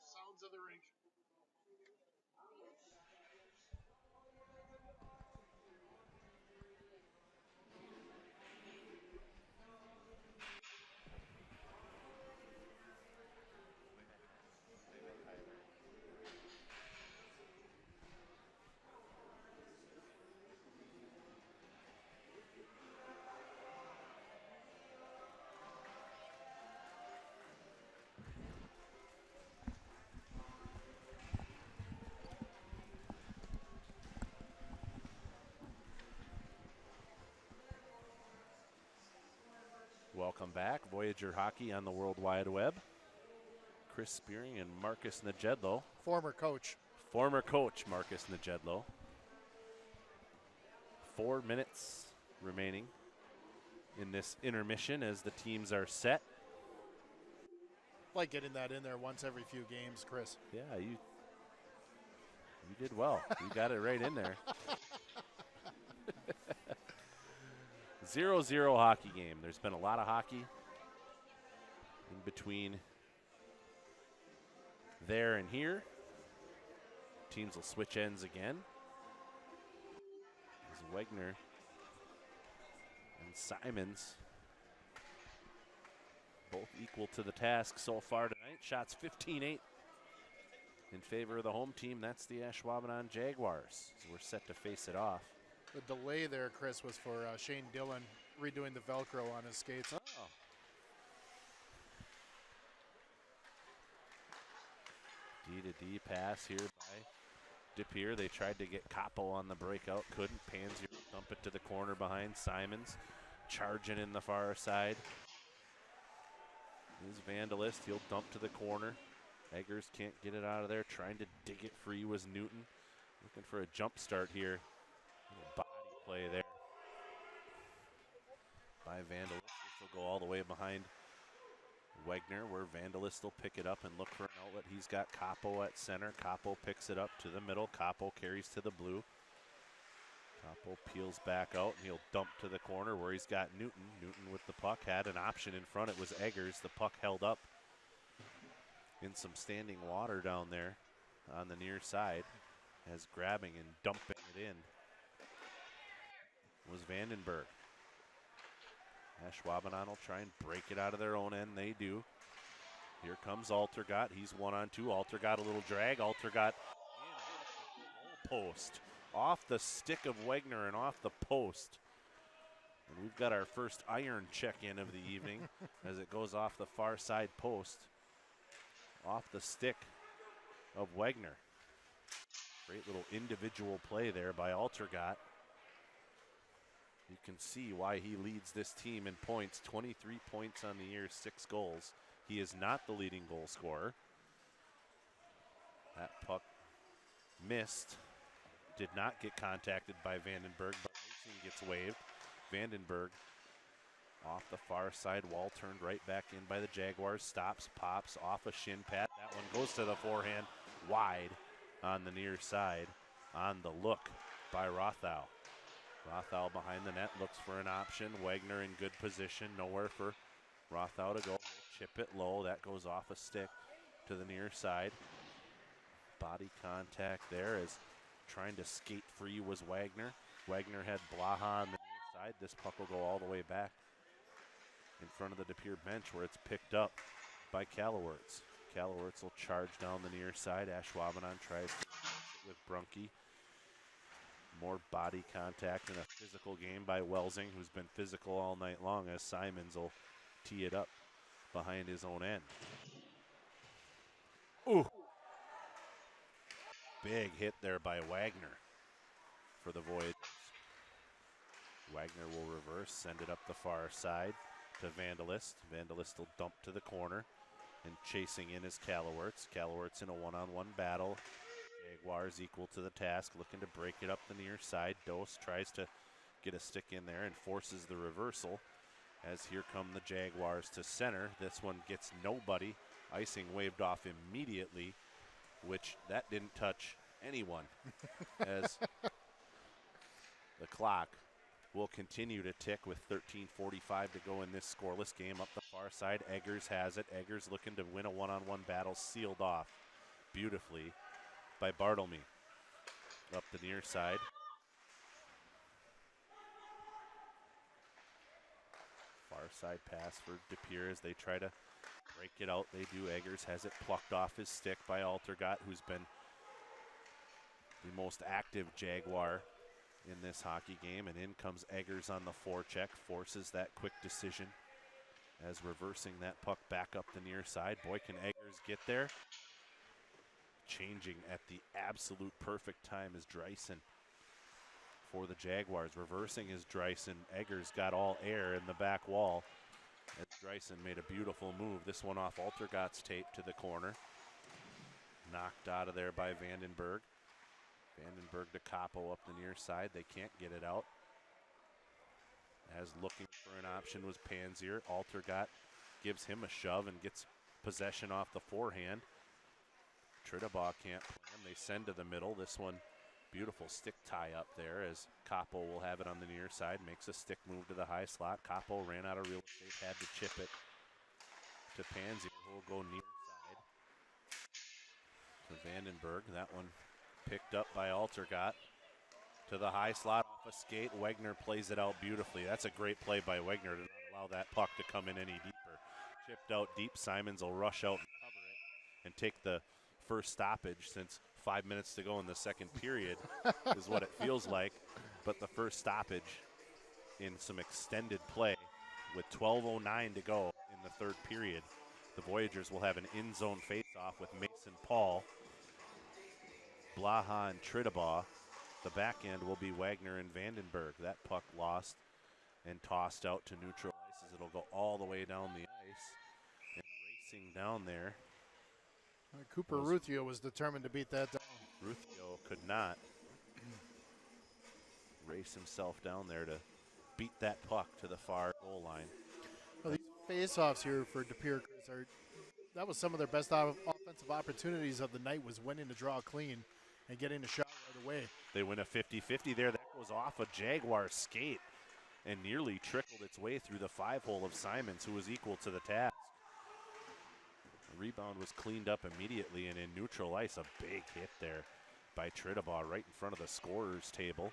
Sounds of the rink. Welcome back. Voyager Hockey on the World Wide Web. Chris Spearing and Marcus Najedlo. Former coach. Former coach Marcus Najedlo. 4 minutes remaining in this intermission as the teams are set. Like getting that in there once every few games, Chris. Yeah, you did well. You got it right in there. 0-0 hockey game. There's been a lot of hockey in between there and here. Teams will switch ends again. As Wegner and Simons both equal to the task so far tonight. Shots 15-8 in favor of the home team. That's the Ashwaubenon Jaguars. So we're set to face it off. The delay there, Chris, was for Shane Dillon redoing the Velcro on his skates. Oh. D-to-D pass here by DePere. They tried to get Capo on the breakout. Couldn't. Pansier dump it to the corner behind Simons. Charging in the far side is Vandalist. He'll dump to the corner. Eggers can't get it out of there. Trying to dig it free was Newton. Looking for a jump start here. Little body play there by Vandalist. This will go all the way behind Wegner, where Vandalist will pick it up and look for an outlet. He's got Capo at center. Capo picks it up to the middle. Capo carries to the blue. Capo peels back out, and he'll dump to the corner where he's got Newton. Newton with the puck had an option in front. It was Eggers. The puck held up in some standing water down there on the near side, as grabbing and dumping it in was Vandenberg. Ashwaubenon will try and break it out of their own end. They do. Here comes Altergott. He's 1-on-2. Altergott a little drag. Altergott in off the goal post. off the stick of Wegner and off the post. And we've got our first iron check-in of the evening as it goes off the far side post. Off the stick of Wegner. Great little individual play there by Altergat. You can see why he leads this team in points. 23 points on the year, 6 goals. He is not the leading goal scorer. That puck missed. Did not get contacted by Vandenberg, but icing gets waved. Vandenberg off the far side wall, turned right back in by the Jaguars. Stops, pops off a shin pad. That one goes to the forehand, wide on the near side. On the look by Rothau. Rothau behind the net, looks for an option. Wegner in good position, nowhere for Rothau to go. Chip it low, that goes off a stick to the near side. Body contact there as trying to skate free was Wagner. Wagner had Blaha on the near side. This puck will go all the way back in front of the De Pere bench where it's picked up by Calawerts. Calawerts will charge down the near side. Ashwaubenon tries to with Brunke. More body contact in a physical game by Welsing, who's been physical all night long, as Simons will tee it up behind his own end. Ooh. Big hit there by Wagner for the Voyageurs. Wagner will reverse, send it up the far side to Vandalist. Vandalist will dump to the corner, and chasing in is Calawerts. Calawerts in a one-on-one battle. Jaguars equal to the task, looking to break it up the near side. Dose tries to get a stick in there and forces the reversal as here come the Jaguars to center. This one gets nobody. Icing waved off immediately, which that didn't touch anyone as the clock will continue to tick with 13:45 to go in this scoreless game. Up the far side, Eggers has it. Eggers looking to win a one-on-one battle, sealed off beautifully by Bartlemy. Up the near side. Far side pass for De Pere as they try to break it out. They do. Eggers has it plucked off his stick by Altergat, who's been the most active Jaguar in this hockey game. And in comes Eggers on the forecheck, forces that quick decision as reversing that puck back up the near side. Boy, can Eggers get there. Changing at the absolute perfect time is Dreisen for the Jaguars. Reversing is Dreisen. Eggers got all air in the back wall as Dreisen made a beautiful move. This one off Altergat's tape to the corner. Knocked out of there by Vandenberg. Vandenberg to Capo up the near side. They can't get it out. As looking for an option was Panzier. Altergat gives him a shove and gets possession off the forehand. Tridabaugh can't play him. They send to the middle. This one, beautiful stick tie up there as Capo will have it on the near side. Makes a stick move to the high slot. Capo ran out of real estate, had to chip it to Panzier, who will go near side to Vandenberg. That one picked up by Altergat to the high slot off a skate. Wegner plays it out beautifully. That's a great play by Wegner to not allow that puck to come in any deeper. Chipped out deep. Simons will rush out and cover it and take the first stoppage, since 5 minutes to go in the second period is what it feels like. But the first stoppage in some extended play with 12:09 to go in the third period. The Voyageurs will have an in-zone face-off with Mason Paul, Blaha, and Tridabaugh. The back end will be Wagner and Vandenberg. That puck lost and tossed out to neutral ice as it'll go all the way down the ice. And racing down there, Cooper Ruthio was determined to beat that down. Ruthio could not race himself down there to beat that puck to the far goal line. Well, these face-offs here for De Pere, that was some of their best offensive opportunities of the night, was winning to draw clean and getting a shot right away. They win a 50-50 there. That goes off a Jaguar skate and nearly trickled its way through the 5-hole of Simons, who was equal to the task. The rebound was cleaned up immediately, and in neutral ice, a big hit there by Tridabaugh right in front of the scorer's table.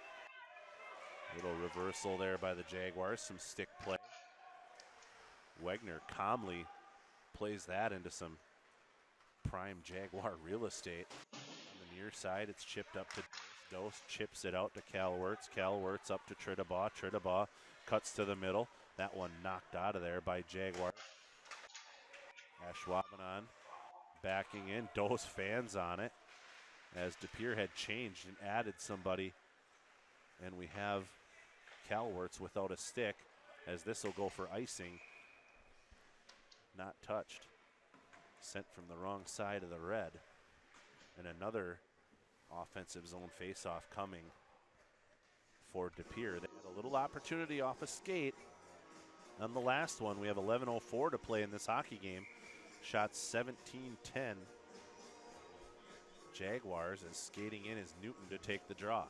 Little reversal there by the Jaguars, some stick play. Wegner calmly plays that into some prime Jaguar real estate. On the near side, it's chipped up to Dose. Dose chips it out to Cal Wirtz. Cal Wirtz up to Tridabaugh. Tridabaugh cuts to the middle. That one knocked out of there by Jaguars. Ashwaubenon backing in. Dose fans on it as DePere had changed and added somebody. And we have Cal Wirtz without a stick as this will go for icing. Not touched. Sent from the wrong side of the red. And another offensive zone faceoff coming for DePere. They had a little opportunity off a skate on the last one. We have 11:04 to play in this hockey game. Shot 17-10. Jaguars, as skating in is Newton to take the draw.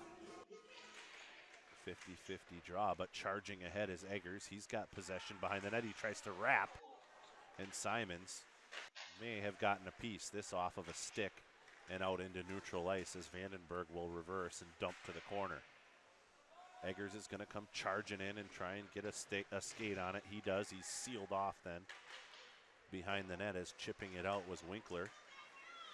50-50 draw, but charging ahead is Eggers. He's got possession behind the net. He tries to wrap, and Simons may have gotten a piece. This off of a stick and out into neutral ice as Vandenberg will reverse and dump to the corner. Eggers is going to come charging in and try and get a skate on it. He does. He's sealed off then. Behind the net as chipping it out was Winkler.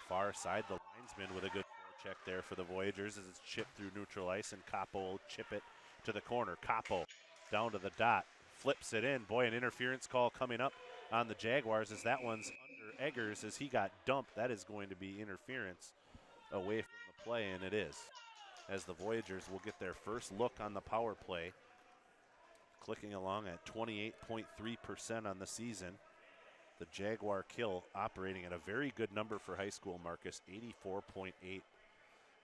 Far side, the linesman with a good forecheck there for the Voyageurs as it's chipped through neutral ice, and Capo will chip it to the corner. Capo down to the dot, flips it in. Boy, an interference call coming up on the Jaguars as that one's under Eggers as he got dumped. That is going to be interference away from the play, and it is. As the Voyageurs will get their first look on the power play, clicking along at 28.3% on the season. The Jaguar kill operating at a very good number for high school, Marcus, 84.8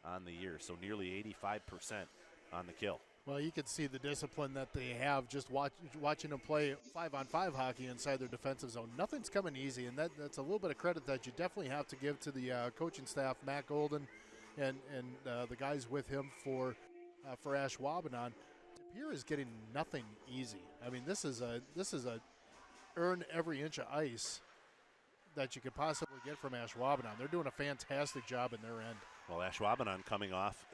on the year, so nearly 85% on the kill. Well, you can see the discipline that they have just watching them play 5-on-5 hockey inside their defensive zone. Nothing's coming easy, and that's a little bit of credit that you definitely have to give to the coaching staff, Matt Golden, and the guys with him for Ashwaubenon. DePere is getting nothing easy. I mean, this is a earn every inch of ice that you could possibly get from Ashwaubenon. They're doing a fantastic job in their end. Well, Ashwaubenon coming off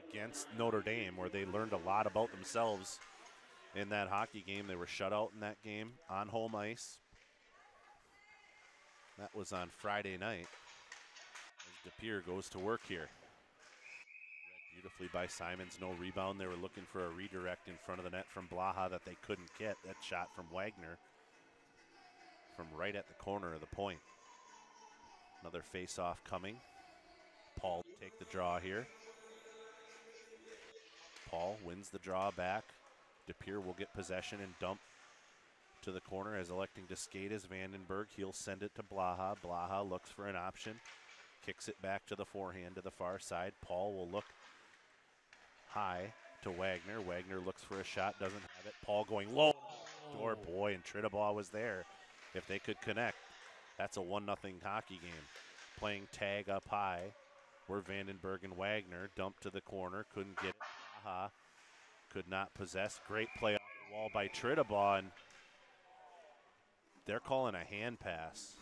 against Notre Dame where they learned a lot about themselves in that hockey game. They were shut out in that game on home ice. That was on Friday night as DePere goes to work here. Read beautifully by Simons, no rebound. They were looking for a redirect in front of the net from Blaha that they couldn't get. That shot from Wagner from right at the corner of the point. Another face-off coming. Paul to take the draw here. Paul wins the draw back. DePere will get possession and dump to the corner as electing to skate is Vandenberg. He'll send it to Blaha. Blaha looks for an option. Kicks it back to the forehand to the far side. Paul will look high to Wagner. Wagner looks for a shot, doesn't have it. Paul going low. Door, boy, and Tridabaugh was there. If they could connect, that's a 1-0 hockey game. Playing tag up high were Vandenberg and Wagner. Dumped to the corner, couldn't get it. Blaha could not possess. Great play off the wall by Tridabaugh, and they're calling a hand pass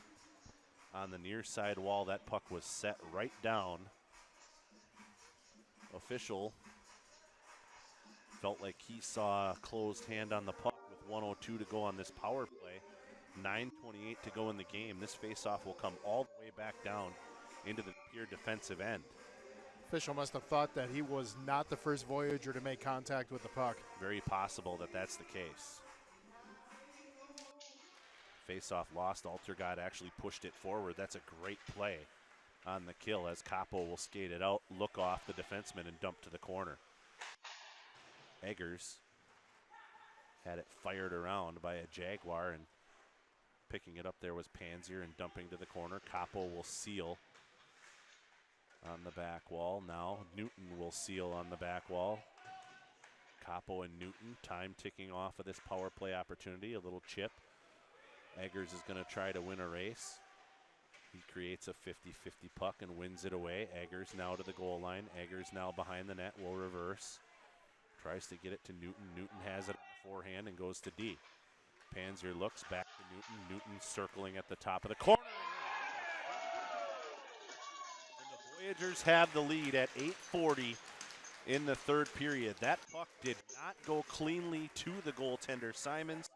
on the near side wall. That puck was set right down. Official felt like he saw a closed hand on the puck with 1:02 to go on this power play. 9:28 to go in the game. This faceoff will come all the way back down into the pure defensive end. Official must have thought that he was not the first Voyager to make contact with the puck. Very possible that that's the case. Faceoff lost. Altergod actually pushed it forward. That's a great play on the kill as Capo will skate it out, look off the defenseman, and dump to the corner. Eggers had it fired around by a Jaguar, and picking it up there was Pansier and dumping to the corner. Capo will seal on the back wall. Now Newton will seal on the back wall. Capo and Newton, time ticking off of this power play opportunity. A little chip. Eggers is going to try to win a race. He creates a 50-50 puck and wins it away. Eggers now to the goal line. Eggers now behind the net, will reverse. Tries to get it to Newton. Newton has it on the forehand and goes to D. Pansier looks back to Newton. Newton circling at the top of the corner. And the Voyageurs have the lead at 8:40 in the third period. That puck did not go cleanly to the goaltender, Simons.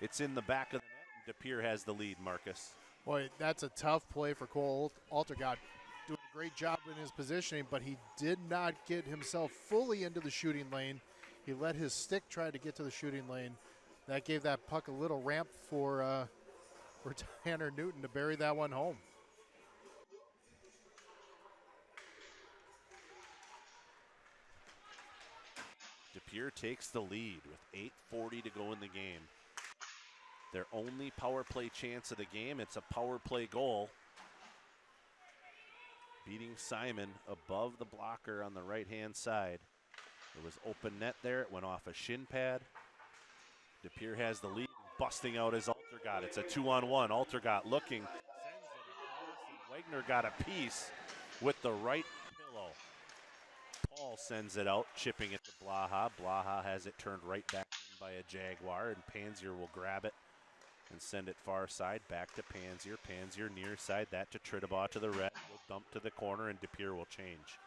It's in the back of the net, and DePere has the lead, Marcus. Boy, that's a tough play for Cole Altergod. Doing a a great job in his positioning, but he did not get himself fully into the shooting lane. He let his stick try to get to the shooting lane. That gave that puck a little ramp for Tanner Newton to bury that one home. DePere takes the lead with 8:40 to go in the game. Their only power play chance of the game, it's a power play goal. Beating Simon above the blocker on the right-hand side. There was open net there. It went off a shin pad. DePere has the lead, busting out his Altergott. It's a 2-on-1. Altergott looking, sends it across, and Wagner got a piece with the right pillow. Paul sends it out, chipping it to Blaha. Blaha has it turned right back in by a Jaguar, and Pansier will grab it and send it far side, back to Pansier. Pansier near side, that to Trittabaugh to the red. Will dump to the corner, and DePere will change.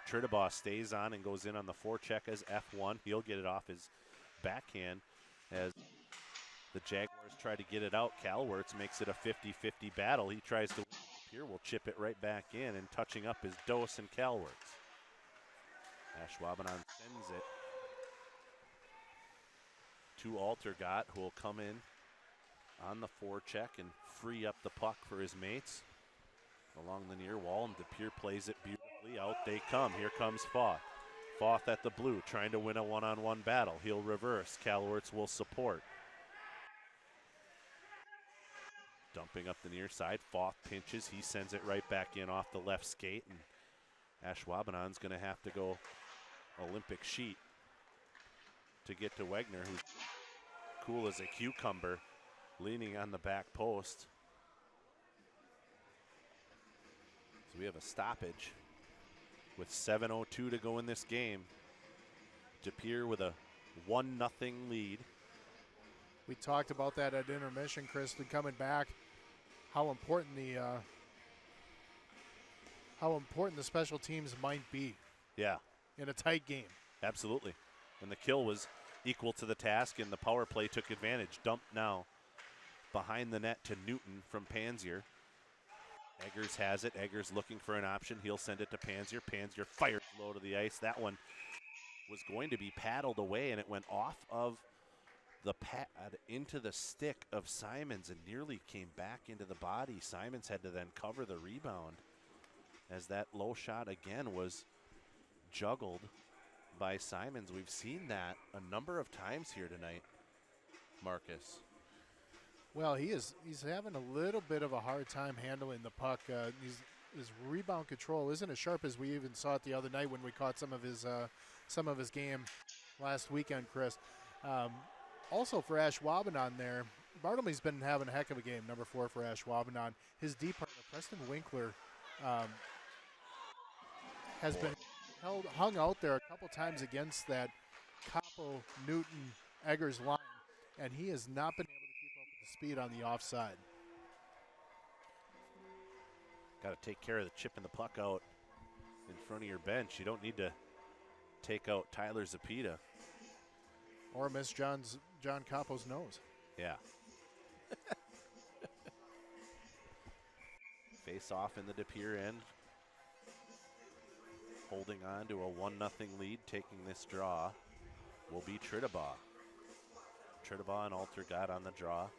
Trittabaugh stays on and goes in on the forecheck as F1. He'll get it off his backhand as the Jaguars try to get it out. Calwertz makes it a 50-50 battle. He tries to win. DePere will chip it right back in, and touching up is Dose and Calwertz. Ashwaubenon sends it to Altergott, who will come in on the forecheck and free up the puck for his mates along the near wall, and DePere plays it beautifully. Out they come. Here comes Foth. Foth at the blue, trying to win a one-on-one battle. He'll reverse. Calwertz will support. Dumping up the near side. Foth pinches. He sends it right back in off the left skate, and Ashwaubenon's going to have to go Olympic sheet to get to Wagner, who's cool as a cucumber, leaning on the back post. So we have a stoppage with 7:02 to go in this game. DePere with a 1-0 lead. We talked about that at intermission, Chris, coming back, how important the special teams might be. Yeah. In a tight game. Absolutely. And the kill was equal to the task, and the power play took advantage. Dumped now behind the net to Newton from Pansier. Eggers has it. Eggers looking for an option. He'll send it to Pansier. Pansier fires low to the ice. That one was going to be paddled away, and it went off of the pad into the stick of Simons and nearly came back into the body. Simons had to then cover the rebound as that low shot again was juggled by Simons. We've seen that a number of times here tonight, Marcus. Well, he's having a little bit of a hard time handling the puck. His rebound control isn't as sharp as we even saw it the other night when we caught some of his game last weekend, Chris. Also for Ashwaubenon there, Bartlemy's been having a heck of a game, number 4 for Ashwaubenon. His D partner, Preston Winkler, has been hung out there a couple times against that Capo, Newton, Eggers line, and he has not been able to keep up with the speed on the offside. Got to take care of the chipping the puck out in front of your bench. You don't need to take out Tyler Zapita. Or miss John Capo's nose. Yeah. Face off in the DePere end. Holding on to a 1-0 lead, taking this draw will be Trittabaugh. Trittabaugh and Altergott on the draw.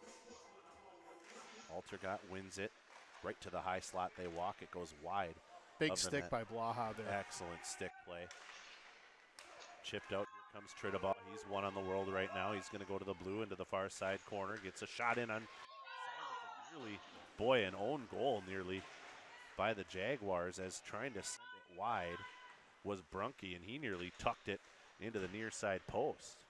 Altergott wins it. Right to the high slot they walk. It goes wide. Big stick by Blaha there. Excellent stick play. Chipped out. Here comes Trittabaugh. He's one on the world right now. He's going to go to the blue into the far side corner. Gets a shot in on Simons. Nearly, an own goal nearly by the Jaguars as trying to send it wide was Brunke, and he nearly tucked it into the near side post.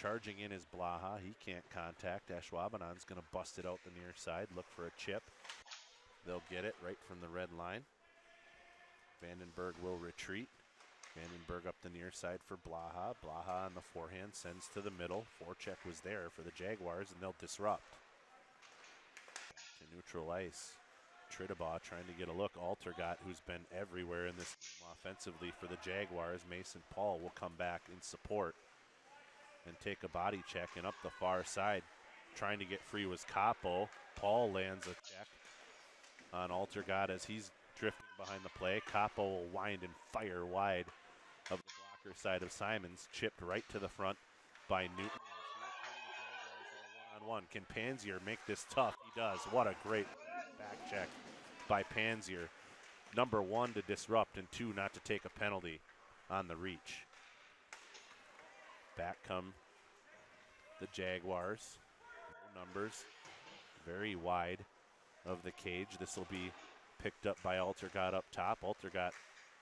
Charging in is Blaha. He can't contact. Ashwaubenon's going to bust it out the near side, look for a chip. They'll get it right from the red line. Vandenberg will retreat. Vandenberg up the near side for Blaha. Blaha on the forehand sends to the middle. Forecheck was there for the Jaguars, and they'll disrupt. Back to neutral ice. Trittabaugh trying to get a look. Altergott, who's been everywhere in this game offensively for the Jaguars. Mason Paul will come back in support and take a body check, and up the far side trying to get free was Capo. Paul lands a check on Altergott as he's drifting behind the play. Capo will wind and fire wide of the blocker side of Simons. Chipped right to the front by Newton. One-on-one. Can Pansier make this tough? He does. What a great back check by Pansier. Number 1 to disrupt, and 2 not to take a penalty on the reach. Back come the Jaguars. No numbers. Very wide of the cage. This will be picked up by Altergott up top. Altergott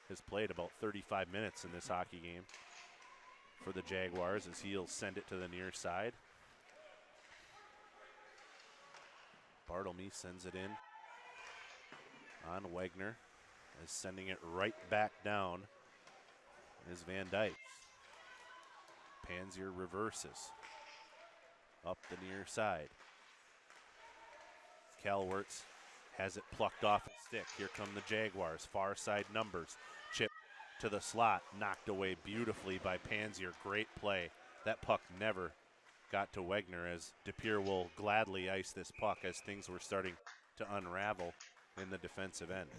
has played about 35 minutes in this hockey game for the Jaguars as he'll send it to the near side. Bartlemy sends it in on Wegner, is sending it right back down is Van Dyke. Pansier reverses up the near side. Calwertz has it plucked off his stick. Here come the Jaguars. Far side numbers. Chip to the slot. Knocked away beautifully by Pansier. Great play. That puck never got to Wegner as DePere will gladly ice this puck as things were starting to unravel in the defensive end.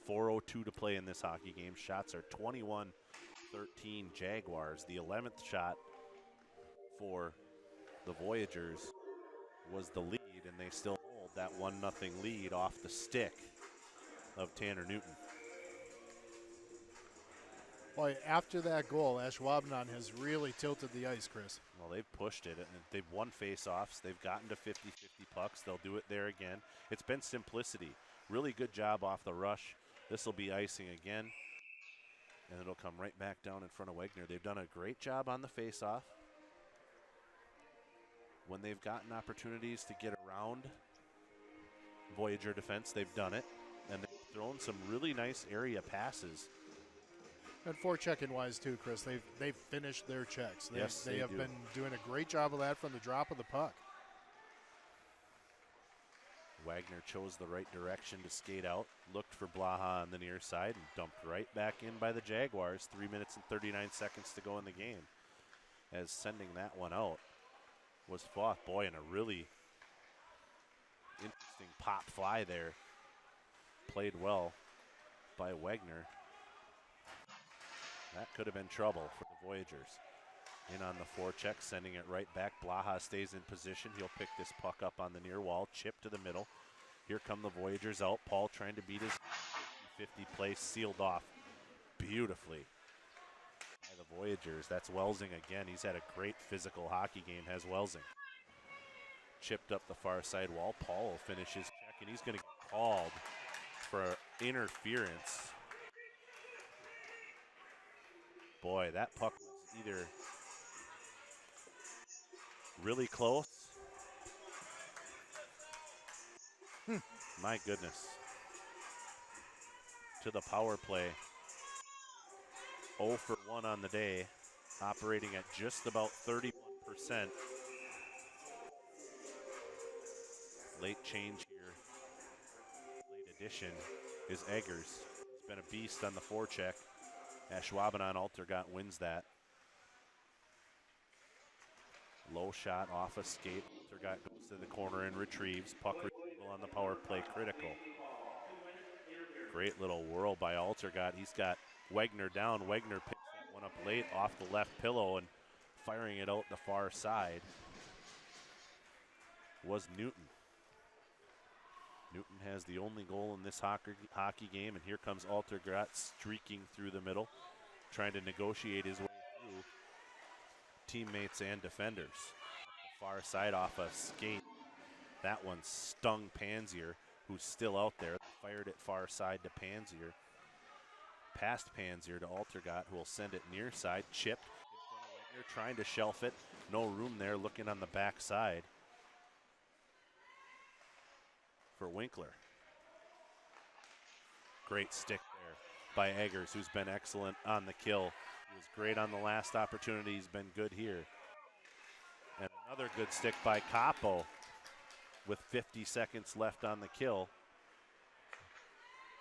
4:02 to play in this hockey game. Shots are 21-13 Jaguars. The 11th shot for the Voyageurs was the lead, and they still hold that 1-0 lead off the stick of Tanner Newton. Boy, after that goal, Ashwaubenon has really tilted the ice, Chris. Well, they've pushed it, and they've won face-offs. They've gotten to 50-50 pucks. They'll do it there again. It's been simplicity. Really good job off the rush. This will be icing again, and it'll come right back down in front of Wegner. They've done a great job on the face-off. When they've gotten opportunities to get around Voyager defense, they've done it, and they've thrown some really nice area passes. And forechecking wise too, Chris, they've finished their checks. They have do. been doing a great job of that from the drop of the puck. Wagner chose the right direction to skate out, looked for Blaha on the near side, and dumped right back in by the Jaguars. 3 minutes and 39 seconds to go in the game, as sending that one out was fought. Boy, and a really interesting pop fly there. Played well by Wegner. That could have been trouble for the Voyagers. In on the forecheck, sending it right back. Blaha stays in position. He'll pick this puck up on the near wall. Chip to the middle. Here come the Voyagers out. Paul trying to beat his 50 place, sealed off beautifully by the Voyagers. That's Welsing again. He's had a great physical hockey game, has Welsing. Chipped up the far side wall. Paul will finish his check, and he's going to get called for interference. Boy, that puck was either really close. My goodness. To the power play. 0 for 1 on the day, operating at just about 31%. Late change here, late addition is Eggers. He's been a beast on the forecheck. Ashwaubenon Altergott wins that. Low shot off a skate. Altergott goes to the corner and retrieves. Puck retrieval on the power play, critical. Great little whirl by Altergott. He's got Wegner down. Wegner picks that one up late off the left pillow and firing it out the far side was Newton. Newton has the only goal in this hockey game, and here comes Altergott streaking through the middle, trying to negotiate his way through teammates and defenders. The far side off a skate. That one stung Pansier, who's still out there. They fired it far side to Pansier. Past Pansier to Altergott, who will send it near side. Chipped in front of Wegner, trying to shelf it. No room there, looking on the back side for Winkler. Great stick there by Eggers, who's been excellent on the kill. He was great on the last opportunity. He's been good here. And another good stick by Capo with 50 seconds left on the kill.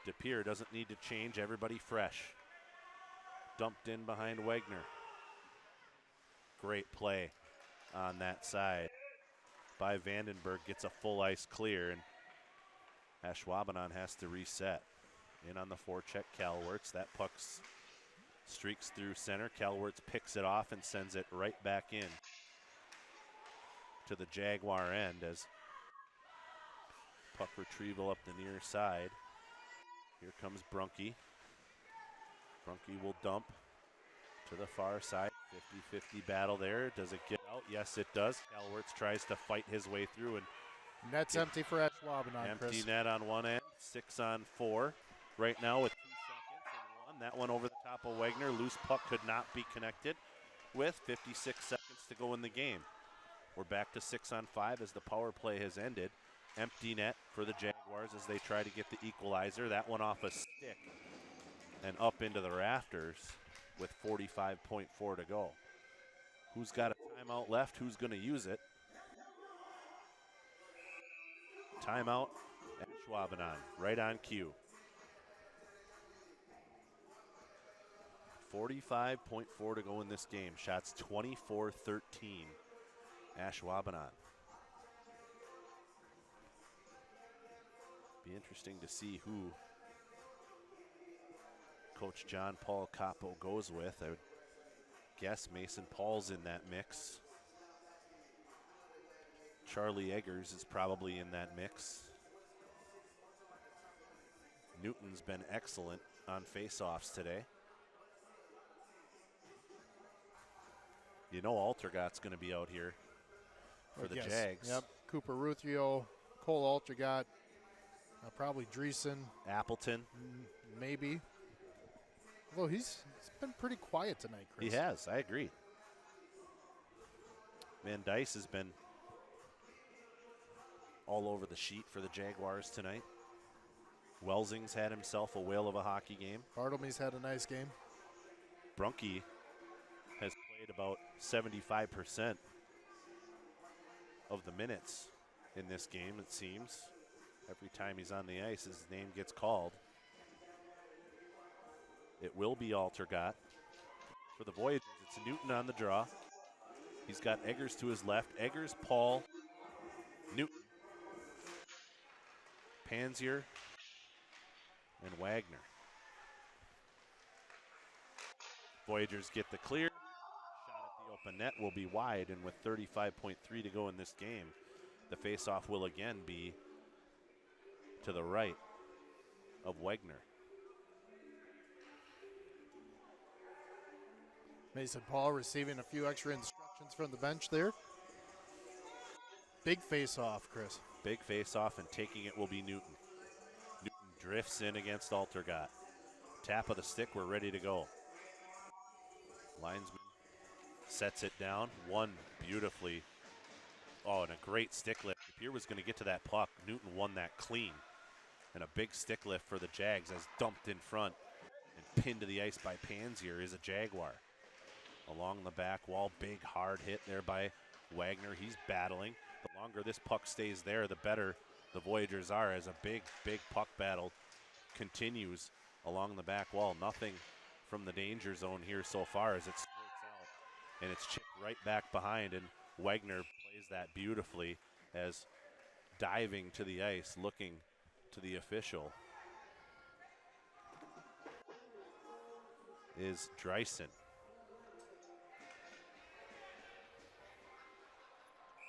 DePere doesn't need to change. Everybody fresh. Dumped in behind Wegner. Great play on that side by Vandenberg. Gets a full ice clear, and Ashwaubenon has to reset. In on the forecheck, Calwertz. That puck streaks through center. Calwertz picks it off and sends it right back in to the Jaguar end as puck retrieval up the near side. Here comes Brunke. Brunke will dump to the far side. 50-50 battle there. Does it get out? Yes, it does. Calwertz tries to fight his way through, and net's empty for Ashwaubenon, empty Chris. net on one end. 6 on 4 right now with 2 seconds and 1. That one over the top of Wagner. Loose puck could not be connected with 56 seconds to go in the game. We're back to 6 on 5 as the power play has ended. Empty net for the Jaguars as they try to get the equalizer. That one off a stick and up into the rafters with 45.4 to go. Who's got a timeout left? Who's going to use it? Timeout, Ashwaubenon, right on cue. 45.4 to go in this game. Shots 24-13, Ashwaubenon. Be interesting to see who Coach John Paul Capo goes with. I would guess Mason Paul's in that mix. Charlie Eggers is probably in that mix. Newton's been excellent on face-offs today. You know Altergot's going to be out here for the Jags. Yep, Cooper Ruthio, Cole Altergot, probably Dreesen. Appleton. Maybe. Although he's been pretty quiet tonight, Chris. He has, I agree. Van Dice has been all over the sheet for the Jaguars tonight. Welsing's had himself a whale of a hockey game. Bartlemy's had a nice game. Brunke has played about 75% of the minutes in this game, it seems. Every time he's on the ice, his name gets called. It will be Altergot. For the Voyageurs, it's Newton on the draw. He's got Eggers to his left. Eggers, Paul, Newton, Pansier, and Wagner. Voyageurs get the clear. Shot at the open net will be wide, and with 35.3 to go in this game, the faceoff will again be to the right of Wagner. Mason Paul receiving a few extra instructions from the bench there. Big face-off, Chris. Big face-off, and taking it will be Newton. Newton drifts in against Altergot. Tap of the stick, we're ready to go. Linesman sets it down. One beautifully. Oh, and a great stick lift. If Pierre was going to get to that puck, Newton won that clean. And a big stick lift for the Jags as dumped in front and pinned to the ice by Pansier is a Jaguar. Along the back wall, big hard hit there by Wagner. He's battling. The longer this puck stays there, the better the Voyageurs are as a big, big puck battle continues along the back wall. Nothing from the danger zone here so far as it squirts out. And it's chipped right back behind, and Wagner plays that beautifully as diving to the ice, looking to the official is Dreisen.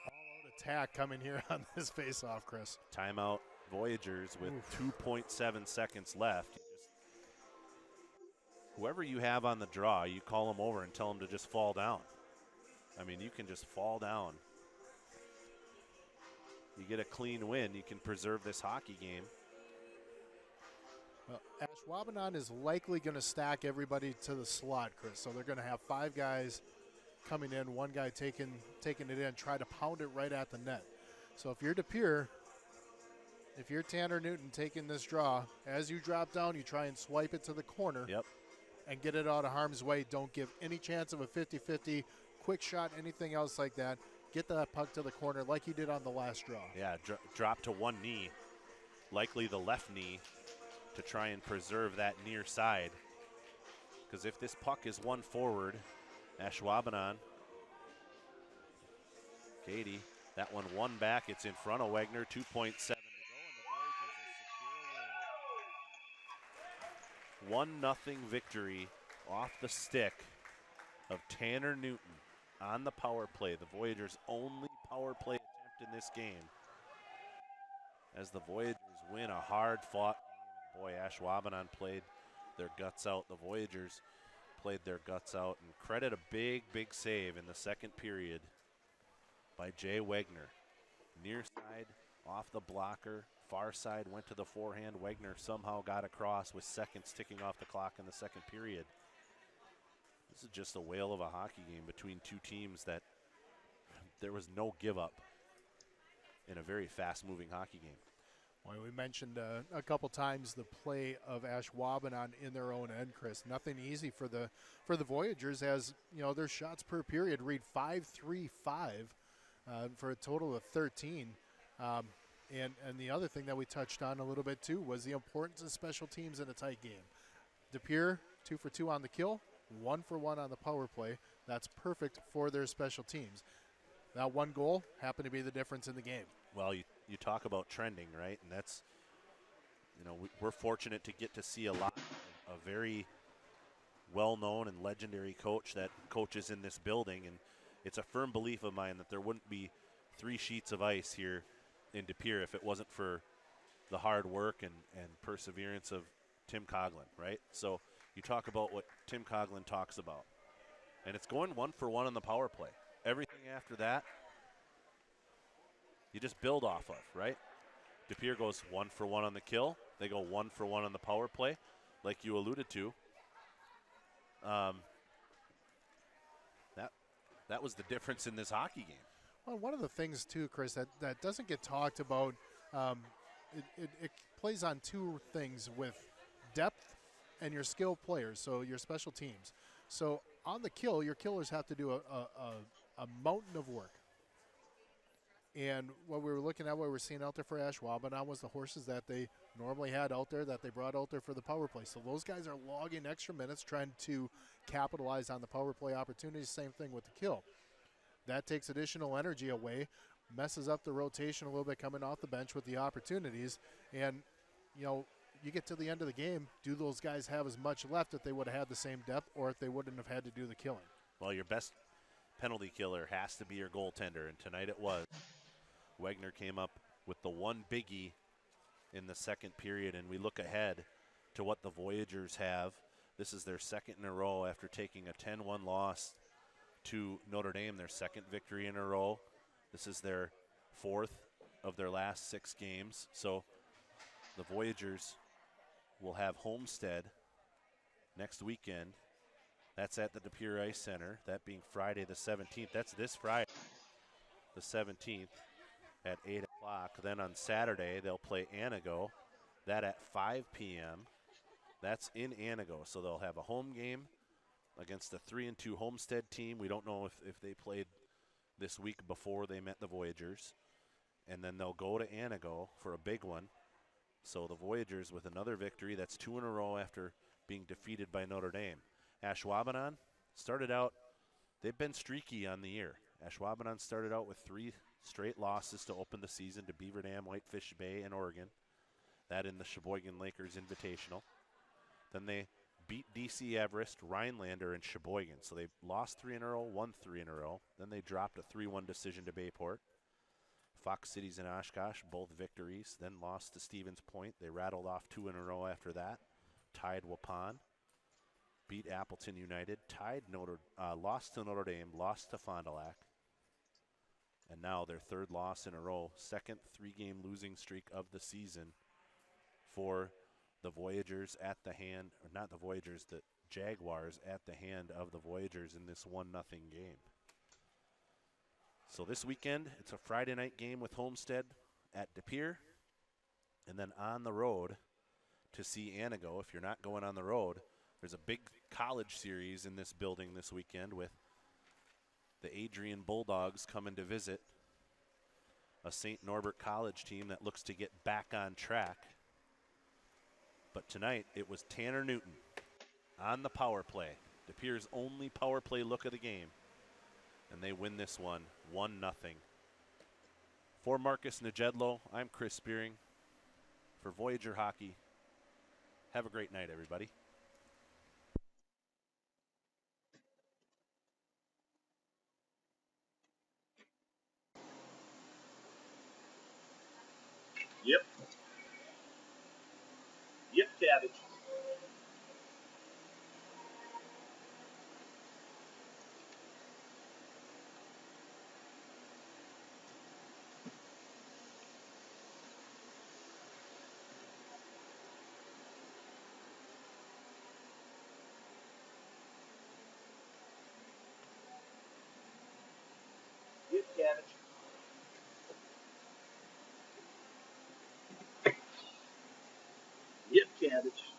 All-out attack coming here on this face-off, Chris. Timeout Voyageurs with 2.7 seconds left. Whoever you have on the draw, you call them over and tell them to just fall down. I mean, you can just fall down. You get a clean win, you can preserve this hockey game. Well, Ashwaubenon is likely going to stack everybody to the slot, Chris. So they're going to have 5 guys coming in, 1 guy taking it in, try to pound it right at the net. So if you're DePere, if you're Tanner Newton taking this draw, as you drop down, you try and swipe it to the corner. Yep. And get it out of harm's way. Don't give any chance of a 50-50, quick shot, anything else like that. Get that puck to the corner like you did on the last draw. Yeah, drop to one knee, likely the left knee, to try and preserve that near side. Because if this puck is one forward, Ashwaubenon, Katie, that one back, it's in front of Wagner, 2.7 to go, and the Voyageurs will secure a win. 1-0 victory off the stick of Tanner Newton on the power play. The Voyageurs' only power play attempt in this game. As the Voyageurs win a hard-fought game. Boy, Ashwaubenon played their guts out. The Voyageurs played their guts out. And credit a big, big save in the second period by Jay Wegner. Near side, off the blocker. Far side went to the forehand. Wegner somehow got across with seconds ticking off the clock in the second period. This is just a whale of a hockey game between two teams that there was no give up in a very fast-moving hockey game. Well, we mentioned a couple times the play of Ashwaubenon in their own end, Chris. Nothing easy for the Voyageurs, as you know their shots per period read 5-3-5 for a total of 13. And the other thing that we touched on a little bit too was the importance of special teams in a tight game. DePere 2 for 2 on the kill, 1 for 1 on the power play. That's perfect for their special teams. That one goal happened to be the difference in the game. Well, you talk about trending, right? And that's, you know, we're fortunate to get to see a lot of a very well-known and legendary coach that coaches in this building. And it's a firm belief of mine that there wouldn't be 3 sheets of ice here in DePere if it wasn't for the hard work and perseverance of Tim Coughlin, right? So you talk about what Tim Coughlin talks about. And it's going 1 for 1 on the power play. Everything after that, you just build off of, right? DePere goes 1 for 1 on the kill. They go 1 for 1 on the power play, like you alluded to. That was the difference in this hockey game. Well, one of the things too, Chris, that doesn't get talked about, it plays on 2 things with depth and your skilled players, so your special teams. So on the kill, your killers have to do a mountain of work. And what we were looking at, what we were seeing out there for Ashwaubenon was the horses that they normally had out there that they brought out there for the power play. So those guys are logging extra minutes trying to capitalize on the power play opportunities. Same thing with the kill. That takes additional energy away, messes up the rotation a little bit coming off the bench with the opportunities. And, you know, you get to the end of the game, do those guys have as much left if they would have had the same depth or if they wouldn't have had to do the killing? Well, your best penalty killer has to be your goaltender, and tonight it was. Wegner came up with the one biggie in the second period, and we look ahead to what the Voyageurs have. This is their second in a row after taking a 10-1 loss to Notre Dame, their second victory in a row. This is their 4th of their last 6 games. So the Voyageurs will have Homestead next weekend. That's at the DePere Ice Center, that being Friday the 17th. That's this Friday, the 17th. At 8 o'clock. Then on Saturday, they'll play Anago. That at 5 p.m. That's in Anago. So they'll have a home game against a 3-2 Homestead team. We don't know if they played this week before they met the Voyageurs. And then they'll go to Anago for a big one. So the Voyageurs with another victory. That's 2 in a row after being defeated by Notre Dame. Ashwaubenon started out, they've been streaky on the year. Ashwaubenon started out with 3 straight losses to open the season to Beaver Dam, Whitefish Bay, and Oregon. That in the Sheboygan Lakers Invitational. Then they beat DC Everest, Rhinelander, and Sheboygan. So they lost 3 in a row, won 3 in a row. Then they dropped a 3-1 decision to Bayport. Fox Cities and Oshkosh, both victories. Then lost to Stevens Point. They rattled off 2 in a row after that. Tied Waupun. Beat Appleton United. Lost to Notre Dame. Lost to Fond du Lac. And now their 3rd loss in a row, second 3-game losing streak of the season for the Voyageurs at the hand, or not the Voyageurs, the Jaguars at the hand of the Voyageurs in this 1-0 game. So this weekend, it's a Friday night game with Homestead at DePere, and then on the road to see Anago. If you're not going on the road, there's a big college series in this building this weekend with the Adrian Bulldogs coming to visit a St. Norbert College team that looks to get back on track. But tonight, it was Tanner Newton on the power play. DePere's only power play look of the game. And they win this one 1-0. For Marcus Nejedlo, I'm Chris Spearing. For Voyager Hockey, have a great night, everybody. Yep. Yep, cabbage. Yep, cabbage. Yep, cabbage.